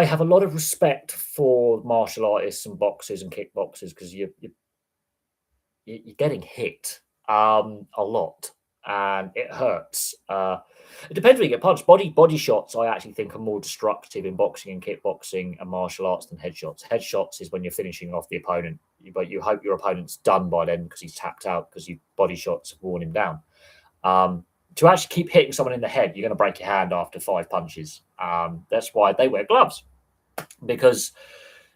have a lot of respect for martial artists and boxers and kickboxers because you're getting hit a lot and it hurts. It depends when you get punched. Body shots, I actually think, are more destructive in boxing and kickboxing and martial arts than headshots. Headshots is when you're finishing off the opponent, but you hope your opponent's done by then because he's tapped out because you body shots have worn him down. To actually keep hitting someone in the head, you're going to break your hand after 5 punches. That's why they wear gloves, because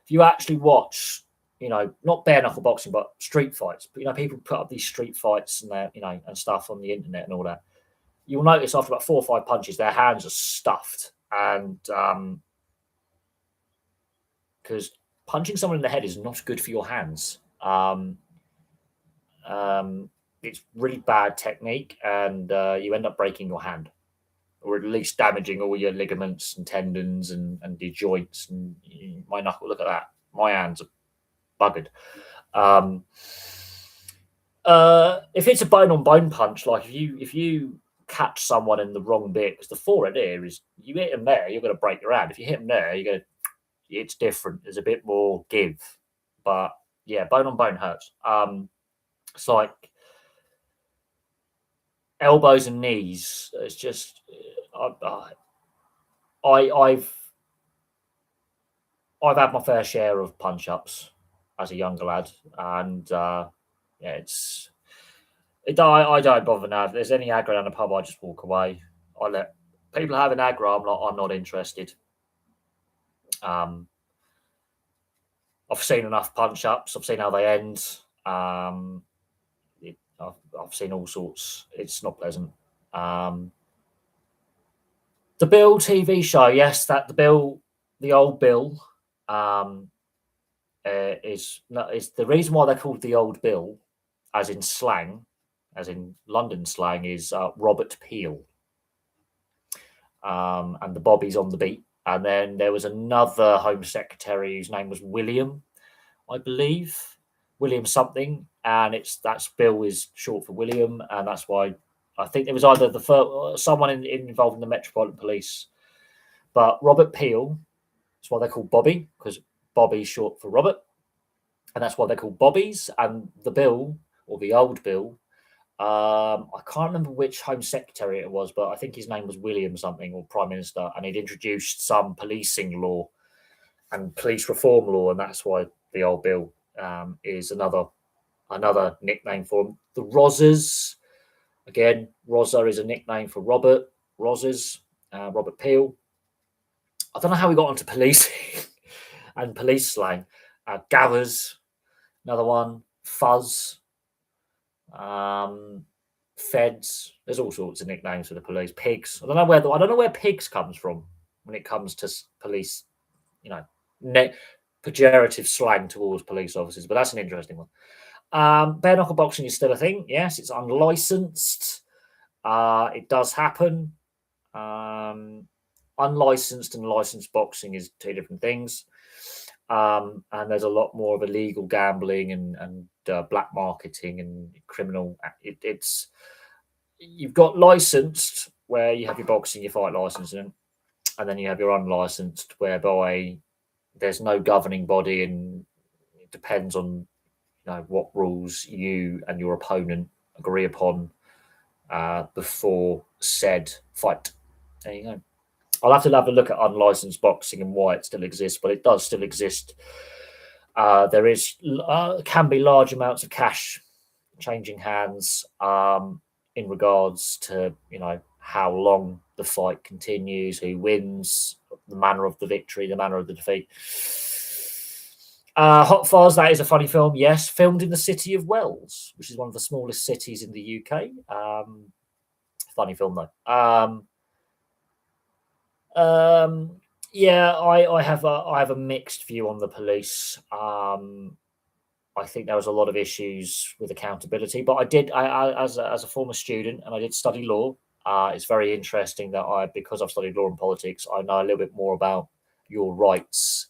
if you actually watch, not bare knuckle boxing, but street fights. But, people put up these street fights and and stuff on the internet and all that. You'll notice after about 4 or 5 punches, their hands are stuffed, and because punching someone in the head is not good for your hands. It's really bad technique, and you end up breaking your hand, or at least damaging all your ligaments and tendons and your joints. And my knuckle, look at that. My hands are buggered. If it's a bone-on-bone punch, like if you catch someone in the wrong bit, because the forehead here is, you hit them there, you're going to break your hand. If you hit them there, you're going to, it's different. There's a bit more give, but yeah, bone-on-bone hurts. It's like elbows and knees. It's just, I've had my fair share of punch-ups as a younger lad, and yeah, I don't bother now. If there's any aggro down the pub, I just walk away. I let people have an aggro. I'm not interested. I've seen enough punch-ups. I've seen how they end. I've seen all sorts. It's not pleasant. The Bill TV show, yes, the old Bill, is the reason why they're called the old Bill, as in slang, as in London slang, is Robert Peel, and the Bobbies on the beat. And then there was another Home Secretary whose name was William, I believe, William something, and that's Bill is short for William, and that's why I think there was either someone involved in the Metropolitan Police, but Robert Peel. That's why they're called Bobby, because Bobby's short for Robert, and that's why they're called Bobbies. And the Bill, or the old Bill, I can't remember which Home Secretary it was, but I think his name was William something, or Prime Minister, and he'd introduced some policing law and police reform law, and that's why the old Bill is another nickname for him. The Rozzers, again, Rozza is a nickname for Robert. Rozzers, Robert Peel. I don't know how we got onto policing and police slang. Gathers, another one. Fuzz, Feds. There's all sorts of nicknames for the police. Pigs. I don't know where pigs comes from when it comes to police. Pejorative slang towards police officers, but that's an interesting one. Bare knuckle boxing is still a thing. Yes, it's unlicensed. It does happen. Unlicensed and licensed boxing is two different things. And there's a lot more of illegal gambling and black marketing and criminal. You've got licensed, where you have your boxing, your fight license, and then you have your unlicensed, whereby there's no governing body, and it depends on what rules you and your opponent agree upon before said fight. There you go. I'll have to have a look at unlicensed boxing and why it still exists, but it does still exist. There can be large amounts of cash changing hands in regards to how long the fight continues, who wins, the manner of the victory, the manner of the defeat. Hot Fuzz, that is a funny film. Yes, filmed in the city of Wells, which is one of the smallest cities in the UK. Funny film though. Yeah, I have a mixed view on the police. I think there was a lot of issues with accountability, but as a former student, and I did study law. It's very interesting that because I've studied law and politics, I know a little bit more about your rights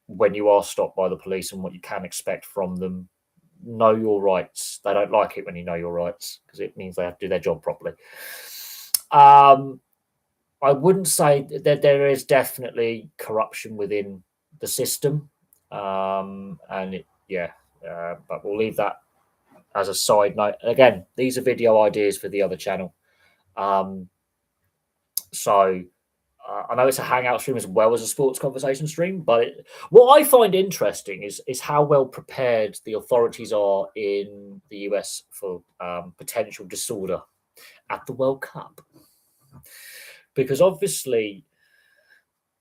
when you are stopped by the police and what you can expect from them. Know your rights. They don't like it when you know your rights, because it means they have to do their job properly. I wouldn't say that there is definitely corruption within the system, but we'll leave that as a side note. Again, these are video ideas for the other channel. I know it's a Hangout stream as well as a sports conversation stream, but what I find interesting is how well prepared the authorities are in the US for potential disorder at the World Cup. Because obviously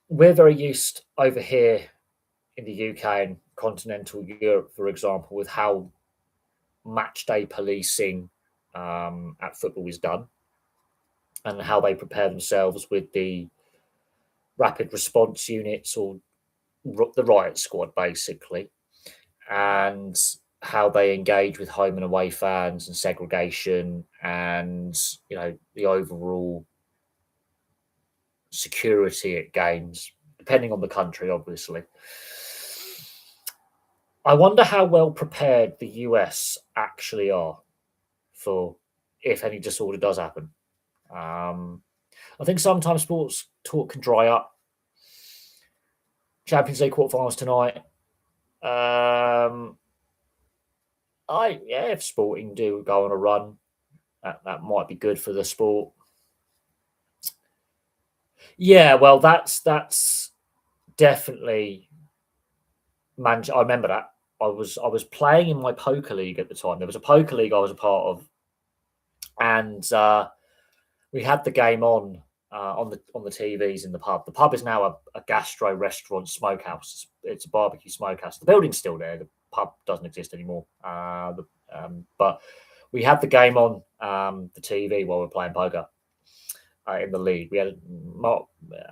we're very used over here in the UK and continental Europe, for example, with how match day policing at football is done and how they prepare themselves with the rapid response units, or the riot squad, basically, and how they engage with home and away fans and segregation and the overall security at games, depending on the country, obviously. I wonder how well prepared the US actually are for if any disorder does happen. Um, I think sometimes sports talk can dry up. Champions League quarterfinals tonight. If Sporting do go on a run, that might be good for the sport. Yeah, well, that's definitely I remember that. I was playing in my poker league at the time. There was a poker league I was a part of, and we had the game on the TVs in the pub. The pub is now a gastro restaurant smokehouse. It's a barbecue smokehouse. The building's still there. The pub doesn't exist anymore. But we had the game on the TV while we were playing poker in the league. We had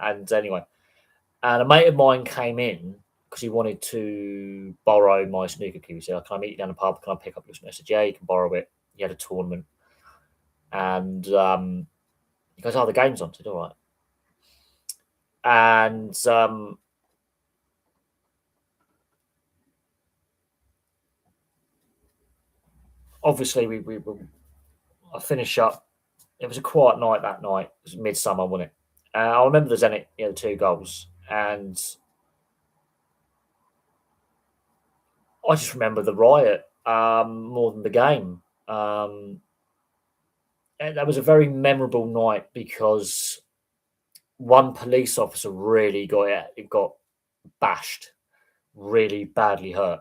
and anyway, and a mate of mine came in because he wanted to borrow my snooker cue. He said, "Can I meet you down the pub? Can I pick up your snooker?" I said, "Yeah, you can borrow it." He had a tournament, and he goes, "Oh, the game's on." I said, "All right." And obviously, I finish up. It was a quiet night that night. It was midsummer, wasn't it? I remember the Zenit, 2 goals, and I just remember the riot more than the game. And that was a very memorable night because one police officer really got bashed, really badly hurt.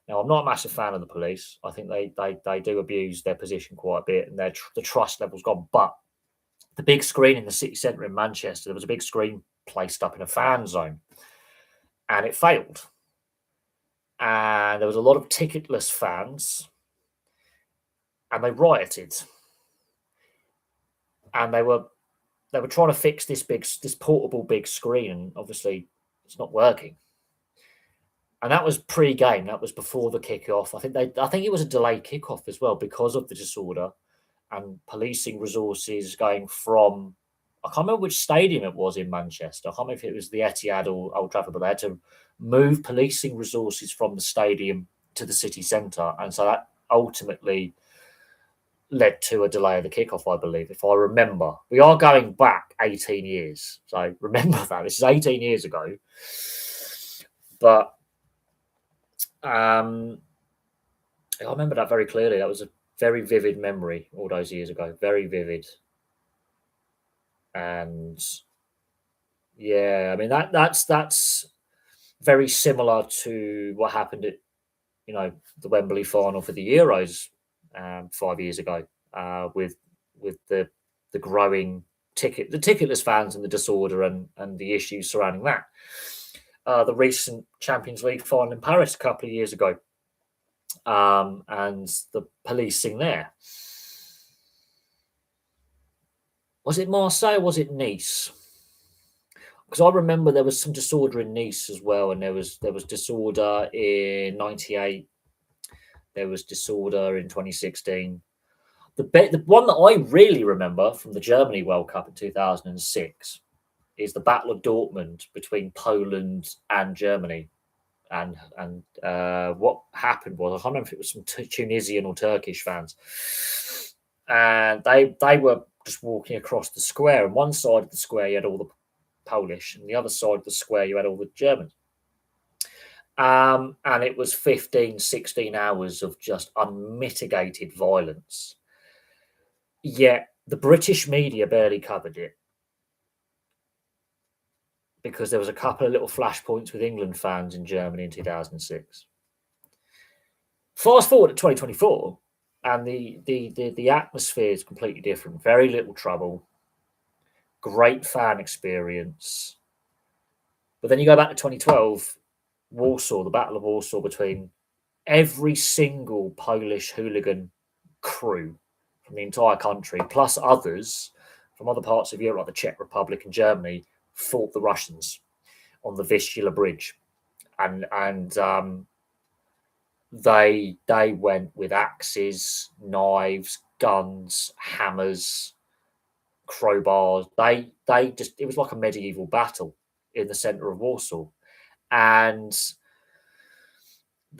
Now, I'm not a massive fan of the police. I think they do abuse their position quite a bit, and the trust level's gone. But the big screen in the city centre in Manchester, there was a big screen placed up in a fan zone, and it failed. And there was a lot of ticketless fans, and they rioted, and they were trying to fix this portable big screen, and obviously it's not working. And that was pre-game. That was before the kickoff. I think it was a delayed kickoff as well because of the disorder and policing resources going from. I can't remember which stadium it was in Manchester. I can't remember if it was the Etihad or Old Trafford, but they had to move policing resources from the stadium to the city centre, and so that ultimately led to a delay of the kickoff, I believe, if I remember. We are going back 18 years, so remember that this is 18 years ago. But I remember that very clearly. That was a very vivid memory all those years ago. Very vivid. And yeah, I mean that's very similar to what happened at the Wembley final for the Euros 5 years ago with the growing the ticketless fans and the disorder and the issues surrounding that. The recent Champions League final in Paris a couple of years ago, and the policing there. Was it Marseille or was it Nice? Because I remember there was some disorder in Nice as well, and there was disorder in '98. There was disorder in 2016. The one that I really remember from the Germany World Cup in 2006 is the Battle of Dortmund between Poland and Germany. And what happened was, I can't remember if it was some Tunisian or Turkish fans, and they were just walking across the square. And one side of the square you had all the Polish, and the other side of the square you had all the Germans. And it was 15, 16 hours of just unmitigated violence. Yet the British media barely covered it because there was a couple of little flashpoints with England fans in Germany in 2006. Fast forward to 2024, and the atmosphere is completely different. Very little trouble, great fan experience. But then you go back to 2012, Warsaw, the Battle of Warsaw between every single Polish hooligan crew from the entire country, plus others from other parts of Europe, like the Czech Republic and Germany, fought the Russians on the Vistula Bridge, and they went with axes, knives, guns, hammers, crowbars. It was like a medieval battle in the center of Warsaw, and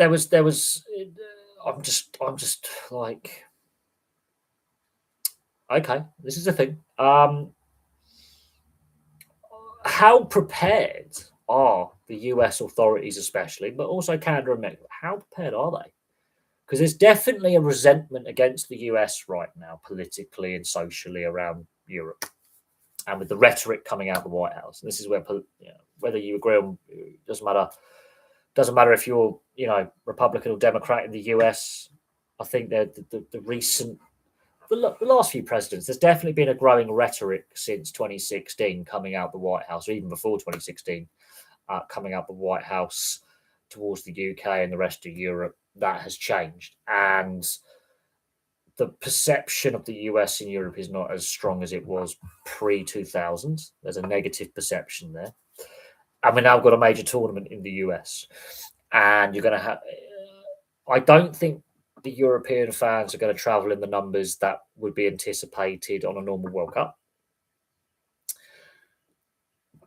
there was. I'm just like, okay, this is a thing. How prepared are the US authorities, especially, but also Canada and Mexico? How prepared are they? Because there's definitely a resentment against the US right now, politically and socially around Europe, and with the rhetoric coming out of the White House. And this is where, whether you agree on, doesn't matter. Doesn't matter if you're, Republican or Democrat in the US. I think that the last few presidents, there's definitely been a growing rhetoric since 2016 coming out the White House, or even before 2016, coming out the White House towards the UK and the rest of Europe. That has changed, and the perception of the US in Europe is not as strong as it was pre 2000. There's a negative perception there, and we've now got a major tournament in the US, and you're going to have. I don't think the European fans are going to travel in the numbers that would be anticipated on a normal World Cup.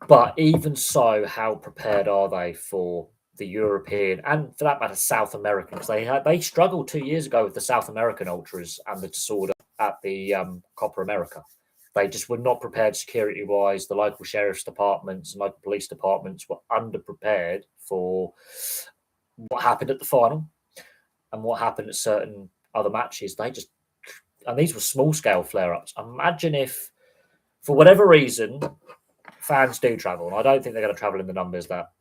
But even so, how prepared are they for the European and, for that matter, South American? Because they struggled 2 years ago with the South American ultras and the disorder at the Copa America. They just were not prepared security-wise. The local sheriff's departments and local police departments were underprepared for what happened at the final and what happened at certain other matches. And these were small-scale flare-ups. Imagine if, for whatever reason, fans do travel, and I don't think they're going to travel in the numbers that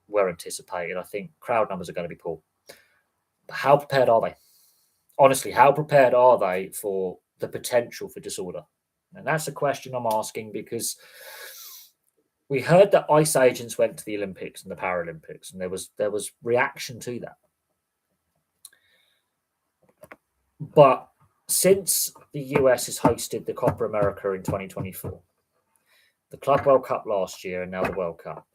were anticipated. I think crowd numbers are going to be poor. But how prepared are they? Honestly, how prepared are they for the potential for disorder? And that's a question I'm asking, because we heard that ICE agents went to the Olympics and the Paralympics, and there was reaction to that. But since the US has hosted the Copa America in 2024, the Club World Cup last year, and now the World Cup,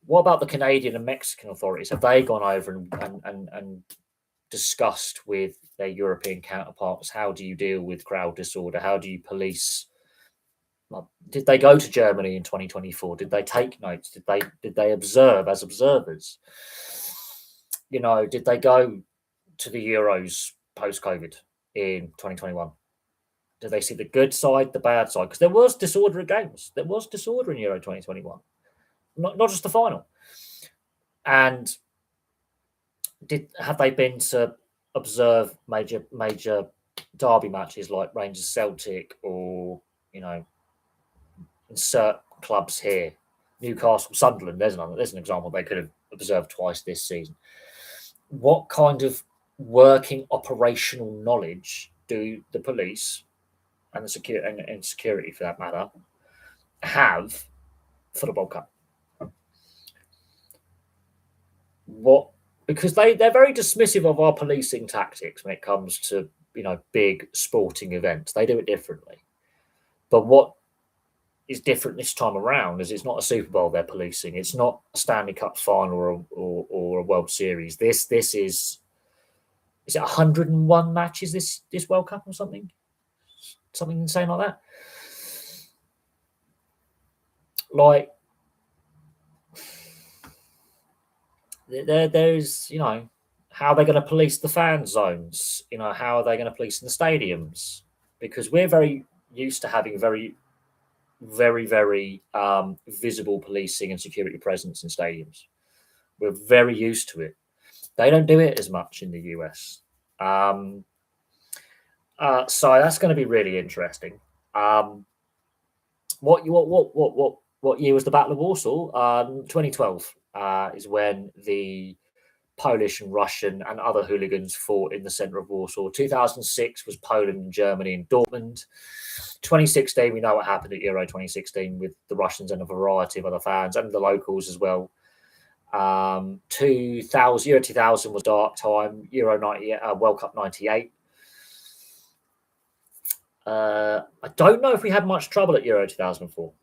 what about the Canadian and Mexican authorities? Have they gone over and discussed with their European counterparts? How do you deal with crowd disorder? How do you police? Did they go to Germany in 2024? Did they take notes? Did they observe as observers? Did they go to the Euros post-COVID in 2021? Did they see the good side, the bad side? Because there was disorder at games. There was disorder in Euro 2021, not just the final. And have they been to observe major derby matches like Rangers Celtic, or insert clubs here, Newcastle Sunderland? There's an example they could have observed twice this season. What kind of working operational knowledge do the police and the security, for that matter, have for the World Cup? Because they're very dismissive of our policing tactics when it comes to big sporting events. They do it differently. But what is different this time around is it's not a Super Bowl they're policing. It's not a Stanley Cup final or a World Series. This is it 101 matches this World Cup or something insane like that? Like, there's how they're going to police the fan zones. How are they going to police in the stadiums? Because we're very used to having very, very, very visible policing and security presence in stadiums. We're very used to it. They don't do it as much in the US. So that's going to be really interesting. What year was the Battle of Warsaw? 2012 is when the Polish and Russian and other hooligans fought in the center of Warsaw. 2006 was Poland and Germany in Dortmund. 2016, we know what happened at Euro 2016 with the Russians and a variety of other fans and the locals as well. 2000 Euro 2000 was dark time. Euro 90, World Cup 98. I don't know if we had much trouble at Euro 2004,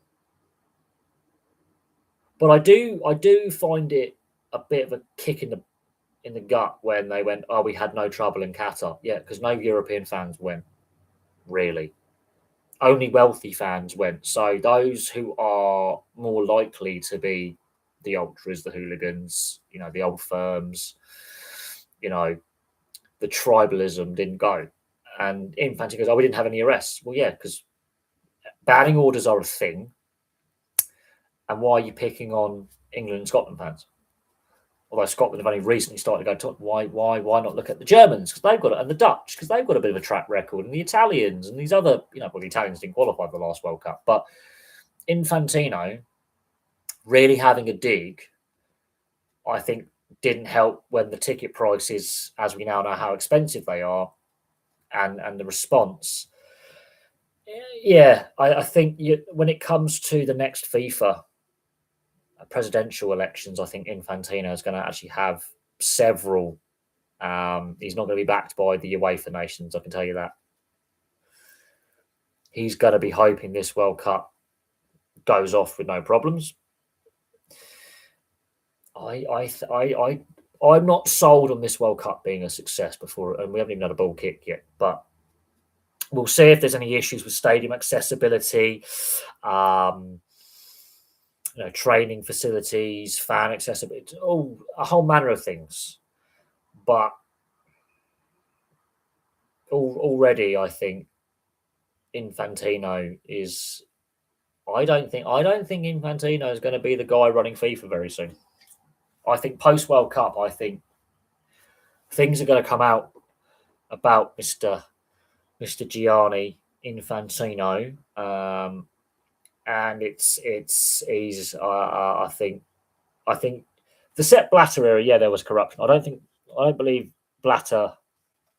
but I do find it a bit of a kick in the gut when they went, "Oh, we had no trouble in Qatar." Yeah, because no European fans went. Really, only wealthy fans went. So those who are more likely to be the ultras, the hooligans, the old firms, the tribalism didn't go. And Infantino goes, "Oh, we didn't have any arrests." Well, yeah, because banning orders are a thing. And why are you picking on England and Scotland fans? Although Scotland have only recently started to go, why not look at the Germans, because they've got it, and the Dutch, because they've got a bit of a track record, and the Italians and these other, well, the Italians didn't qualify for the last World Cup, but Infantino really having a dig, I think, didn't help when the ticket prices, as we now know how expensive they are, and the response. Yeah, I think when it comes to the next FIFA presidential elections, I think Infantino is going to actually have several. He's not going to be backed by the UEFA nations, I can tell you that. He's going to be hoping this World Cup goes off with no problems. I'm not sold on this World Cup being a success before, and we haven't even had a ball kick yet. But we'll see if there's any issues with stadium accessibility, training facilities, fan accessibility, a whole manner of things. But already, I think Infantino is. I don't think Infantino is going to be the guy running FIFA very soon. I think post World Cup, I think things are going to come out about Mr. Gianni Infantino, and he's. I think the Sepp Blatter era, yeah, there was corruption. I don't believe Blatter.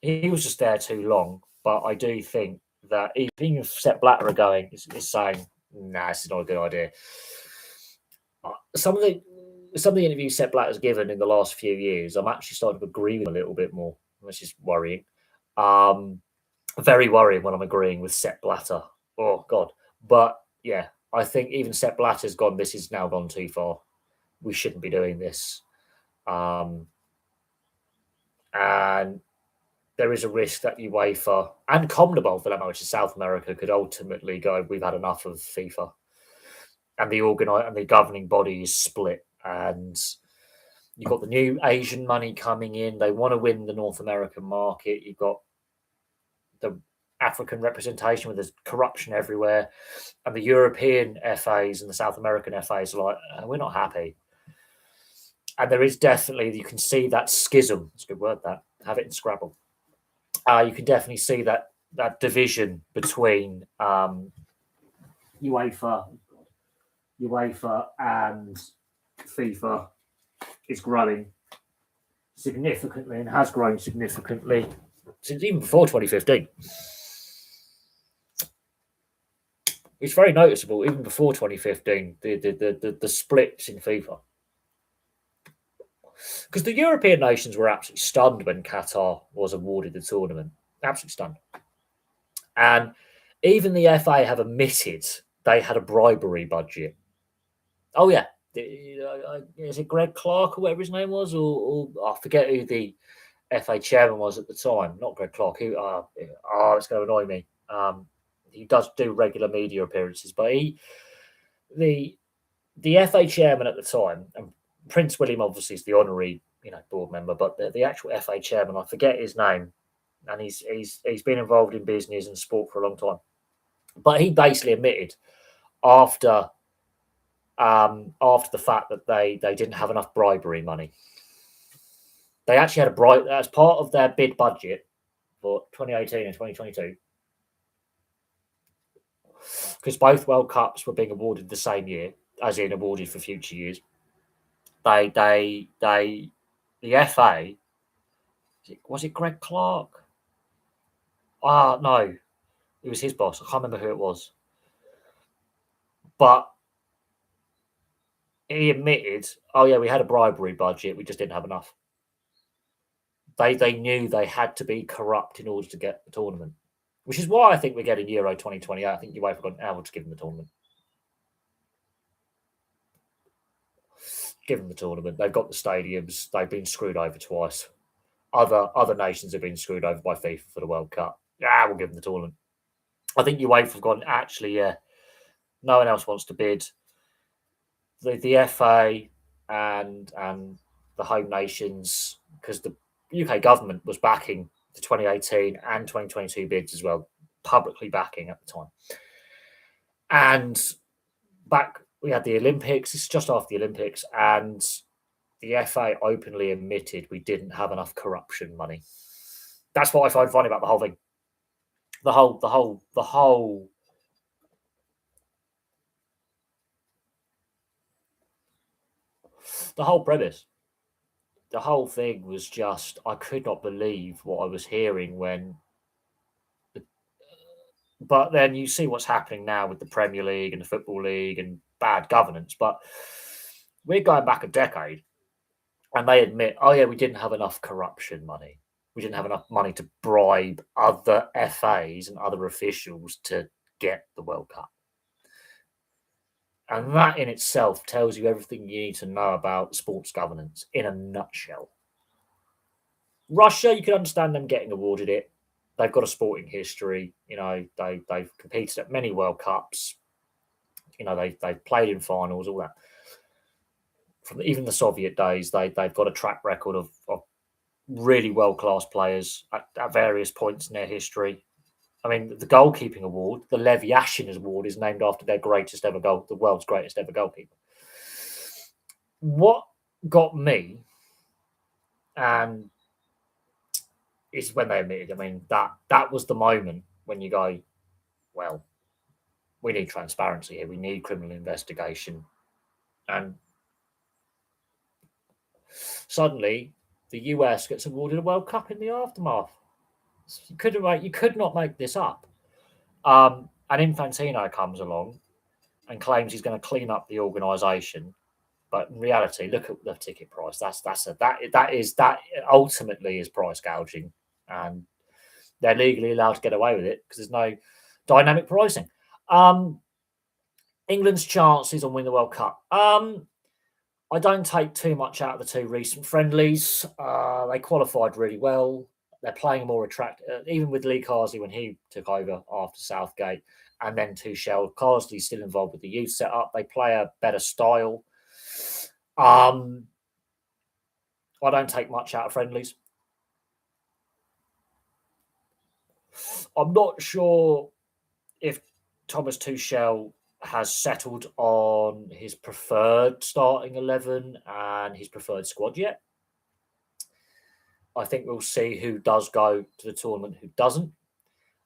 He was just there too long, but I do think that even if Sepp Blatter are going, is saying, "Nah, this is not a good idea." Some of the interviews Sepp Blatter's given in the last few years, I'm actually starting to agree with him a little bit more, which is worrying. Very worrying when I'm agreeing with Sepp Blatter. Oh God! But yeah, I think even Sepp Blatter's gone. This has now gone too far. We shouldn't be doing this. And there is a risk that UEFA and CONMEBOL, for that matter, which is South America, could ultimately go, "We've had enough of FIFA," and the governing body is split. And you've got the new Asian money coming in. They want to win the North American market. You've got the African representation where there's corruption everywhere, and the European FAs and the South American FAs are like, "We're not happy." And there is definitely, you can see that schism. It's a good word, that. Have it in Scrabble. You can definitely see that division between UEFA and FIFA is growing significantly and has grown significantly since even before 2015. It's very noticeable even before 2015, the splits in FIFA. Because the European nations were absolutely stunned when Qatar was awarded the tournament. Absolutely stunned. And even the FA have admitted they had a bribery budget. Oh, yeah. Is it Greg Clark or whatever his name was? Or I forget who the FA chairman was at the time. Not Greg Clark. It's going to annoy me. He does do regular media appearances, but the FA chairman at the time, and Prince William obviously is the honorary, board member, but the actual FA chairman, I forget his name, and he's been involved in business and sport for a long time. But he basically admitted after the fact that they didn't have enough bribery money. They actually had as part of their bid budget for 2018 and 2022, because both World Cups were being awarded the same year, as in awarded for future years. The FA, was it Greg Clark? No, it was his boss. I can't remember who it was. But he admitted, "Oh yeah, we had a bribery budget. We just didn't have enough." They knew they had to be corrupt in order to get the tournament, which is why I think we're getting Euro 2028. I think UEFA got able to give them the tournament. Give them the tournament. They've got the stadiums. They've been screwed over twice. Other nations have been screwed over by FIFA for the World Cup. Yeah, we'll give them the tournament. I think UEFA have gone, actually, yeah, no one else wants to bid. The FA and the home nations, because UK government was backing the 2018 and 2022 bids as well, publicly backing at the time. And back we had the Olympics. It's just after the Olympics, and the FA openly admitted we didn't have enough corruption money. That's what I find funny about the whole thing. The whole premise. The whole thing was just I could not believe what I was hearing when. But then you see what's happening now with the Premier League and the Football League and bad governance. But we're going back a decade, and they admit, oh yeah, we didn't have enough corruption money. We didn't have enough money to bribe other FAs and other officials to get the World Cup. And that in itself tells you everything you need to know about sports governance in a nutshell. Russia, you can understand them getting awarded it. They've got a sporting history. They've competed at many World Cups. They've played in finals, all that. From even the Soviet days, they've got a track record of really world-class players at various points in their history. I mean, the goalkeeping award, the Lev Yashin award, is named after their greatest ever goal, the world's greatest ever goalkeeper. What got me, and is when they admitted, I mean, that was the moment when you go, well, we need transparency here. We need criminal investigation. And suddenly, the US gets awarded a World Cup in the aftermath. You could not make this up. And Infantino comes along and claims he's going to clean up the organisation, but in reality, look at the ticket price. That ultimately is price gouging, and they're legally allowed to get away with it because there's no dynamic pricing. England's chances on winning the World Cup. I don't take too much out of the two recent friendlies. They qualified really well. They're playing more attractive, even with Lee Carsley when he took over after Southgate, and then Tuchel. Carsley's still involved with the youth setup. They play a better style. I don't take much out of friendlies. I'm not sure if Thomas Tuchel has settled on his preferred starting 11 and his preferred squad yet. I think we'll see who does go to the tournament, who doesn't,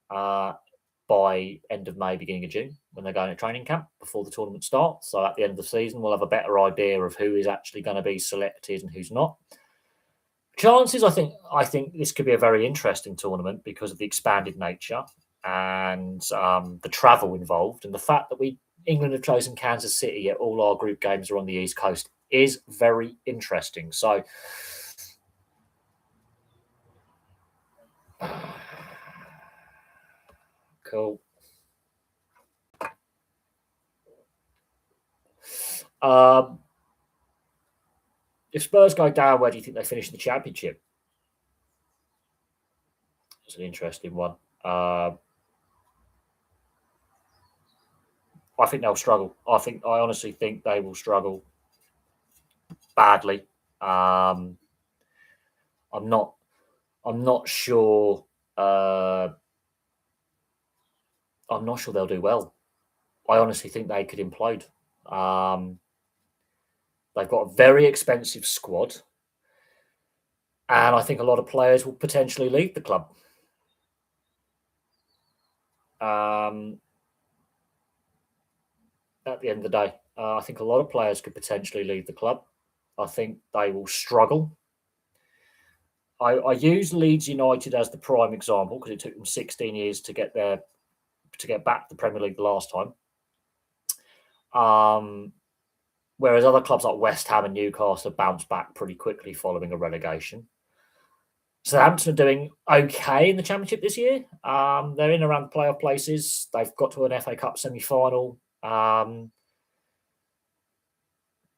by end of May, beginning of June, when they're going to training camp before the tournament starts. So at the end of the season, we'll have a better idea of who is actually going to be selected and who's not. Chances, I think this could be a very interesting tournament because of the expanded nature and the travel involved, and the fact that England have chosen Kansas City, yet all our group games are on the East Coast, is very interesting. So, cool. If Spurs go down, where do you think they finish in the Championship? It's an interesting one. I think they'll struggle. I honestly think they will struggle badly. I'm not sure. I'm not sure they'll do well. I honestly think they could implode. They've got a very expensive squad, and I think a lot of players will potentially leave the club. At the end of the day, I think a lot of players could potentially leave the club. I think they will struggle. I use Leeds United as the prime example because it took them 16 years to get back to the Premier League the last time. Whereas other clubs like West Ham and Newcastle have bounced back pretty quickly following a relegation. Southampton are doing okay in the Championship this year. They're in around the playoff places. They've got to an FA Cup semi-final.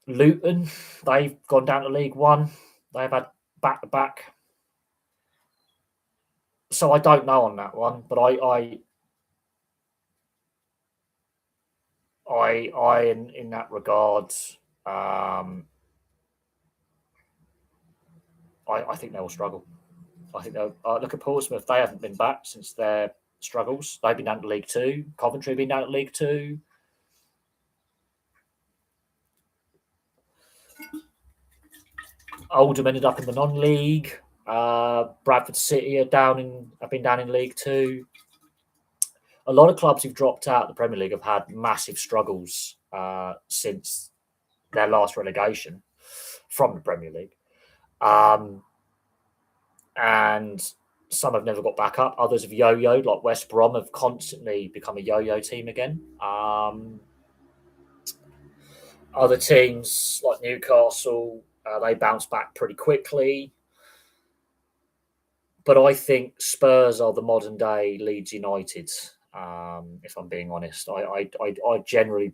Luton, they've gone down to League One. They've had back-to-back. So I don't know on that one, but I in that regard, I think they will struggle. I think they'll look at Portsmouth. They haven't been back since their struggles. They've been down to League Two. Coventry have been down to League Two. Oldham ended up in the non-league. Bradford City have been down in League Two. A lot of clubs who've dropped out of the Premier League have had massive struggles since their last relegation from the Premier League. And some have never got back up. Others have yo-yoed, like West Brom have constantly become a yo-yo team again. Other teams like Newcastle, they bounce back pretty quickly. But I think Spurs are the modern day Leeds United. If I'm being honest, I genuinely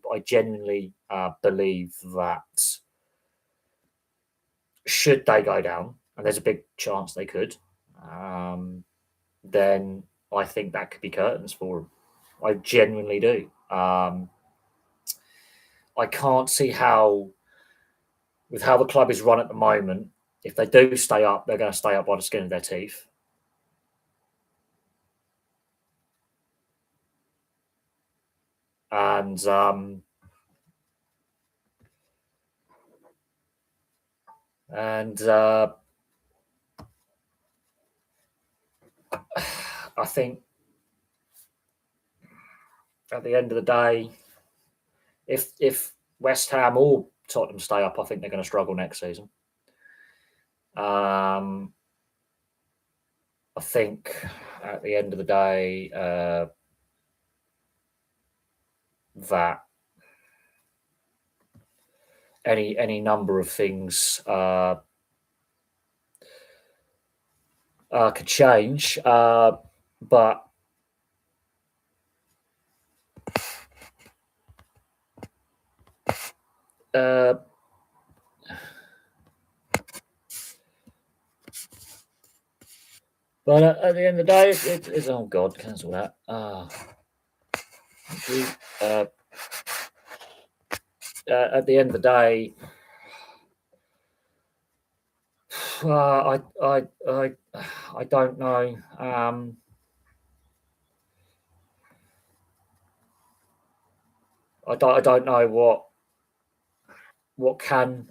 believe that should they go down, and there's a big chance they could, then I think that could be curtains for them. I genuinely do. I can't see how, with how the club is run at the moment, if they do stay up, they're going to stay up by the skin of their teeth. And I think at the end of the day, if West Ham or Tottenham stay up, I think they're going to struggle next season. I think at the end of the day that any number of things could change, but but at the end of the day, it's oh god, cancel that. At the end of the day, I don't know. I don't know what can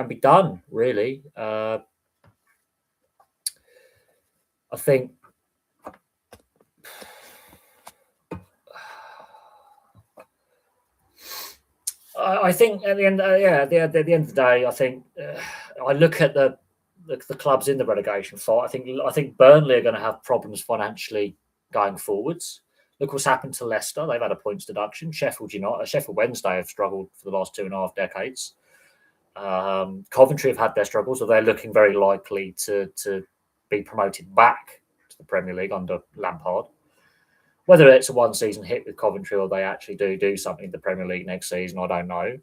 be done really. I think I think at the end, at the end of the day, I think I look at the clubs in the relegation fight. I think Burnley are going to have problems financially going forwards. Look what's happened to Leicester; they've had a points deduction. Sheffield Wednesday have struggled for the last 2.5 decades. Coventry have had their struggles, so they're looking very likely to be promoted back to the Premier League under Lampard. Whether it's a one-season hit with Coventry or they actually do something in the Premier League next season, I don't know.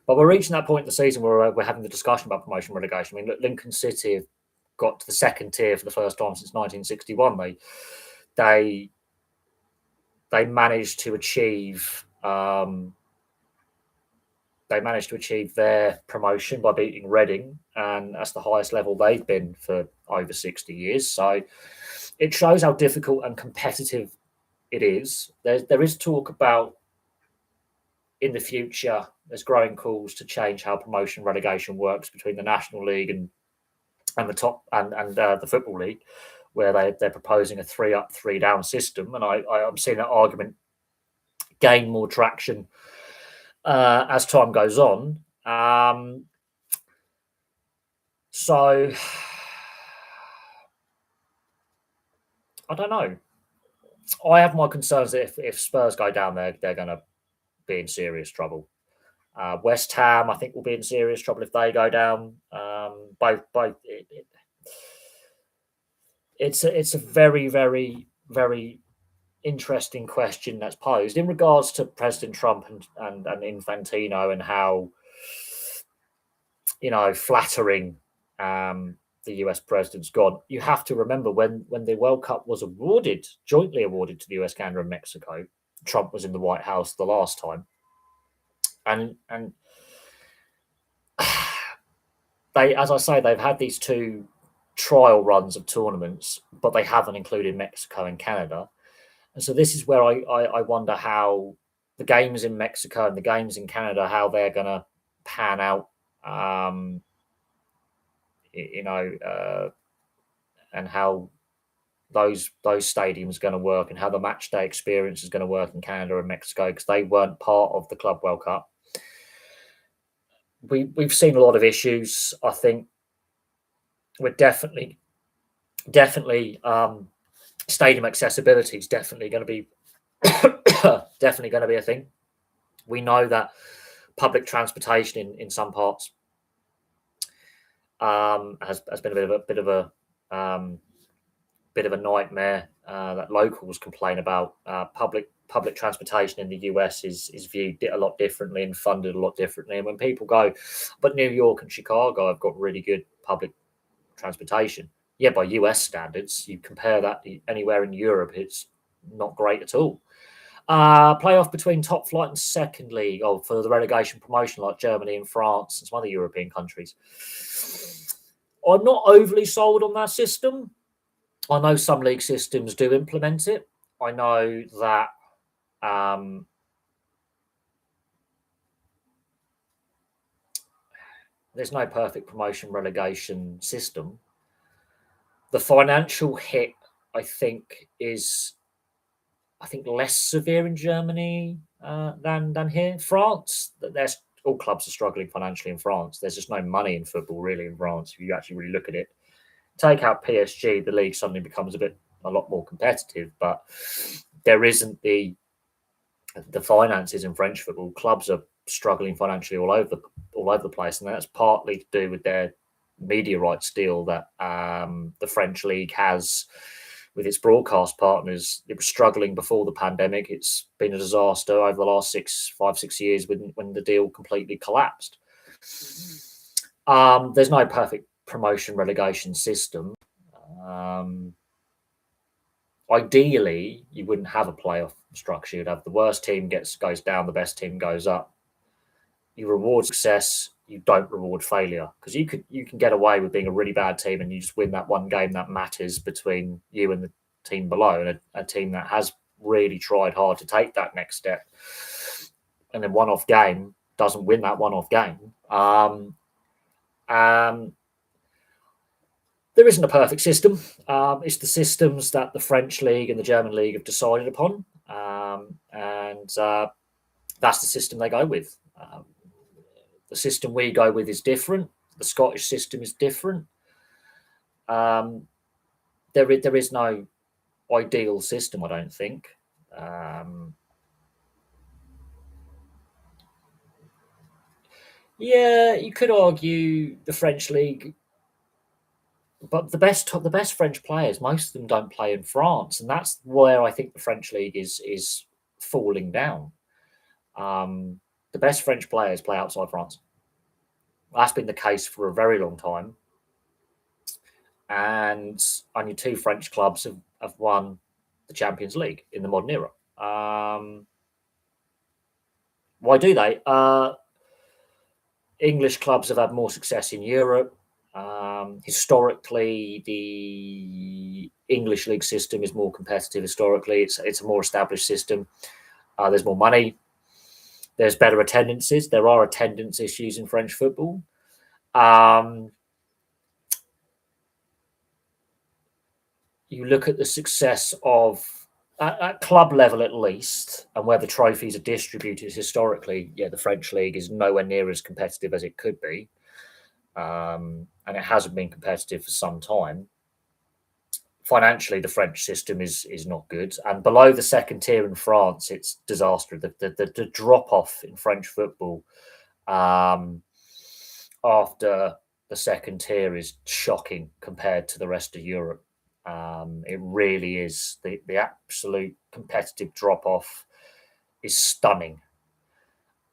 But we're reaching that point in the season where we're having the discussion about promotion relegation. I mean, look, Lincoln City have got to the second tier for the first time since 1961. They managed to achieve their promotion by beating Reading, and that's the highest level they've been for over 60 years. So it shows how difficult and competitive it is. There is talk about in the future, there's growing calls to change how promotion relegation works between the National League and the top and the Football League, where they're proposing a 3-up, 3-down system. And I'm seeing that argument gain more traction as time goes on. So I don't know. I have my concerns that if Spurs go down there, they're going to be in serious trouble. West Ham, I think, will be in serious trouble if they go down. It's a very, very, very interesting question that's posed in regards to President Trump and Infantino and how flattering the US president's gone. You have to remember when the World Cup was jointly awarded to the US, Canada, and Mexico, Trump was in the White House the last time. And as I say, they've had these two trial runs of tournaments, but they haven't included Mexico and Canada. And so this is where I wonder how the games in Mexico and the games in Canada, how they're going to pan out, um, you know, and how those stadiums are going to work and how the match day experience is going to work in Canada and Mexico because they weren't part of the Club World Cup. We've seen a lot of issues. I think we're definitely stadium accessibility is definitely going to be definitely going to be a thing. We know that public transportation in some parts has been a bit of a nightmare that locals complain about. Public transportation in the US is viewed a lot differently and funded a lot differently. And when people go, but New York and Chicago have got really good public transportation. Yeah, by US standards, you compare that to anywhere in Europe, it's not great at all. Playoff between top flight and second league, for the relegation promotion, like Germany and France and some other European countries. I'm not overly sold on that system. I know some league systems do implement it. I know that there's no perfect promotion relegation system. The financial hit, I think, is less severe in Germany than here. France, there's all clubs are struggling financially in France. There's just no money in football really in France if you actually really look at it. Take out PSG, the league suddenly becomes a lot more competitive, but there isn't the finances in French football. Clubs are struggling financially all over the place, and that's partly to do with their media rights deal that the French league has with its broadcast partners. It was struggling before the pandemic. It's been a disaster over the last 5-6 years when the deal completely collapsed. There's no perfect promotion relegation system. Ideally, you wouldn't have a playoff structure. You'd have the worst team goes down, the best team goes up. You reward success, you don't reward failure, because you can get away with being a really bad team and you just win that one game that matters between you and the team below, and a team that has really tried hard to take that next step, and then one-off game doesn't win that one-off game. There isn't a perfect system. It's the systems that the French league and the German league have decided upon, and that's the system they go with. The system we go with is different. The Scottish system is different. There is no ideal system, I don't think. Yeah, you could argue the French league, but the best French players, most of them don't play in France, and that's where I think the French league is falling down. The best French players play outside France. That's been the case for a very long time. And only 2 French clubs have won the Champions League in the modern era. Why do they? English clubs have had more success in Europe. Historically, the English league system is more competitive. Historically, it's a more established system. There's more money. There's better attendances. There are attendance issues in French football. You look at the success of at club level, at least, and where the trophies are distributed historically. Yeah, the French league is nowhere near as competitive as it could be, and it hasn't been competitive for some time. Financially, the French system is not good, and below the second tier in France, it's disastrous. The drop off in French football after the second tier is shocking compared to the rest of Europe. It really is. The absolute competitive drop off is stunning.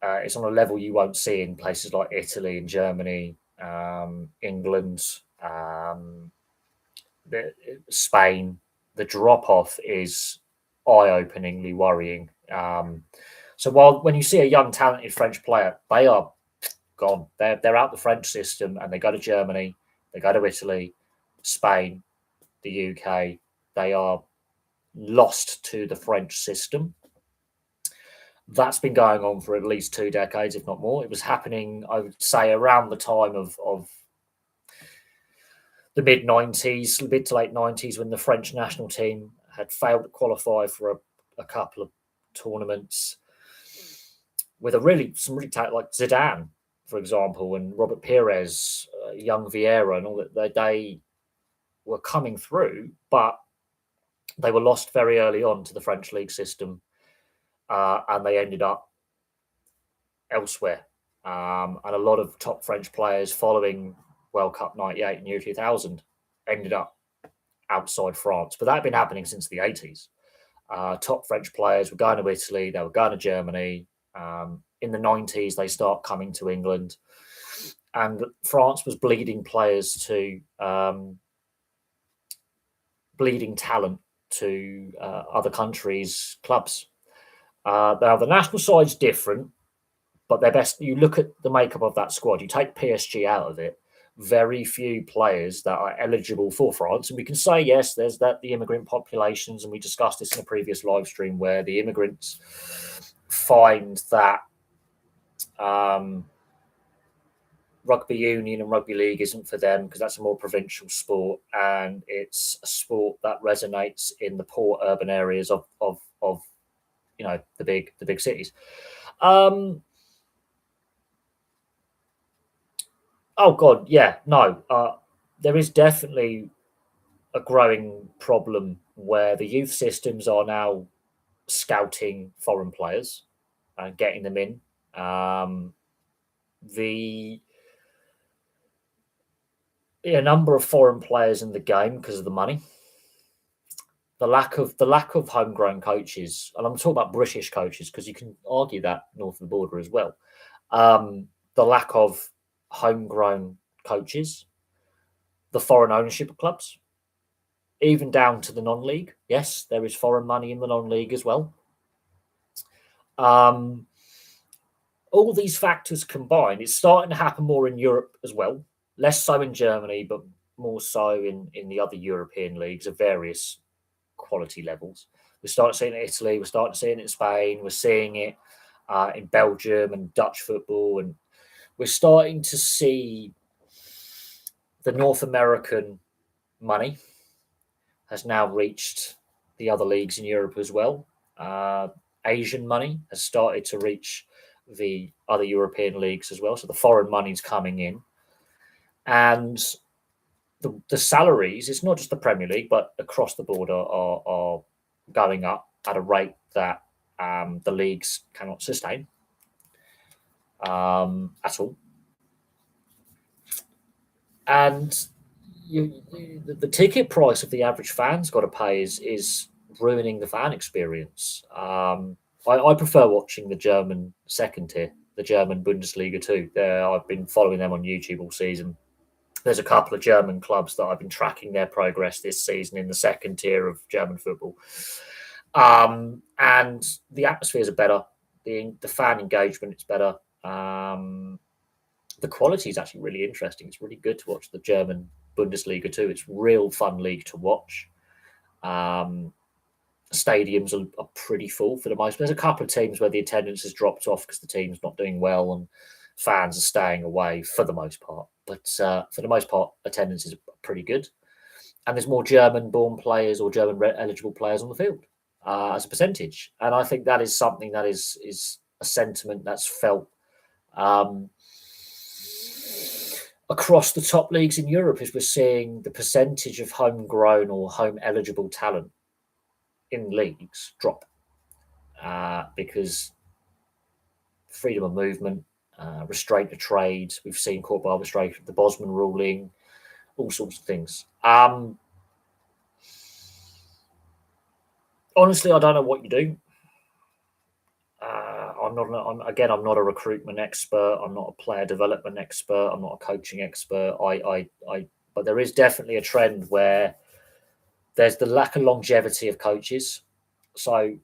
It's on a level you won't see in places like Italy and Germany, England, Spain. The drop off is eye-openingly worrying. So when you see a young, talented French player, they are gone. They're out the French system, and they go to Germany, they go to Italy, Spain, the UK. They are lost to the French system. That's been going on for at least 2 decades, if not more. It was happening, I would say, around the time of the mid 90s, mid to late 90s, when the French national team had failed to qualify for a couple of tournaments with some really like Zidane, for example, and Robert Pires, young Vieira, and all that. They were coming through, but they were lost very early on to the French league system, and they ended up elsewhere. And a lot of top French players following World Cup 98 and Year 2000 ended up outside France. But that had been happening since the 80s. Top French players were going to Italy, they were going to Germany. In the 90s, they start coming to England. And France was bleeding players to bleeding talent to other countries' clubs. Now, the national side's different, but they're best. You look at the makeup of that squad, you take PSG out of it, very few players that are eligible for France. And we can say, yes, there's the immigrant populations, and we discussed this in a previous live stream where the immigrants find that rugby union and rugby league isn't for them because that's a more provincial sport, and it's a sport that resonates in the poor urban areas of the big cities. Oh God, yeah, no. There is definitely a growing problem where the youth systems are now scouting foreign players and getting them in. The number of foreign players in the game because of the money, the lack of homegrown coaches, and I'm talking about British coaches because you can argue that north of the border as well. The lack of homegrown coaches, the foreign ownership of clubs, even down to the non-league. Yes, there is foreign money in the non-league as well. All these factors combined, it's starting to happen more in Europe as well. Less so in Germany, but more so in the other European leagues of various quality levels. We're starting to see it in Italy. We're starting to see it in Spain. We're seeing it in Belgium and Dutch football. And we're starting to see the North American money has now reached the other leagues in Europe as well. Asian money has started to reach the other European leagues as well. So the foreign money's coming in. And the salaries, it's not just the Premier League, but across the board are going up at a rate that the leagues cannot sustain at all. And the ticket price of the average fan's got to pay is ruining the fan experience. I prefer watching the German second tier, the German Bundesliga too. I've been following them on YouTube all season. There's a couple of German clubs that I've been tracking their progress this season in the second tier of German football. And the atmospheres are better. The fan engagement is better. The quality is actually really interesting. It's really good to watch the German Bundesliga too. It's real fun league to watch. Stadiums are pretty full for the most. There's a couple of teams where the attendance has dropped off because the team's not doing well and fans are staying away for the most part. But for the most part, attendance is pretty good. And there's more German-born players or German-eligible players on the field as a percentage. And I think that is something that is a sentiment that's felt across the top leagues in Europe, as we're seeing the percentage of homegrown or home-eligible talent in leagues drop because freedom of movement, restraint of trade. We've seen court arbitration, the Bosman ruling, all sorts of things. Honestly, I don't know what you do. I'm not a recruitment expert. I'm not a player development expert. I'm not a coaching expert. But there is definitely a trend where there's the lack of longevity of coaches. So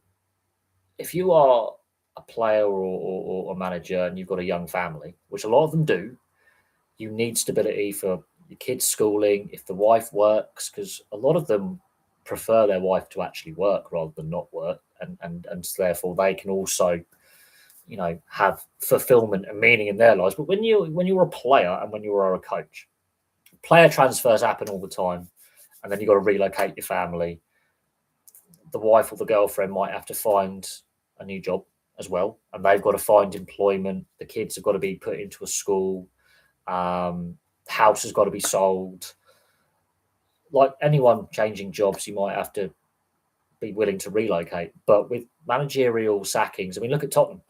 if you are a player or a manager and you've got a young family, which a lot of them do, you need stability for your kids' schooling. If the wife works, because a lot of them prefer their wife to actually work rather than not work, and therefore they can also, have fulfillment and meaning in their lives. But when you're a player and when you are a coach, player transfers happen all the time, and then you've got to relocate your family. The wife or the girlfriend might have to find a new job as well, and they've got to find employment. The kids have got to be put into a school. House has got to be sold. Like anyone changing jobs, you might have to be willing to relocate. But with managerial sackings, I mean, look at Tottenham.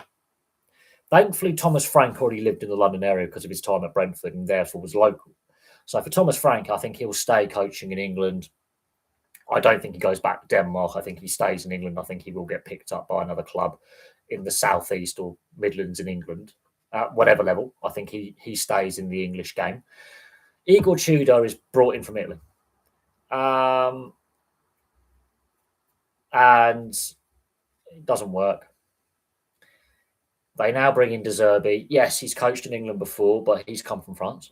Thankfully, Thomas Frank already lived in the London area because of his time at Brentford and therefore was local. So for Thomas Frank, I think he'll stay coaching in England. I don't think he goes back to Denmark. I think he stays in England. I think he will get picked up by another club in the southeast or Midlands in England, at whatever level. I think he stays in the English game. Igor Tudor is brought in from Italy. And it doesn't work. They now bring in De Zerbi. Yes, he's coached in England before, but he's come from France.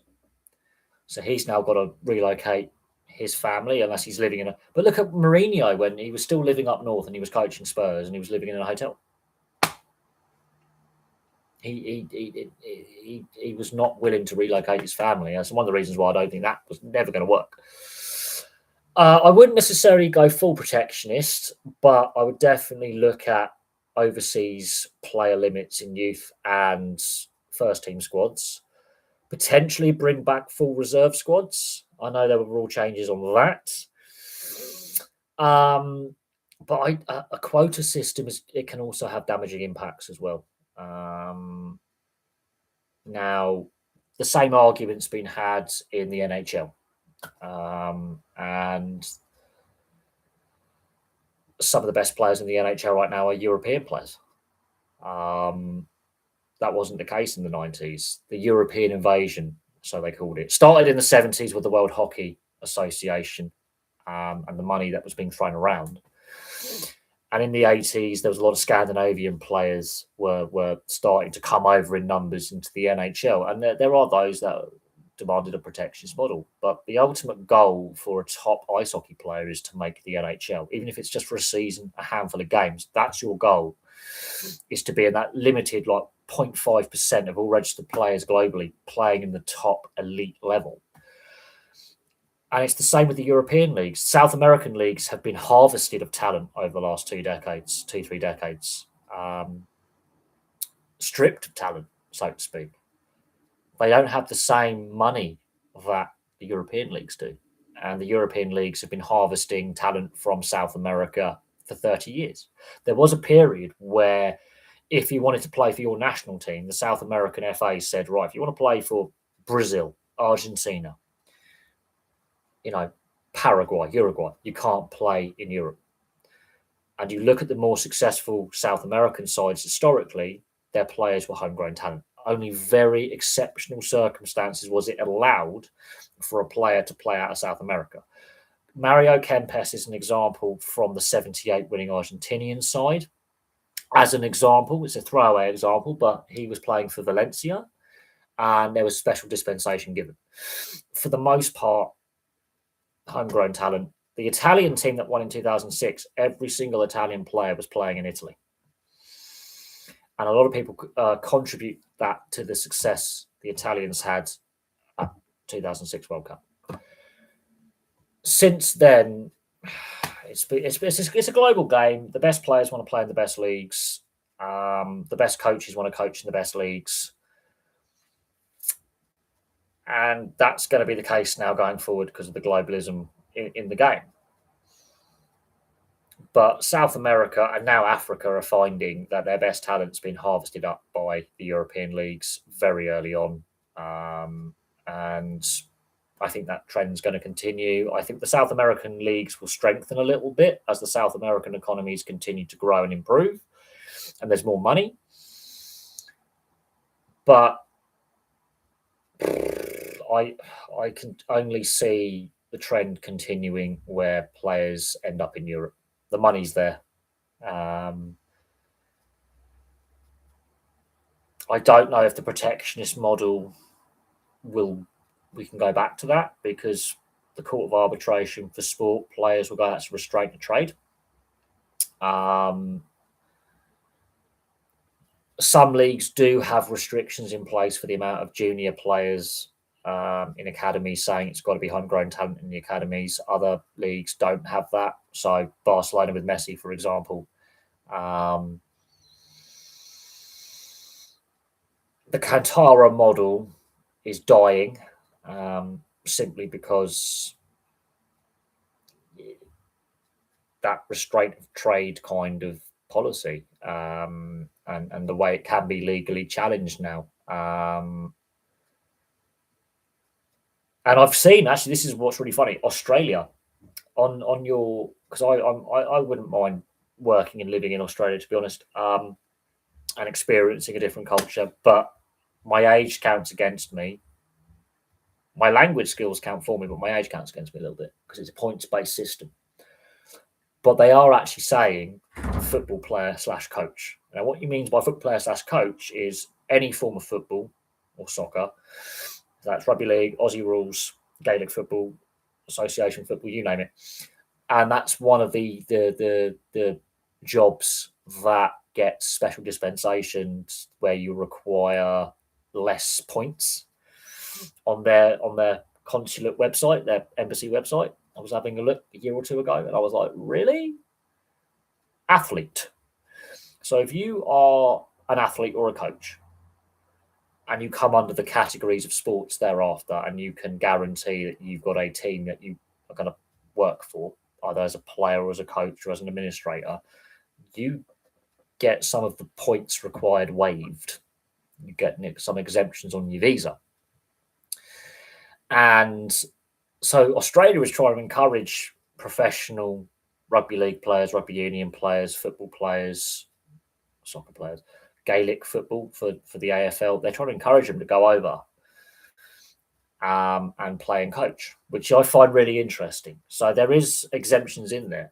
So he's now got to relocate his family unless he's living in a. But look at Mourinho when he was still living up north and he was coaching Spurs and he was living in a hotel. He was not willing to relocate his family. That's one of the reasons why I don't think that was never going to work. I wouldn't necessarily go full protectionist, but I would definitely look at overseas player limits in youth and first team squads. Potentially bring back full reserve squads. I know there were rule changes on that. But a quota system it can also have damaging impacts as well. Now, the same argument's been had in the NHL. And some of the best players in the NHL right now are European players. That wasn't the case in the 90s. The European invasion, so they called it, started in the 70s with the World Hockey Association and the money that was being thrown around. And in the 80s, there was a lot of Scandinavian players were starting to come over in numbers into the NHL. And there are those that demanded a protectionist model. But the ultimate goal for a top ice hockey player is to make the NHL, even if it's just for a season, a handful of games. That's your goal, is to be in that limited, like 0.5% of all registered players globally playing in the top elite level. And it's the same with the European leagues. South American leagues have been harvested of talent over the last 3 decades, stripped of talent, so to speak. They don't have the same money that the European leagues do. And the European leagues have been harvesting talent from South America for 30 years. There was a period where if you wanted to play for your national team, the South American FA said, right, if you want to play for Brazil, Argentina, Paraguay, Uruguay, you can't play in Europe. And you look at the more successful South American sides historically, their players were homegrown talent. Only very exceptional circumstances was it allowed for a player to play out of South America. Mario Kempes is an example from the 78 winning Argentinian side. As an example, it's a throwaway example, but he was playing for Valencia and there was special dispensation given. For the most part, homegrown talent. The Italian team that won in 2006, every single Italian player was playing in Italy. And a lot of people contribute that to the success the Italians had at 2006 World Cup. Since then, it's a global game. The best players want to play in the best leagues. The best coaches want to coach in the best leagues. And that's going to be the case now going forward because of the globalism in the game. But South America and now Africa are finding that their best talent's been harvested up by the European leagues very early on. And I think that trend's going to continue. I think the South American leagues will strengthen a little bit as the South American economies continue to grow and improve, and there's more money. But I can only see the trend continuing where players end up in Europe. The money's there. I don't know if the protectionist model we can go back to that, because the Court of Arbitration for Sport players will go, that's restraint of trade. Some leagues do have restrictions in place for the amount of junior players in academies, saying it's got to be homegrown talent in the academies. Other leagues don't have that. So Barcelona with Messi, for example, the Kantara model is dying, simply because that restraint of trade kind of policy, and the way it can be legally challenged now. And I've seen, actually, this is what's really funny. Australia, on your, because I wouldn't mind working and living in Australia, to be honest, and experiencing a different culture, but my age counts against me. My language skills count for me, but my age counts against me a little bit, because it's a points-based system. But they are actually saying football player / coach. Now, what you mean by football player / coach is any form of football or soccer. That's rugby league, Aussie rules, Gaelic football, association football, you name it. And that's one of the jobs that gets special dispensations, where you require less points on their consulate website, their embassy website. I was having a look a year or two ago, and I was like, really? Athlete. So if you are an athlete or a coach, and you come under the categories of sports thereafter, and you can guarantee that you've got a team that you are going to work for, either as a player or as a coach or as an administrator, you get some of the points required waived. You get some exemptions on your visa. And so Australia is trying to encourage professional rugby league players, rugby union players, football players, soccer players, Gaelic football for the AFL. They're trying to encourage them to go over and play and coach, which I find really interesting. So there is exemptions in there.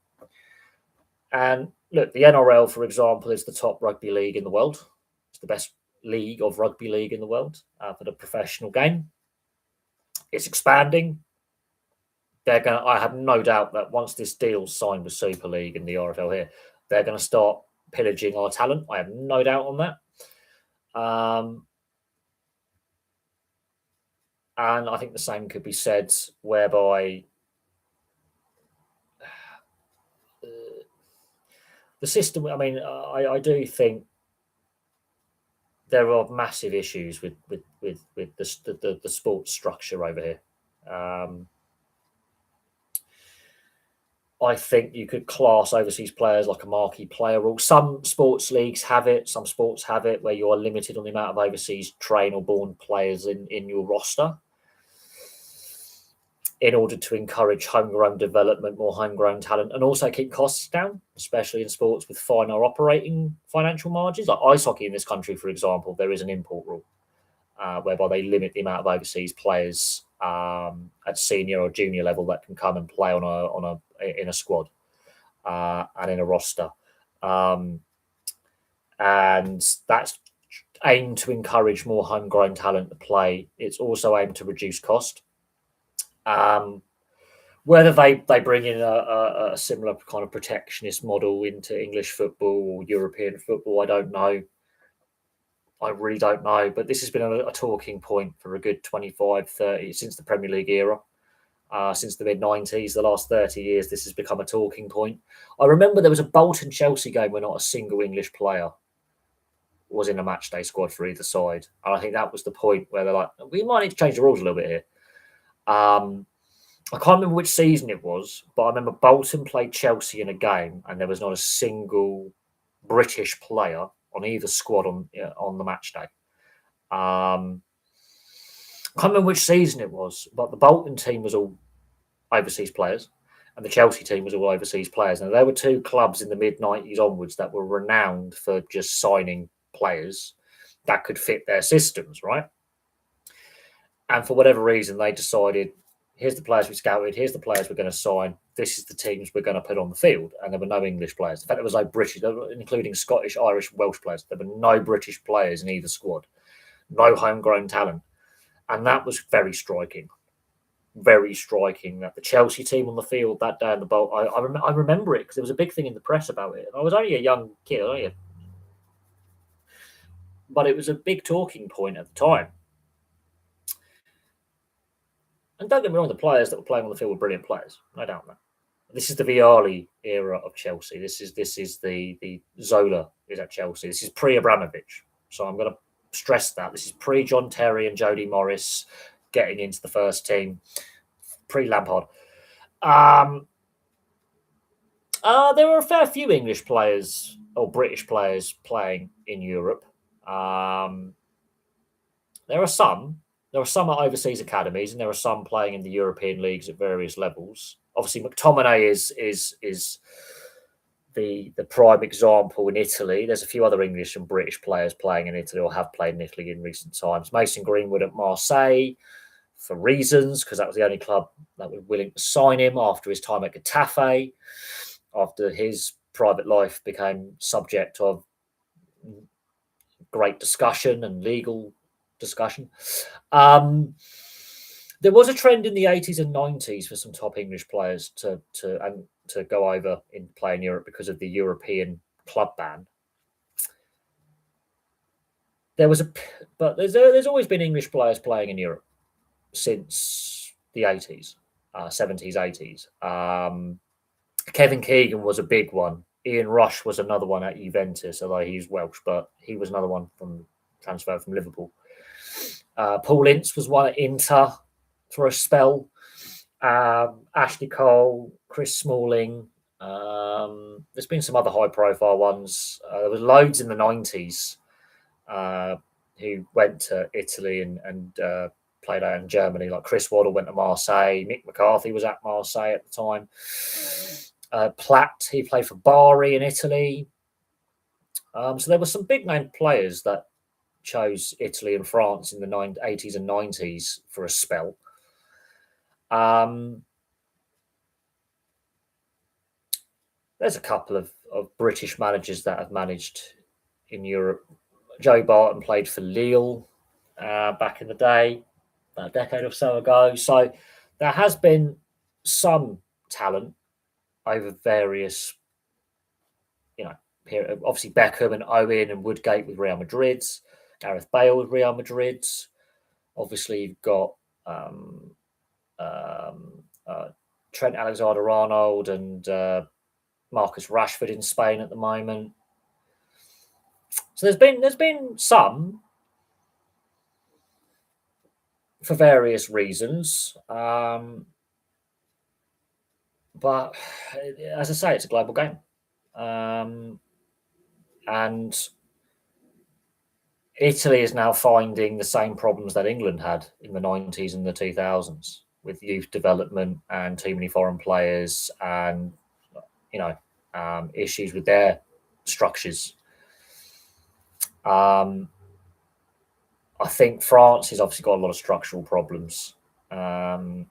And look, the NRL, for example, is the top rugby league in the world. It's the best league of rugby league in the world for the professional game. It's expanding. I have no doubt that once this deal's signed with Super League and the RFL here, they're going to start pillaging our talent. I have no doubt on that. And I think the same could be said whereby the system, I mean, I do think there are massive issues with the sports structure over here. I think you could class overseas players like a marquee player rule. Some sports leagues have it. Some sports have it where you are limited on the amount of overseas trained or born players in your roster, in order to encourage homegrown development, more homegrown talent, and also keep costs down, especially in sports with finer operating financial margins. Like ice hockey in this country, for example, there is an import rule whereby they limit the amount of overseas players at senior or junior level that can come and play in a squad and in a roster, and that's aimed to encourage more homegrown talent to play. It's also aimed to reduce cost. Whether they bring in a similar kind of protectionist model into English football or European football, I don't know. I really don't know. But this has been a talking point for a good 25, 30, since the Premier League era, since the mid-90s, the last 30 years, this has become a talking point. I remember there was a Bolton-Chelsea game where not a single English player was in a match day squad for either side. And I think that was the point where they're like, we might need to change the rules a little bit here. I can't remember which season it was, but I remember Bolton played Chelsea in a game and there was not a single British player on either squad on the match day. I can't remember which season it was, but the Bolton team was all overseas players and the Chelsea team was all overseas players. And there were two clubs in the mid-90s onwards that were renowned for just signing players that could fit their systems, right? And for whatever reason, they decided here's the players we scouted, here's the players we're going to sign, this is the teams we're going to put on the field. And there were no English players. In fact, there was no British, including Scottish, Irish, Welsh players. There were no British players in either squad, no homegrown talent. And that was very striking that the Chelsea team on the field that day in the Bowl, I remember it because there was a big thing in the press about it. I was only a young kid, but it was a big talking point at the time. And don't get me wrong, the players that were playing on the field were brilliant players, no doubt that. This is the Vialli era of Chelsea. This is the Zola is at Chelsea. This is pre-Abramovich. So I'm going to stress that. This is pre-John Terry and Jody Morris getting into the first team, pre-Lampard. There were a fair few English players or British players playing in Europe. There are some at overseas academies, and there are some playing in the European leagues at various levels. Obviously, McTominay is the prime example in Italy. There's a few other English and British players playing in Italy or have played in Italy in recent times. Mason Greenwood at Marseille, for reasons, because that was the only club that was willing to sign him after his time at Getafe, after his private life became subject of great discussion and legal discussion. There was a trend in the 80s and 90s for some top English players to go over and play in Europe because of the European club ban. But there's always been English players playing in Europe since the 80s, 70s, 80s. Kevin Keegan was a big one. Ian Rush was another one at Juventus, although he's Welsh, but he was another one transferred from Liverpool. Paul Ince was one at Inter for a spell. Ashley Cole, Chris Smalling. There's been some other high-profile ones. There was loads in the 90s who went to Italy and played out in Germany. Like Chris Waddle went to Marseille. Mick McCarthy was at Marseille at the time. Platt, he played for Bari in Italy. So there were some big-name players that chose Italy and France in the 80s and 90s for a spell. There's a couple of British managers that have managed in Europe. Joe Barton played for Lille back in the day, a decade or so ago. So there has been some talent over various, period. Obviously Beckham and Owen and Woodgate with Real Madrid, Gareth Bale with Real Madrid. Obviously you've got Trent Alexander-Arnold and Marcus Rashford in Spain at the moment. So there's been some for various reasons, but as I say, it's a global game, and Italy is now finding the same problems that England had in the 90s and the 2000s with youth development and too many foreign players and issues with their structures. I think France has obviously got a lot of structural problems. And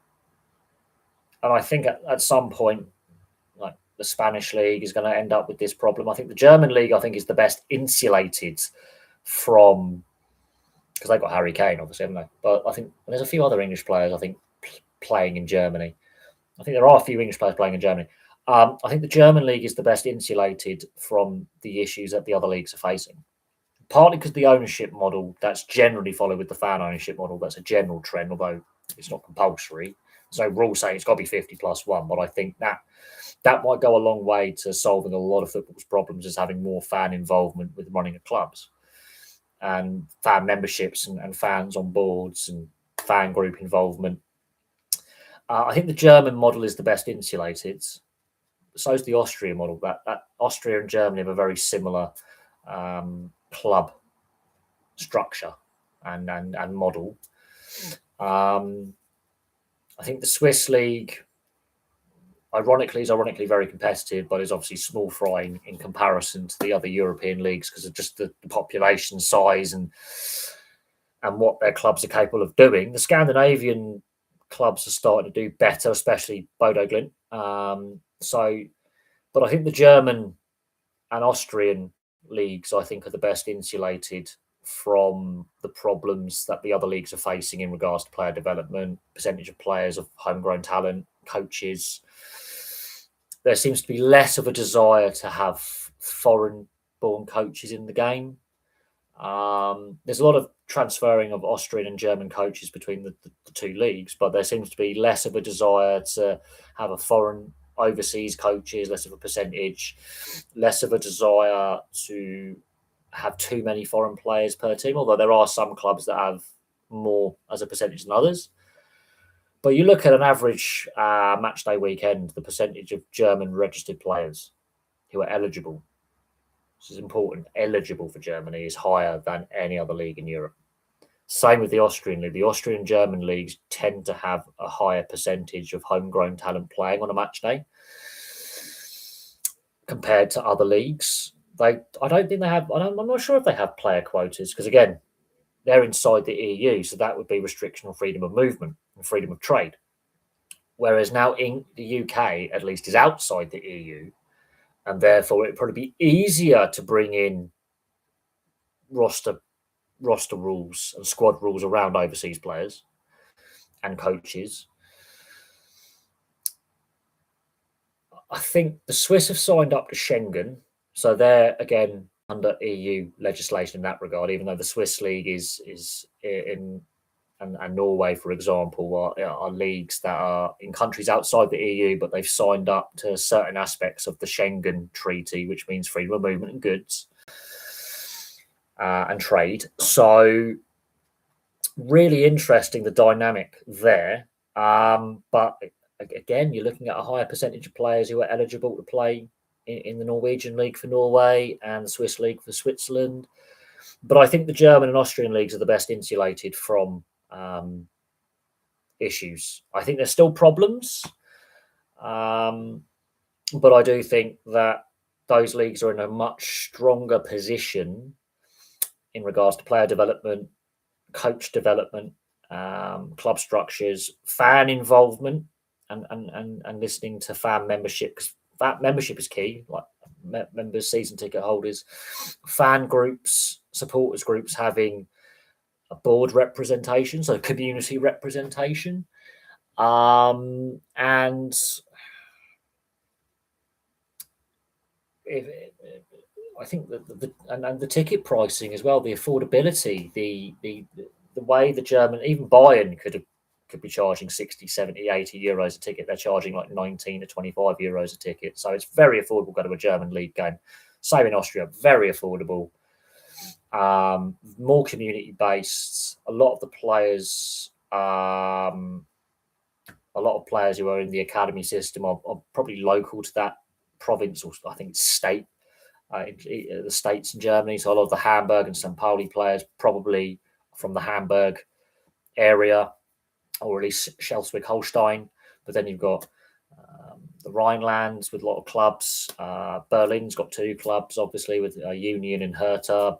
I think at some point, like the Spanish league is going to end up with this problem. I think the German league, is the best insulated from, because they've got Harry Kane, obviously, haven't they? But I think there's a few other English players, playing in Germany. I think there are a few English players playing in Germany. I think the German league is the best insulated from the issues that the other leagues are facing. Partly because the ownership model that's generally followed with the fan ownership model, that's a general trend, although it's not compulsory. There's no rule saying it's got to be 50+1, but I think that might go a long way to solving a lot of football's problems, is having more fan involvement with running of clubs and fan memberships and fans on boards and fan group involvement. I think the German model is the best insulated. So is the Austrian model. That Austria and Germany have a very similar club structure and model. I think the Swiss league, ironically, is very competitive, but is obviously small fry in comparison to the other European leagues because of just the population size and what their clubs are capable of doing. The Scandinavian clubs are starting to do better, especially Bodo Glimt. But I think the German and Austrian leagues, I think, are the best insulated from the problems that the other leagues are facing in regards to player development, percentage of players of homegrown talent, coaches. There seems to be less of a desire to have foreign-born coaches in the game. There's a lot of transferring of Austrian and German coaches between the two leagues, but there seems to be less of a desire to have a foreign overseas coaches, less of a percentage, less of a desire to have too many foreign players per team, although there are some clubs that have more as a percentage than others. But you look at an average match day weekend, the percentage of German registered players who are eligible, this is important, eligible for Germany, is higher than any other league in Europe. Same with the Austrian league. The Austrian and German leagues tend to have a higher percentage of homegrown talent playing on a match day compared to other leagues. I don't think they have. I'm not sure if they have player quotas because again, they're inside the EU, so that would be restriction on freedom of movement and freedom of trade. Whereas now in the UK, at least, is outside the EU, and therefore it'd probably be easier to bring in roster rules and squad rules around overseas players and coaches. I think the Swiss have signed up to Schengen, so they're again under EU legislation in that regard. Even though the Swiss league is in and Norway, for example, are leagues that are in countries outside the EU, but they've signed up to certain aspects of the Schengen Treaty, which means freedom of movement and goods and trade. So really interesting, the dynamic there. But again, you're looking at a higher percentage of players who are eligible to play in the Norwegian league for Norway and the Swiss league for Switzerland. But I think the German and Austrian leagues are the best insulated from issues. I think there's still problems, but I do think that those leagues are in a much stronger position in regards to player development, coach development, club structures, fan involvement, and listening to fan membership, because that membership is key. Like members, season ticket holders, fan groups, supporters groups having a board representation, so community representation, and I think that the ticket pricing as well, the affordability, the way the German, even Bayern could be charging 60, 70, 80 euros a ticket. They're charging like 19 to 25 euros a ticket. So it's very affordable to go to a German league game. Same in Austria, very affordable. More community based. A lot of players who are in the academy system are probably local to that province, or I think state, the states in Germany. So a lot of the Hamburg and St. Pauli players probably from the Hamburg area, or at least Schleswig-Holstein. But then you've got the Rhinelands with a lot of clubs. Berlin's got two clubs, obviously, with Union and Hertha.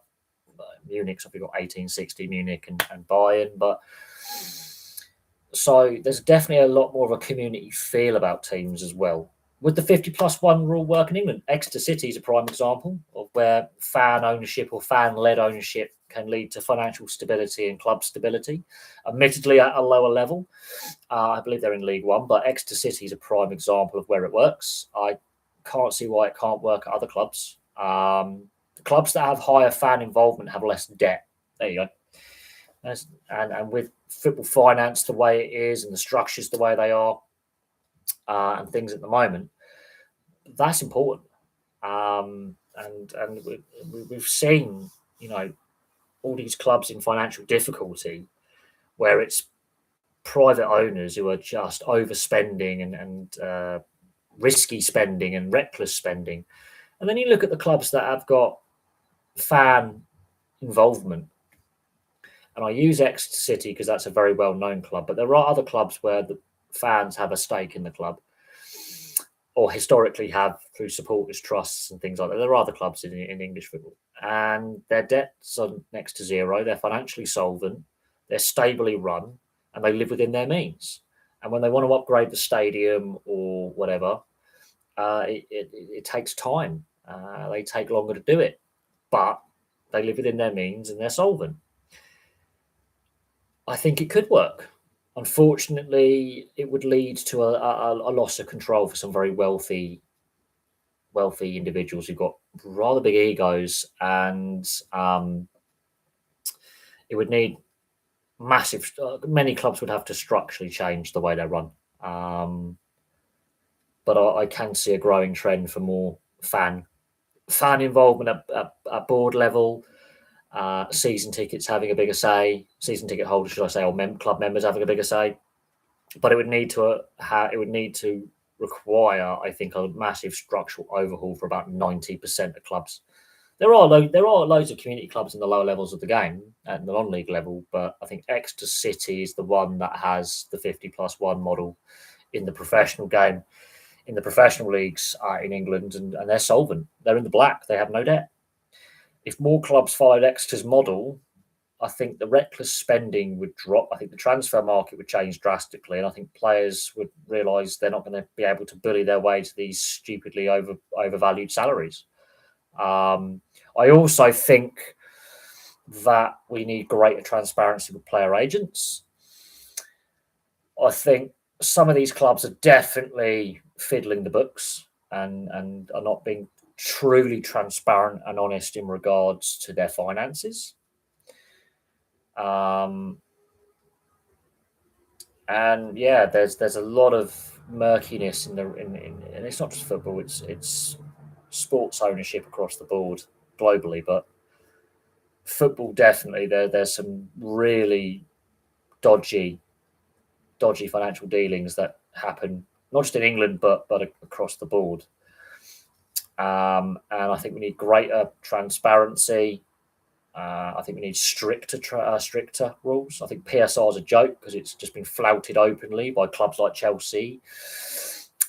Munich's obviously got 1860, Munich and Bayern. But so there's definitely a lot more of a community feel about teams as well. With the 50+1 rule work in England, Exeter City is a prime example of where fan ownership or fan-led ownership can lead to financial stability and club stability, admittedly at a lower level. I believe they're in League One, but Exeter City is a prime example of where it works. I can't see why it can't work at other clubs. The clubs that have higher fan involvement have less debt. There you go. And with football finance the way it is and the structures the way they are, and things at the moment, that's important. And we've seen, all these clubs in financial difficulty where it's private owners who are just overspending and risky spending and reckless spending. And then you look at the clubs that have got fan involvement. And I use Exeter City because that's a very well-known club, but there are other clubs where the fans have a stake in the club, or historically have through supporters trusts and things like that. There are other clubs in English football, and their debts are next to zero. They're financially solvent, they're stably run, and they live within their means. And when they want to upgrade the stadium or whatever, it takes time. They take longer to do it, but they live within their means and they're solvent. I think it could work. Unfortunately, it would lead to a loss of control for some very wealthy individuals who've got rather big egos, and it would need massive. Many clubs would have to structurally change the way they run. But I can see a growing trend for more fan involvement at board level. Season tickets having a bigger say. Season ticket holders, should I say, or club members having a bigger say. But it would need to require, I think, a massive structural overhaul for about 90% of clubs. There are loads of community clubs in the lower levels of the game at the non-league level, but I think Exeter City is the one that has the 50+1 model in the professional game, in the professional leagues in England, and they're solvent. They're in the black. They have no debt. If more clubs followed Exeter's model, I think the reckless spending would drop. I think the transfer market would change drastically, and I think players would realise they're not going to be able to bully their way to these stupidly overvalued salaries. I also think that we need greater transparency with player agents. I think some of these clubs are definitely fiddling the books and are not being truly transparent and honest in regards to their finances. And yeah, there's a lot of murkiness in and it's not just football; it's sports ownership across the board globally, but football definitely there's some really dodgy financial dealings that happen not just in England but across the board. And I think we need greater transparency. I think we need stricter rules. I think PSR is a joke because it's just been flouted openly by clubs like Chelsea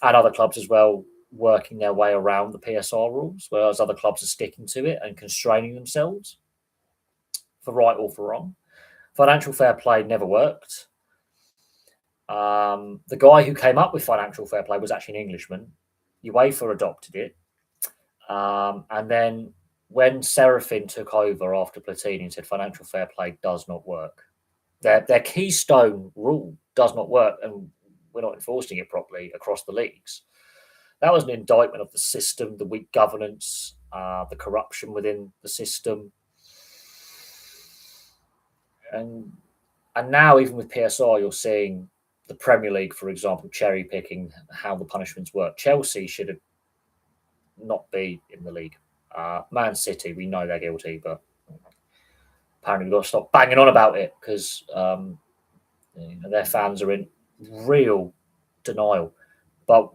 and other clubs as well, working their way around the PSR rules, whereas other clubs are sticking to it and constraining themselves for right or for wrong. Financial fair play never worked. The guy who came up with financial fair play was actually an Englishman. UEFA adopted it. And then when Serafin took over after Platini and said financial fair play does not work, their keystone rule does not work, and we're not enforcing it properly across the leagues. That was an indictment of the system, the weak governance, the corruption within the system. And now, even with PSR, you're seeing the Premier League, for example, cherry picking how the punishments work. Chelsea should have not be in the league. Man City, we know they're guilty, but apparently we've got to stop banging on about it because their fans are in real denial. But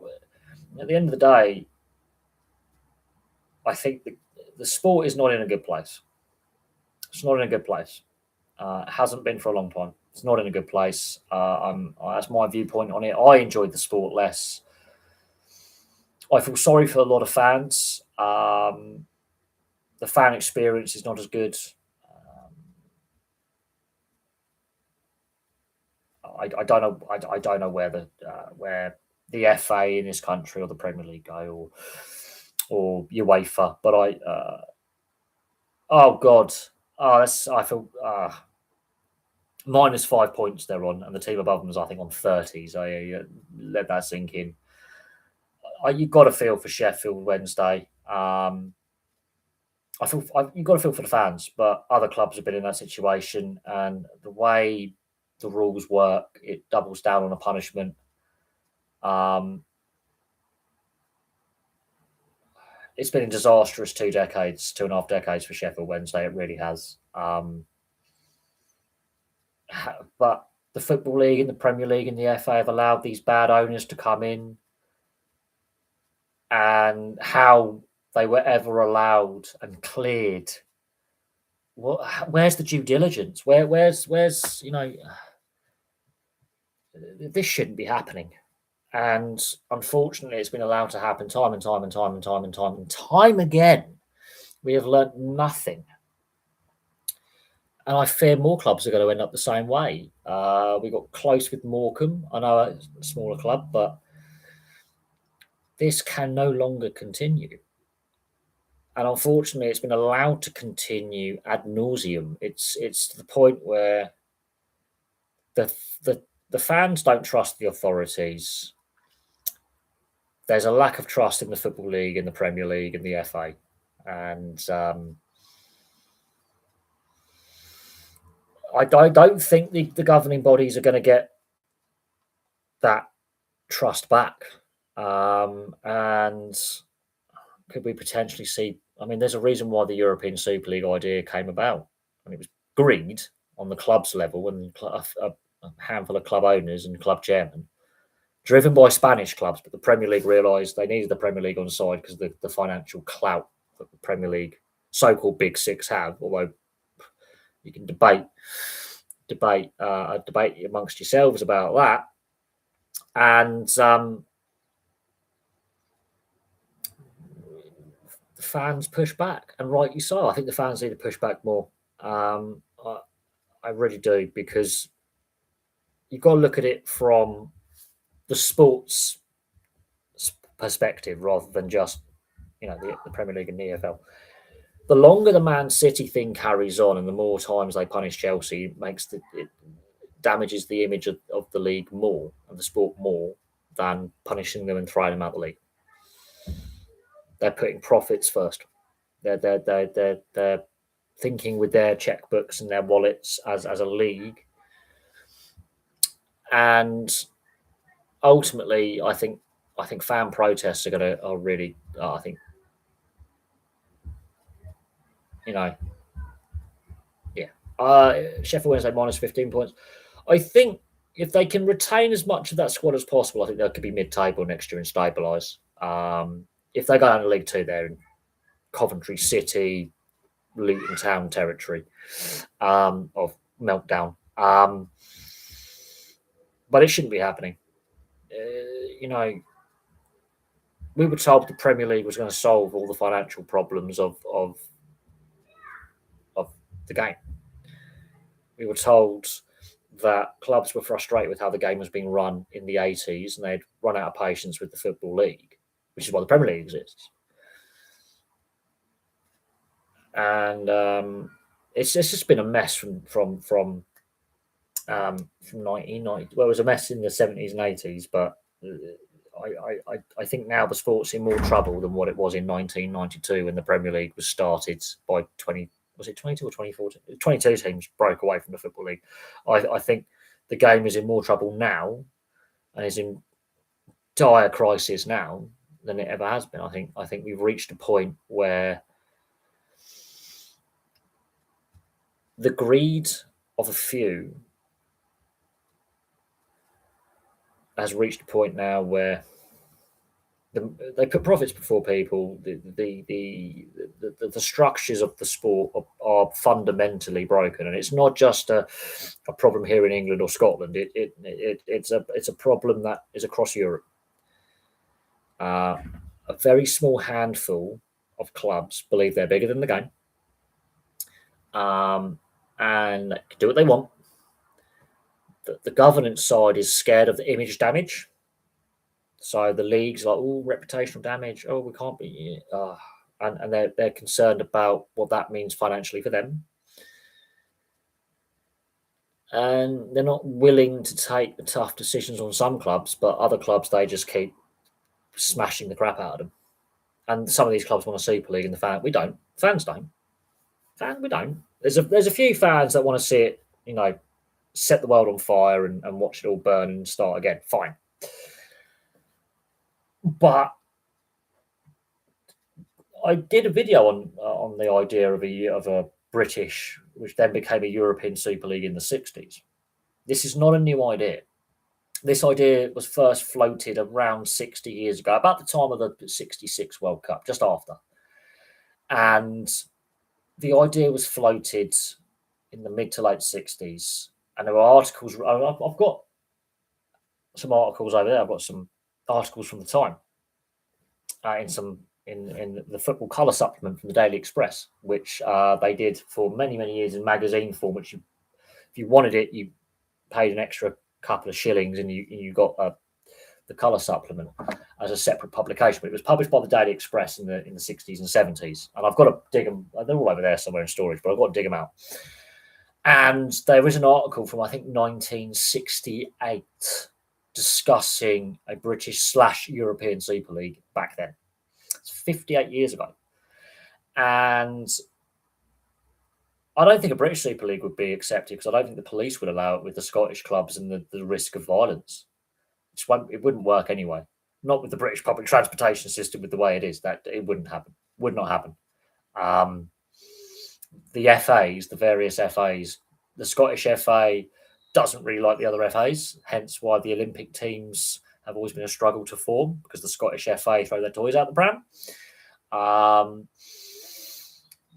at the end of the day, I think the sport is not in a good place. It's not in a good place. It hasn't been for a long time. It's not in a good place. That's my viewpoint on it. I enjoyed the sport less. I feel sorry for a lot of fans. The fan experience is not as good. I don't know. I don't know where the FA in this country or the Premier League go or UEFA. But oh God, I feel -5 points they're on, and the team above them is I think on 30. So let that sink in. You've got to feel for Sheffield Wednesday. You've got to feel for the fans, but other clubs have been in that situation, and the way the rules work, it doubles down on a punishment. It's been a disastrous 2.5 decades for Sheffield Wednesday. It really has. But the Football League and the Premier League and the FA have allowed these bad owners to come in, and how they were ever allowed and cleared. Where's the due diligence? Where's this shouldn't be happening. And unfortunately, it's been allowed to happen time and time again. We have learnt nothing. And I fear more clubs are going to end up the same way. We got close with Morecambe. I know it's a smaller club, but this can no longer continue. And unfortunately, it's been allowed to continue ad nauseum. It's to the point where the the the fans don't trust the authorities. There's a lack of trust in the Football League, in the Premier League, in the FA, and I don't think the governing bodies are going to get that trust back. And could we potentially see? I mean, there's a reason why the European Super League idea came about, and it was agreed on the clubs level and a handful of club owners and club chairmen, driven by Spanish clubs. But the Premier League realised they needed the Premier League on side because of the financial clout that the Premier League so-called Big Six have. Although you can debate amongst yourselves about that, and the fans push back, and rightly so. I think the fans need to push back more. I really do, because you've got to look at it from the sports perspective rather than just the Premier League and the EFL. The longer the Man City thing carries on, and the more times they punish Chelsea, it damages the image of the league more and the sport more than punishing them and throwing them out the league. They're putting profits first. They're thinking with their checkbooks and their wallets as a league, and ultimately, I think fan protests are really. I think Sheffield Wednesday minus 15 points. I think if they can retain as much of that squad as possible, I think they could be mid-table next year and stabilise. If they go down to League Two, they're in Coventry City, Luton Town territory of meltdown. But it shouldn't be happening. We were told the Premier League was going to solve all the financial problems of the game. We were told that clubs were frustrated with how the game was being run in the 80s, and they'd run out of patience with the Football League, which is why the Premier League exists. And it's just been a mess from 1990. Well, it was a mess in the 70s and 80s, but I think now the sport's in more trouble than what it was in 1992 when the Premier League was started by 20. Was it 22 or 2014? 22 teams broke away from the Football League. I think the game is in more trouble now and is in dire crisis now than it ever has been. I think we've reached a point where the greed of a few has reached a point now where they put profits before people. The structures of the sport are fundamentally broken, and it's not just a problem here in England or Scotland. It's a problem that is across Europe. A very small handful of clubs believe they're bigger than the game, and can do what they want. The governance side is scared of the image damage. So the league's like, oh, reputational damage. Oh, we can't be, and they're concerned about what that means financially for them, and they're not willing to take the tough decisions on some clubs, but other clubs they just keep smashing the crap out of them. And some of these clubs want a Super League, and we don't. Fans don't. We don't. There's a few fans that want to see it, set the world on fire and watch it all burn and start again. Fine. But I did a video on the idea of a British, which then became a European Super League in the 60s. This is not a new idea. This idea was first floated around 60 years ago, about the time of the 66 World Cup, just after. And the idea was floated in the mid to late 60s. And there were articles. I've got some articles over there. I've got some articles from the time in some in the football colour supplement from the Daily Express, which they did for many, many years in magazine form. Which if you wanted it, you paid an extra couple of shillings and you got the colour supplement as a separate publication. But it was published by the Daily Express in the 60s and 70s. And I've got to dig them. They're all over there somewhere in storage, but I've got to dig them out. And there is an article from, I think, 1968 discussing a British/European Super League back then. It's 58 years ago. And I don't think a British Super League would be accepted because I don't think the police would allow it with the Scottish clubs and the risk of violence. It wouldn't work anyway. Not with the British public transportation system with the way it is. That it wouldn't happen. Would not happen. The FAs, the various FAs, the Scottish FA doesn't really like the other FAs, hence why the Olympic teams have always been a struggle to form because the Scottish FA throw their toys out the pram.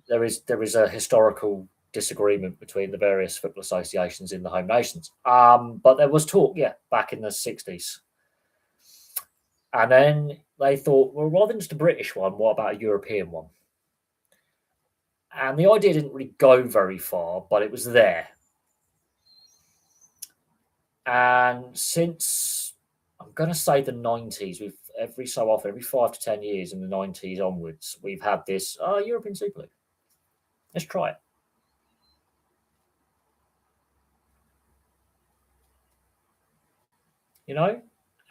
There is a historical disagreement between the various football associations in the home nations. But there was talk, back in the 60s. And then they thought, well, rather than just a British one, what about a European one? And the idea didn't really go very far, but it was there. And since, I'm going to say the 90s, we've every so often, every 5 to 10 years in the 90s onwards, we've had this European Super League. Let's try it.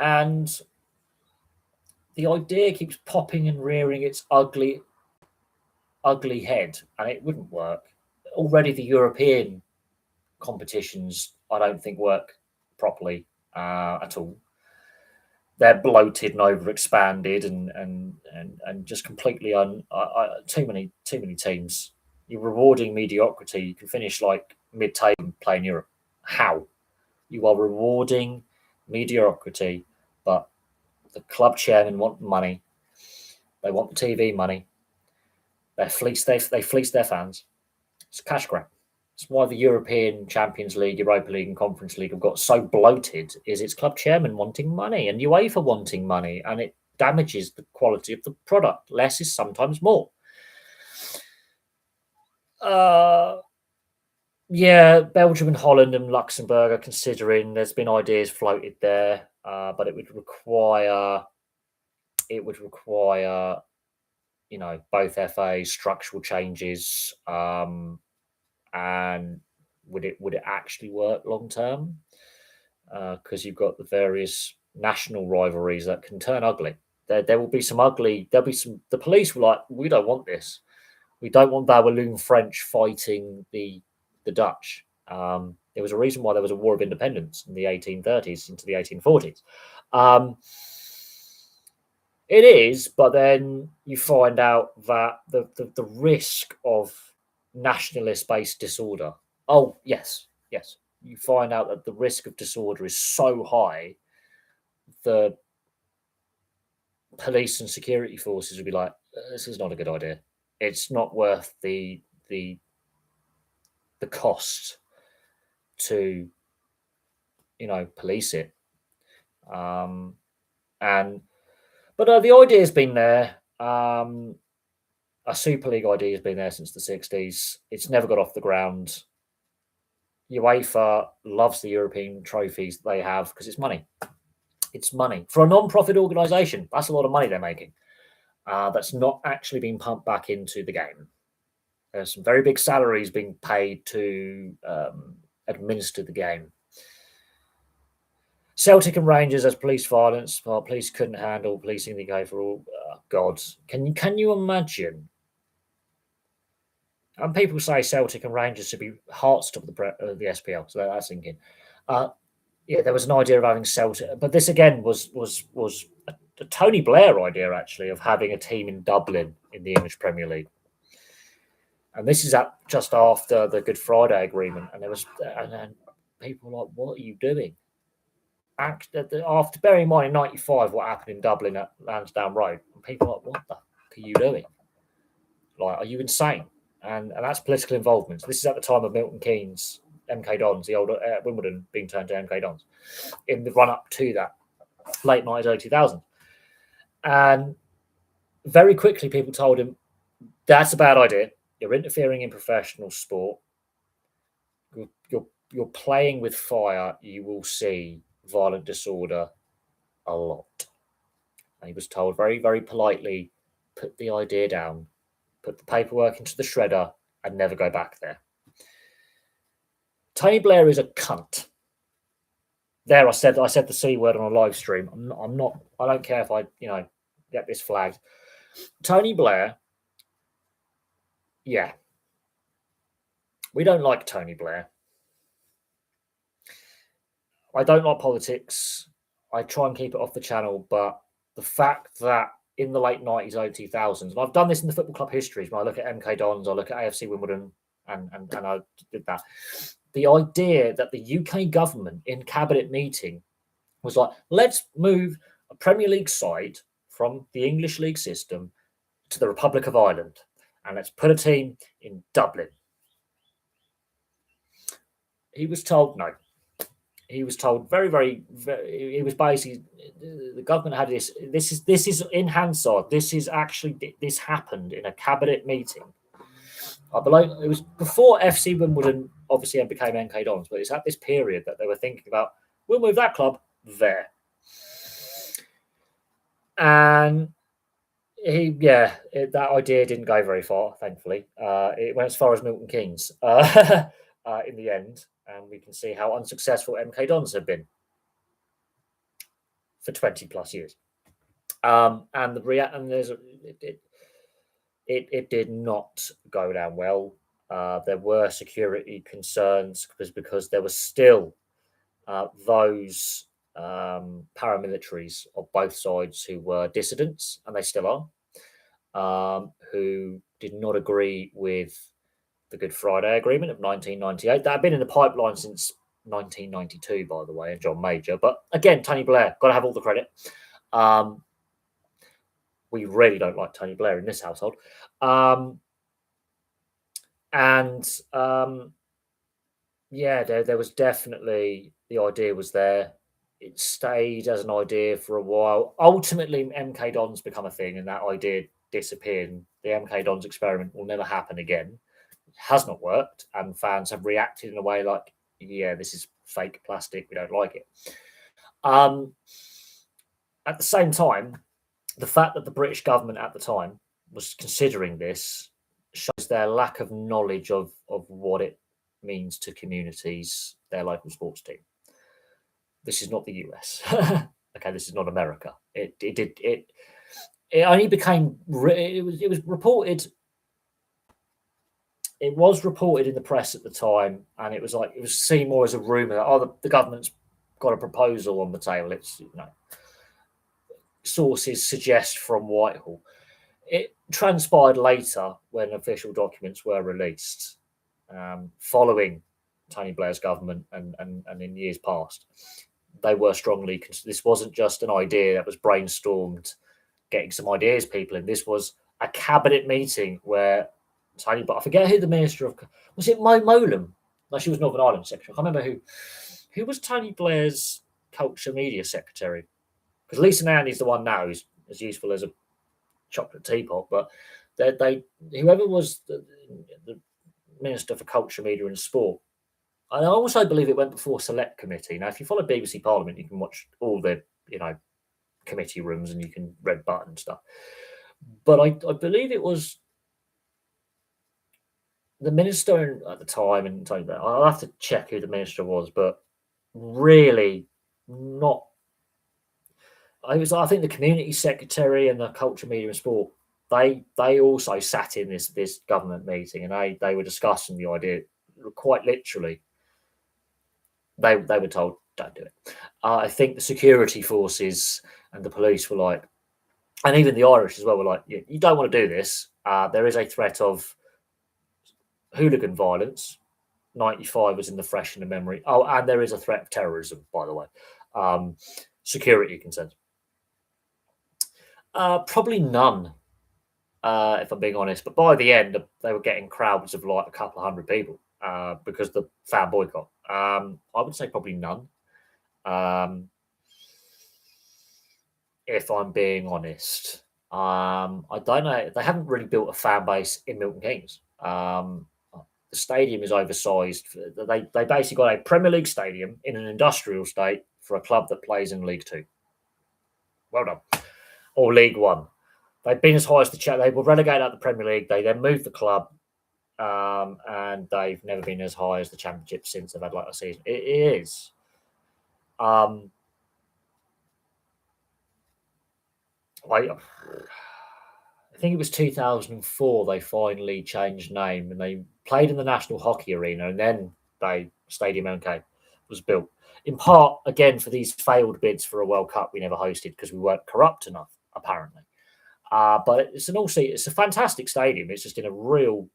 And the idea keeps popping and rearing its ugly head, and it wouldn't work. Already the European competitions, I don't think, work properly at all. They're bloated and overexpanded, and just completely too many teams. You're rewarding mediocrity. You can finish like mid-table playing Europe. How? You are rewarding mediocrity, but the club chairmen want money. They want the TV money. They fleece their fans. It's a cash grab. It's why the European Champions League, Europa League, and Conference League have got so bloated. Is its club chairman wanting money and UEFA wanting money, and it damages the quality of the product. Less is sometimes more. Belgium and Holland and Luxembourg are considering. There's been ideas floated there, but it would require, both FAs, structural changes, and would it actually work long term? Because you've got the various national rivalries that can turn ugly. There will be some ugly. There'll be some. The police were like, we don't want this. We don't want the Walloon French fighting the Dutch. There was a reason why there was a war of independence in the 1830s into the 1840s. It is, but then you find out that the risk of nationalist-based disorder. Oh, yes. You find out that the risk of disorder is so high, the police and security forces would be like, this is not a good idea. It's not worth the cost to, police it. But the idea has been there. A Super League idea has been there since the 60s. It's never got off the ground. UEFA loves the European trophies they have because it's money. It's money. For a non-profit organisation, that's a lot of money they're making. That's not actually being pumped back into the game. There's some very big salaries being paid to administer the game. Celtic and Rangers as police violence. Well, police couldn't handle policing the game for all. God, can you imagine? And people say Celtic and Rangers should be hearts of the SPL. So that's thinking. There was an idea of having Celtic, but this again was a Tony Blair idea actually of having a team in Dublin in the English Premier League. And this is just after the Good Friday Agreement, and then people were like, "What are you doing?" After bearing in mind in '95 what happened in Dublin at Lansdowne Road, and people were like, "What the fuck are you doing? Like, are you insane?" And that's political involvement. So this is at the time of Milton Keynes, MK Dons, the old Wimbledon being turned to MK Dons, in the run up to that late 90s, early 2000s, and Very quickly, people told him, that's a bad idea. You're interfering in professional sport. You're playing with fire. You will see violent disorder a lot. And he was told very, very politely, put the idea down, put the paperwork into the shredder, and never go back there. Tony Blair is a cunt. There, I said the C word on a live stream. I'm not. I don't care if I get this flagged. Tony Blair. Yeah, we don't like Tony Blair. I don't like politics. I try and keep it off the channel, but the fact that in the late 90s, early 2000s, and I've done this in the football club histories, when I look at MK Dons, I look at AFC Wimbledon, and I did that. The idea that the UK government in cabinet meeting was like, let's move a Premier League side from the English league system to the Republic of Ireland, and let's put a team in Dublin. He was told no. He was told very, very. It was basically the government had this. This is in Hansard. This happened in a cabinet meeting. I believe it was before FC Wimbledon obviously became NK Dons, but it's at this period that they were thinking about, we'll move that club there. And that idea didn't go very far, thankfully. It went as far as Milton Keynes in the end, and we can see how unsuccessful MK Dons have been for 20 plus years. It did not go down well. There were security concerns because there were still those paramilitaries of both sides who were dissidents, and they still are, who did not agree with the Good Friday Agreement of 1998. That had been in the pipeline since 1992, by the way, and John Major. But again, Tony Blair, got to have all the credit. We really don't like Tony Blair in this household. There was definitely, the idea was there. It stayed as an idea for a while. Ultimately, MK Dons become a thing, and that idea disappeared. The MK Dons experiment will never happen again. It has not worked, and fans have reacted in a way like, yeah, this is fake plastic. We don't like it. At the same time, the fact that the British government at the time was considering this shows their lack of knowledge of what it means to communities, their local sports team. This is not the US. Okay, this is not America. It only became, it was reported. It was reported in the press at the time, and it was seen more as a rumor that the government's got a proposal on the table. It's sources suggest from Whitehall. It transpired later when official documents were released, following Tony Blair's government and in years past. They were strongly. This wasn't just an idea that was brainstormed, getting some ideas people in. This was a cabinet meeting where Tony, but I forget who the minister of, was it Mo Molam? No, she was Northern Ireland secretary. I can't remember who was Tony Blair's culture media secretary. Because Lisa Nandy is the one now who's as useful as a chocolate teapot, but whoever was the Minister for Culture, Media and Sport, and I also believe it went before Select Committee. Now, if you follow BBC Parliament, you can watch all the committee rooms and you can red button stuff. But I believe it was the minister at the time, and I'll have to check who the minister was, but really not. I think the community secretary and the culture, media and sport, they also sat in this government meeting, and they were discussing the idea quite literally. They were told, don't do it. I think the security forces and the police were like, and even the Irish as well were like, you don't want to do this. There is a threat of hooligan violence. 95 was in the fresh in the memory. Oh, and there is a threat of terrorism, by the way. Security concerns. Probably none, if I'm being honest. But by the end, they were getting crowds of like a couple of hundred people because the fan boycott. I would say probably none. If I'm being honest, I don't know. They haven't really built a fan base in Milton Keynes. The stadium is oversized. They basically got a Premier League stadium in an industrial state for a club that plays in League Two. Well done. Or League One. They've been as high as the They were relegated out of the Premier League. They then moved the club, and they've never been as high as the Championship since they've had like a season. It is. I think it was 2004 they finally changed name and they played in the National Hockey Arena, and then Stadium MK was built. In part, again, for these failed bids for a World Cup we never hosted because we weren't corrupt enough, apparently. But it's it's a fantastic stadium. It's just it's an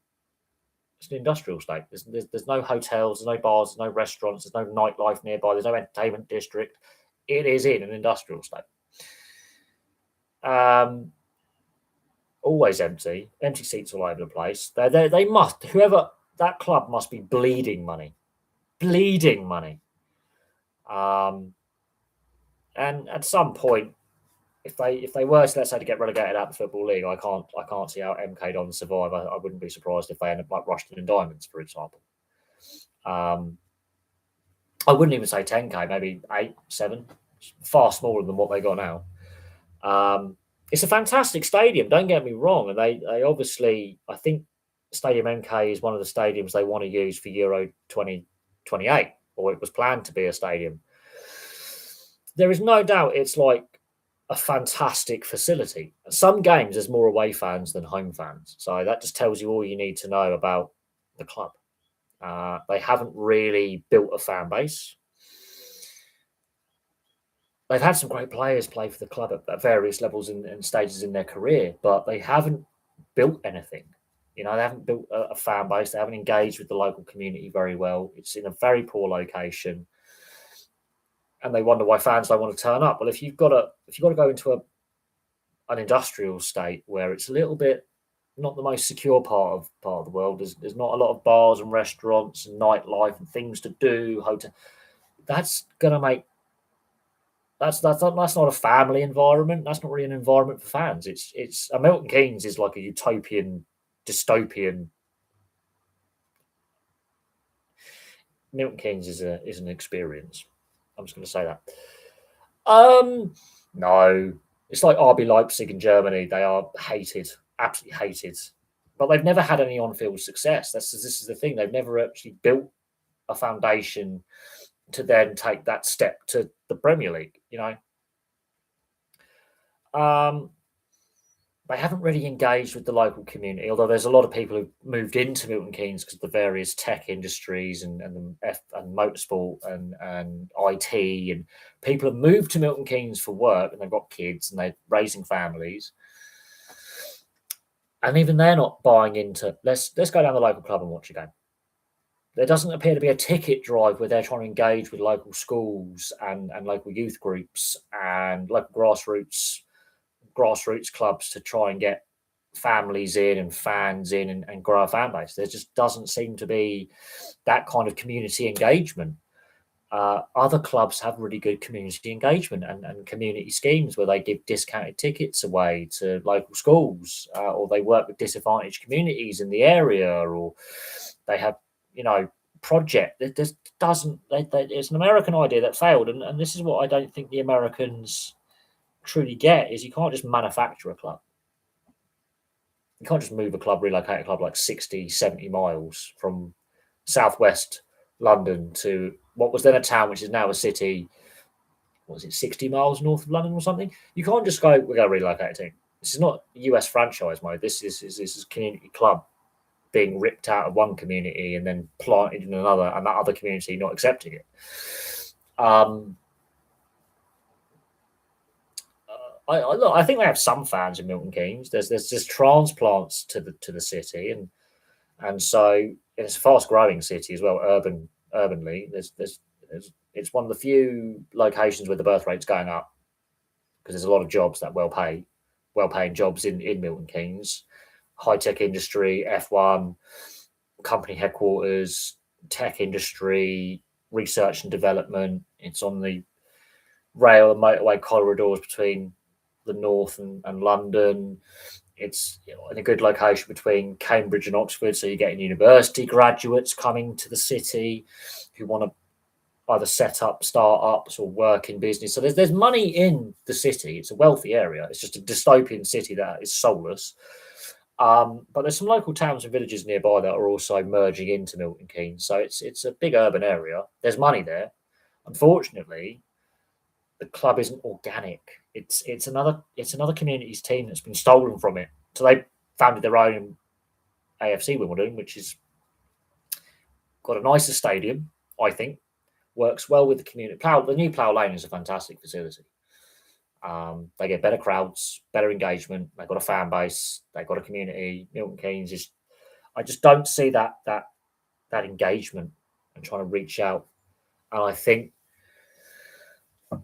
industrial state. There's no hotels, there's no bars, there's no restaurants, there's no nightlife nearby, there's no entertainment district. It is in an industrial state. Always empty seats all over the place. They must, whoever, that club must be bleeding money. And at some point, if they were, let's say, to get relegated out of the Football League, I can't see how MK Dons survive. I wouldn't be surprised if they end up like Rushden and Diamonds, for example. I wouldn't even say 10k, maybe 8, 7, far smaller than what they got now. It's a fantastic stadium, don't get me wrong. And they obviously, I think Stadium MK is one of the stadiums they want to use for Euro 2028, or it was planned to be a stadium. There is no doubt it's like a fantastic facility. Some games there's more away fans than home fans. So that just tells you all you need to know about the club. They haven't really built a fan base. They've had some great players play for the club at various levels and stages in their career, but they haven't built anything. They haven't built a fan base. They haven't engaged with the local community very well. It's in a very poor location, and they wonder why fans don't want to turn up. Well, if you've got to go into an industrial state where it's a little bit not the most secure part of the world, there's not a lot of bars and restaurants and nightlife and things to do. That's going to make that's not a family environment. That's not really an environment for fans. It's a Milton Keynes is like a utopian, dystopian. Milton Keynes is an experience. I'm just going to say that. No, it's like RB Leipzig in Germany. They are hated, absolutely hated, but they've never had any on-field success. This is the thing. They've never actually built a foundation to then take that step to the Premier League. They haven't really engaged with the local community, although there's a lot of people who've moved into Milton Keynes because of the various tech industries and motorsport and IT, and people have moved to Milton Keynes for work, and they've got kids and they're raising families. And even they're not buying into, let's go down the local club and watch a game. There doesn't appear to be a ticket drive where they're trying to engage with local schools and local youth groups and local grassroots clubs to try and get families in and fans in and grow a fan base. There just doesn't seem to be that kind of community engagement. Other clubs have really good community engagement and community schemes where they give discounted tickets away to local schools, or they work with disadvantaged communities in the area, or they have project. It's an American idea that failed, and this is what I don't think the Americans truly get, is you can't just manufacture a club. You can't just move a club, relocate a club like 60, 70 miles from southwest London to what was then a town, which is now a city. What was it, 60 miles north of London or something? You can't just go, we're going to relocate a team. This is not US franchise mode. This is a community club being ripped out of one community and then planted in another, and that other community not accepting it. I think they have some fans in Milton Keynes. There's just transplants to the city, and so it's a fast growing city as well. Urbanly, it's one of the few locations where the birth rate's going up because there's a lot of jobs that well-paying jobs in Milton Keynes. High-tech industry, F1, company headquarters, tech industry, research and development. It's on the rail and motorway corridors between the north and London. It's in a good location between Cambridge and Oxford, so you're getting university graduates coming to the city who want to either set up startups or work in business. So there's money in the city. It's a wealthy area. It's just a dystopian city that is soulless. But there's some local towns and villages nearby that are also merging into Milton Keynes. So it's a big urban area. There's money there. Unfortunately, the club isn't organic. It's another community's team that's been stolen from it. So they founded their own AFC Wimbledon, which has got a nicer stadium, I think, works well with the community. The new Plough Lane is a fantastic facility. They get better crowds, better engagement. They've got a fan base. They've got a community. Milton Keynes is. I just don't see that engagement and trying to reach out. And I think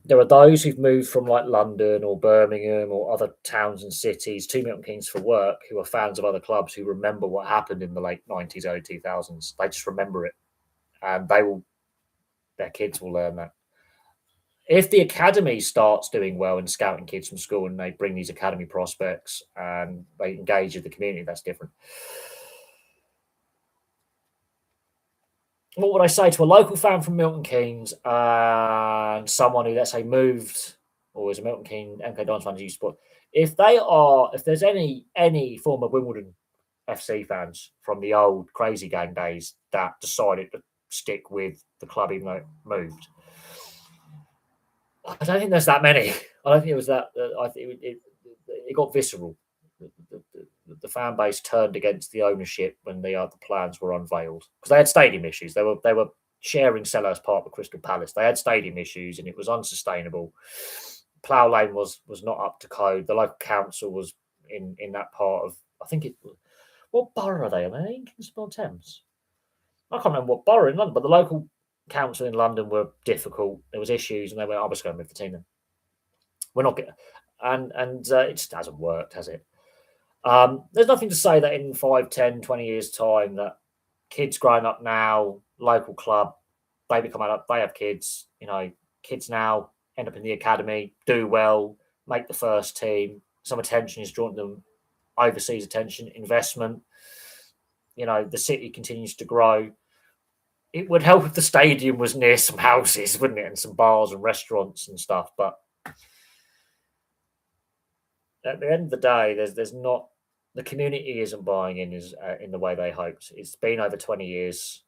there are those who've moved from like London or Birmingham or other towns and cities to Milton Keynes for work, who are fans of other clubs, who remember what happened in the late 90s, early 2000s. They just remember it, and their kids will learn that. If the academy starts doing well and scouting kids from school, and they bring these academy prospects and they engage with the community, that's different. What would I say to a local fan from Milton Keynes and someone who, let's say, moved or is a Milton Keynes MK Dons fan who support? If there's any former Wimbledon FC fans from the old crazy gang days that decided to stick with the club even though it moved, I don't think there's that many. I don't think it was that. I think it got visceral. The fan base turned against the ownership when the plans were unveiled, because they had stadium issues. They were sharing Selhurst Park with Crystal Palace. They had stadium issues, and it was unsustainable. Plough Lane was not up to code. The local council was in that part of. I think it. What borough are they? Are they in Kingston Thames? I can't remember what borough in London, but the local council in London were difficult. There was issues, and they went, "I'm just going to move the team then." We're not getting, and it just hasn't worked, has it? There's nothing to say that in 5, 10, 20 years' time that kids growing up now, local club, they become adult, they have kids. Kids now end up in the academy, do well, make the first team. Some attention is drawn to them, overseas attention, investment. The city continues to grow. It would help if the stadium was near some houses, wouldn't it? And some bars and restaurants and stuff. But at the end of the day, there's not, the community isn't buying in the way they hoped. It's been over 20 years.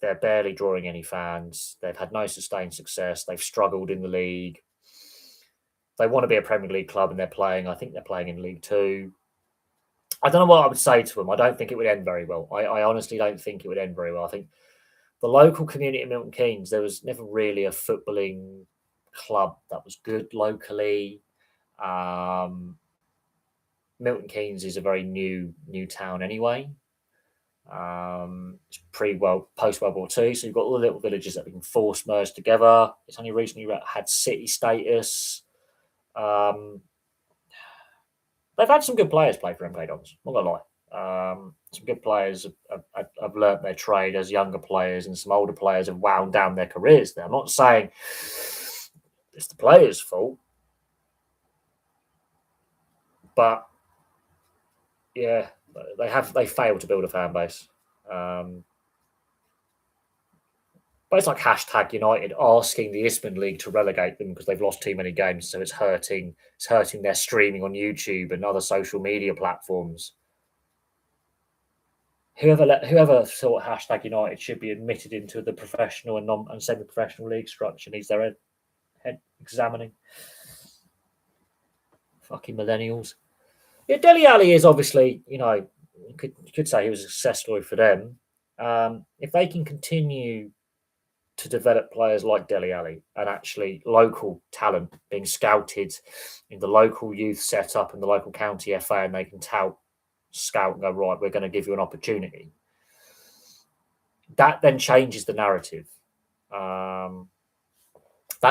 They're barely drawing any fans. They've had no sustained success. They've struggled in the league. They want to be a Premier League club, and I think they're playing in League Two. I don't know what I would say to them. I don't think it would end very well. I honestly don't think it would end very well. I think the local community of Milton Keynes, there was never really a footballing club that was good locally. Milton Keynes is a very new town anyway. It's post World War II, so you've got all the little villages that have been forced merged together. It's only recently had city status. They've had some good players play for MK Dons. I'm not gonna lie. Some good players have learnt their trade as younger players, and some older players have wound down their careers there. I'm not saying it's the players' fault, but yeah, they failed to build a fan base. But it's like #United asking the Isthmian League to relegate them because they've lost too many games, so it's hurting their streaming on YouTube and other social media platforms. Whoever thought #United should be admitted into the professional and semi-professional league structure needs their head examining. Fucking millennials. Yeah, Dele Alli is obviously, you could say he was a success story for them. If they can continue to develop players like Dele Alli and actually local talent being scouted in the local youth setup and the local county FA, and they can scout and go, right, we're going to give you an opportunity. That then changes the narrative. That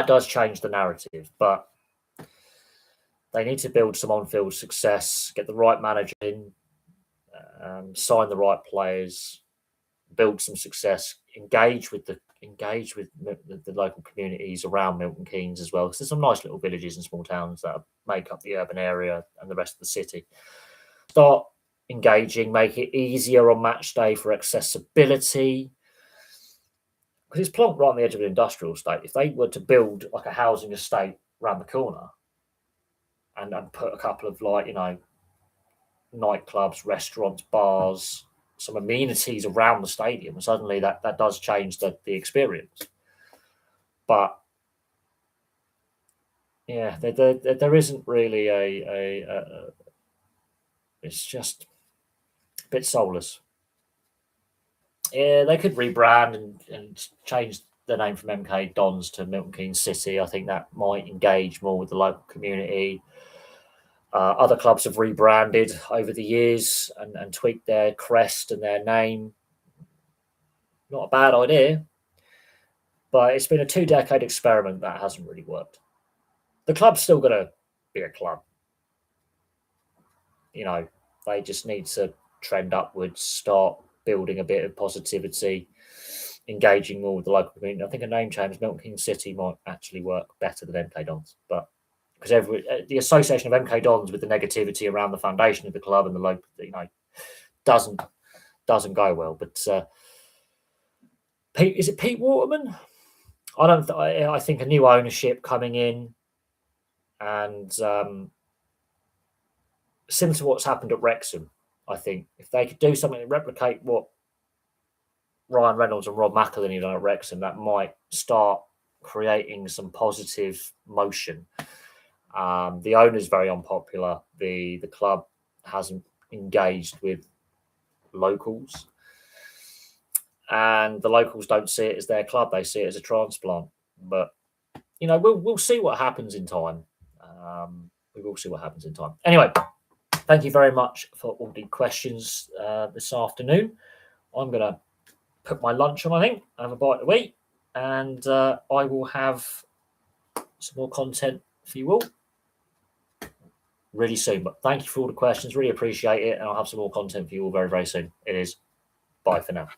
does change the narrative, but they need to build some on-field success, get the right manager in, sign the right players, build some success, engage with the engage with the local communities around Milton Keynes as well, because there's some nice little villages and small towns that make up the urban area and the rest of the city. Start engaging, make it easier on match day for accessibility, because it's plonked right on the edge of an industrial estate. If they were to build like a housing estate around the corner and put a couple of, like, nightclubs, restaurants, bars, some amenities around the stadium, suddenly that does change the experience. But yeah, there isn't really a it's just a bit soulless. Yeah, they could rebrand and change the name from MK Dons to Milton Keynes City. I think that might engage more with the local community. Other clubs have rebranded over the years and tweaked their crest and their name. Not a bad idea, but it's been a 2-decade experiment that hasn't really worked. The club's still going to be a club. They just need to trend upwards, start building a bit of positivity, engaging more with the local community. I think a name change, Milton Keynes City, might actually work better than MK Dons, but because the association of MK Dons with the negativity around the foundation of the club and the local, doesn't go well. But Pete, is it Pete Waterman? I think a new ownership coming in, and similar to what's happened at Wrexham. I think if they could do something to replicate what Ryan Reynolds and Rob McElhenney done at Wrexham, that might start creating some positive motion. The owner's very unpopular. The club hasn't engaged with locals, and the locals don't see it as their club. They see it as a transplant. But we'll see what happens in time. We will see what happens in time. Anyway, thank you very much for all the questions this afternoon. I'm going to put my lunch on, I think, have a bite to eat, and I will have some more content for you all really soon. But thank you for all the questions. Really appreciate it, and I'll have some more content for you all very, very soon. It is. Bye for now.